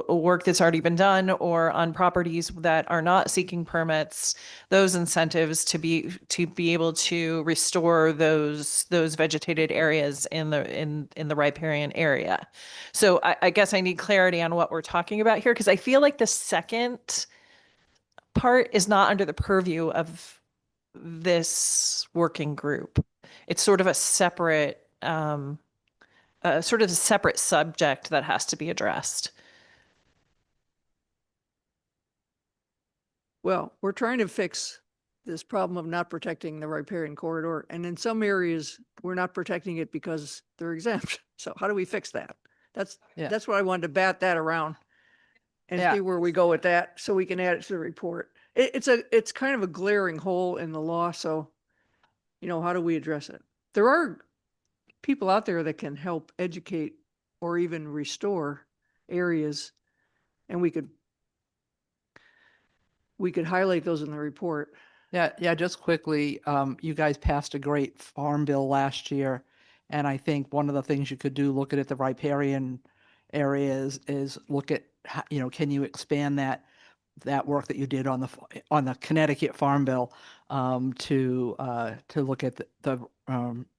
work that's already been done or on properties that are not seeking permits, those incentives to be able to restore those vegetated areas in the riparian area. So I guess I need clarity on what we're talking about here, because I feel like the second part is not under the purview of this working group. It's sort of a separate subject that has to be addressed. Well, we're trying to fix this problem of not protecting the riparian corridor. And in some areas, we're not protecting it because they're exempt. So how do we fix that? That's what I wanted to bat that around and see where we go with that so we can add it to the report. It's kind of a glaring hole in the law. So, how do we address it? There are people out there that can help educate or even restore areas, and we could highlight those in the report. Yeah, just quickly, you guys passed a great farm bill last year. And I think one of the things you could do, looking at the riparian areas, is look at, can you expand that work that you did on the Connecticut Farm Bill to look at the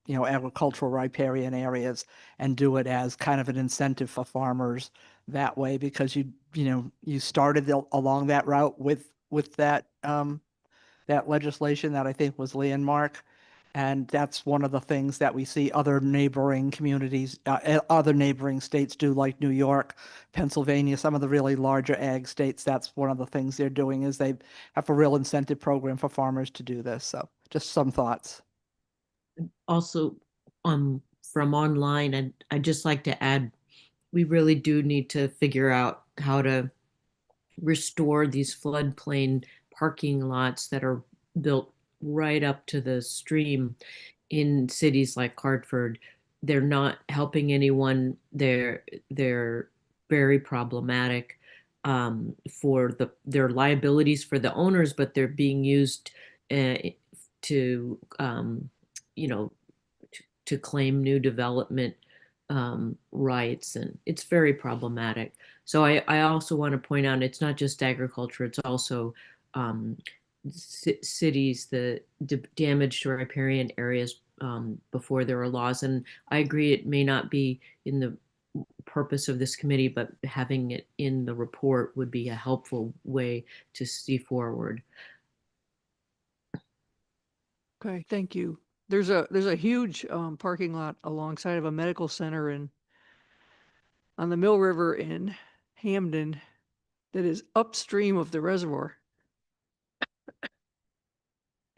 agricultural riparian areas and do it as kind of an incentive for farmers that way, because you started along that route with that that legislation that I think was landmark. And that's one of the things that we see other neighboring communities, other neighboring states do, like New York, Pennsylvania, some of the really larger ag states. That's one of the things they're doing, is they have a real incentive program for farmers to do this. So just some thoughts. Also, from online, I'd just like to add, we really do need to figure out how to restore these floodplain parking lots that are built right up to the stream in cities like Hartford. They're not helping anyone. They're very problematic for their liabilities for the owners, but they're being used to claim new development rights, and it's very problematic. So I also want to point out it's not just agriculture, it's also cities, the damage to riparian areas before there are laws. And I agree it may not be in the purpose of this committee, but having it in the report would be a helpful way to see forward. Okay, thank you. There's a huge parking lot alongside of a medical center on the Mill River in Hamden that is upstream of the reservoir.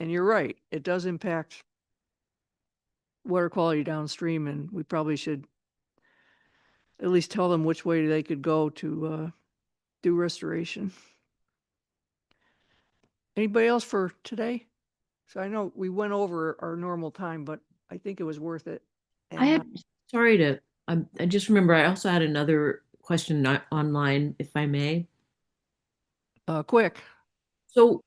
And you're right, it does impact water quality downstream, and we probably should at least tell them which way they could go to do restoration. Anybody else for today? So I know we went over our normal time, but I think it was worth it. I had, sorry to, I just remember I also had another question online, if I may. Quick. So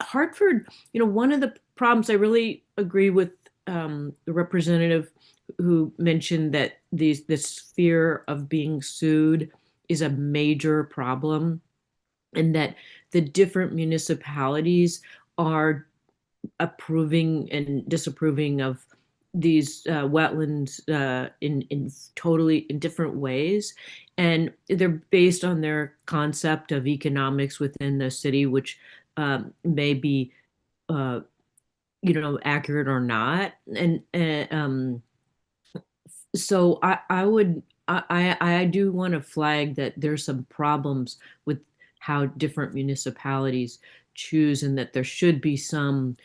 Hartford, one of the problems, I really agree with the representative who mentioned that this fear of being sued is a major problem, and that the different municipalities are approving and disapproving of these wetlands in totally in different ways, and they're based on their concept of economics within the city, which may be accurate or not. And so I do want to flag that there's some problems with how different municipalities choose, and that there should be some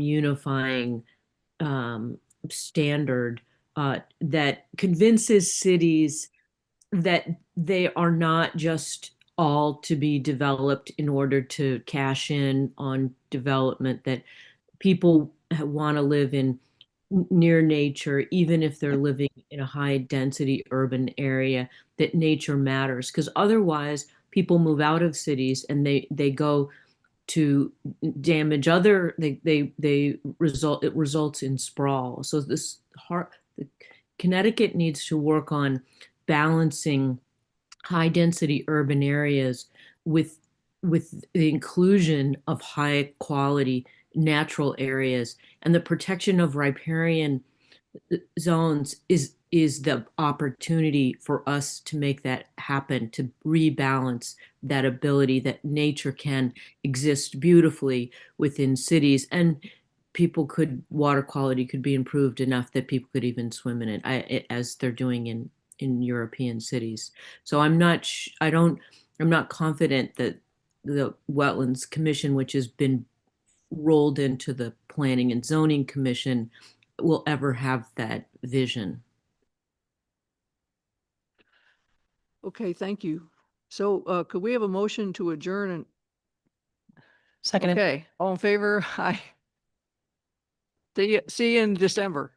unifying standard that convinces cities that they are not just all to be developed in order to cash in on development, that people want to live in near nature, even if they're living in a high density urban area, that nature matters. Because otherwise people move out of cities and they go to damage other, it results in sprawl. So Connecticut needs to work on balancing high density urban areas with the inclusion of high quality natural areas, and the protection of riparian zones is the opportunity for us to make that happen, to rebalance that ability that nature can exist beautifully within cities, and water quality could be improved enough that people could even swim in it, as they're doing in European cities. So I'm not confident that the Wetlands Commission, which has been rolled into the Planning and Zoning Commission, will ever have that vision. Okay, thank you. So could we have a motion to adjourn? And Second. Okay, all in favor? Aye. See you in December.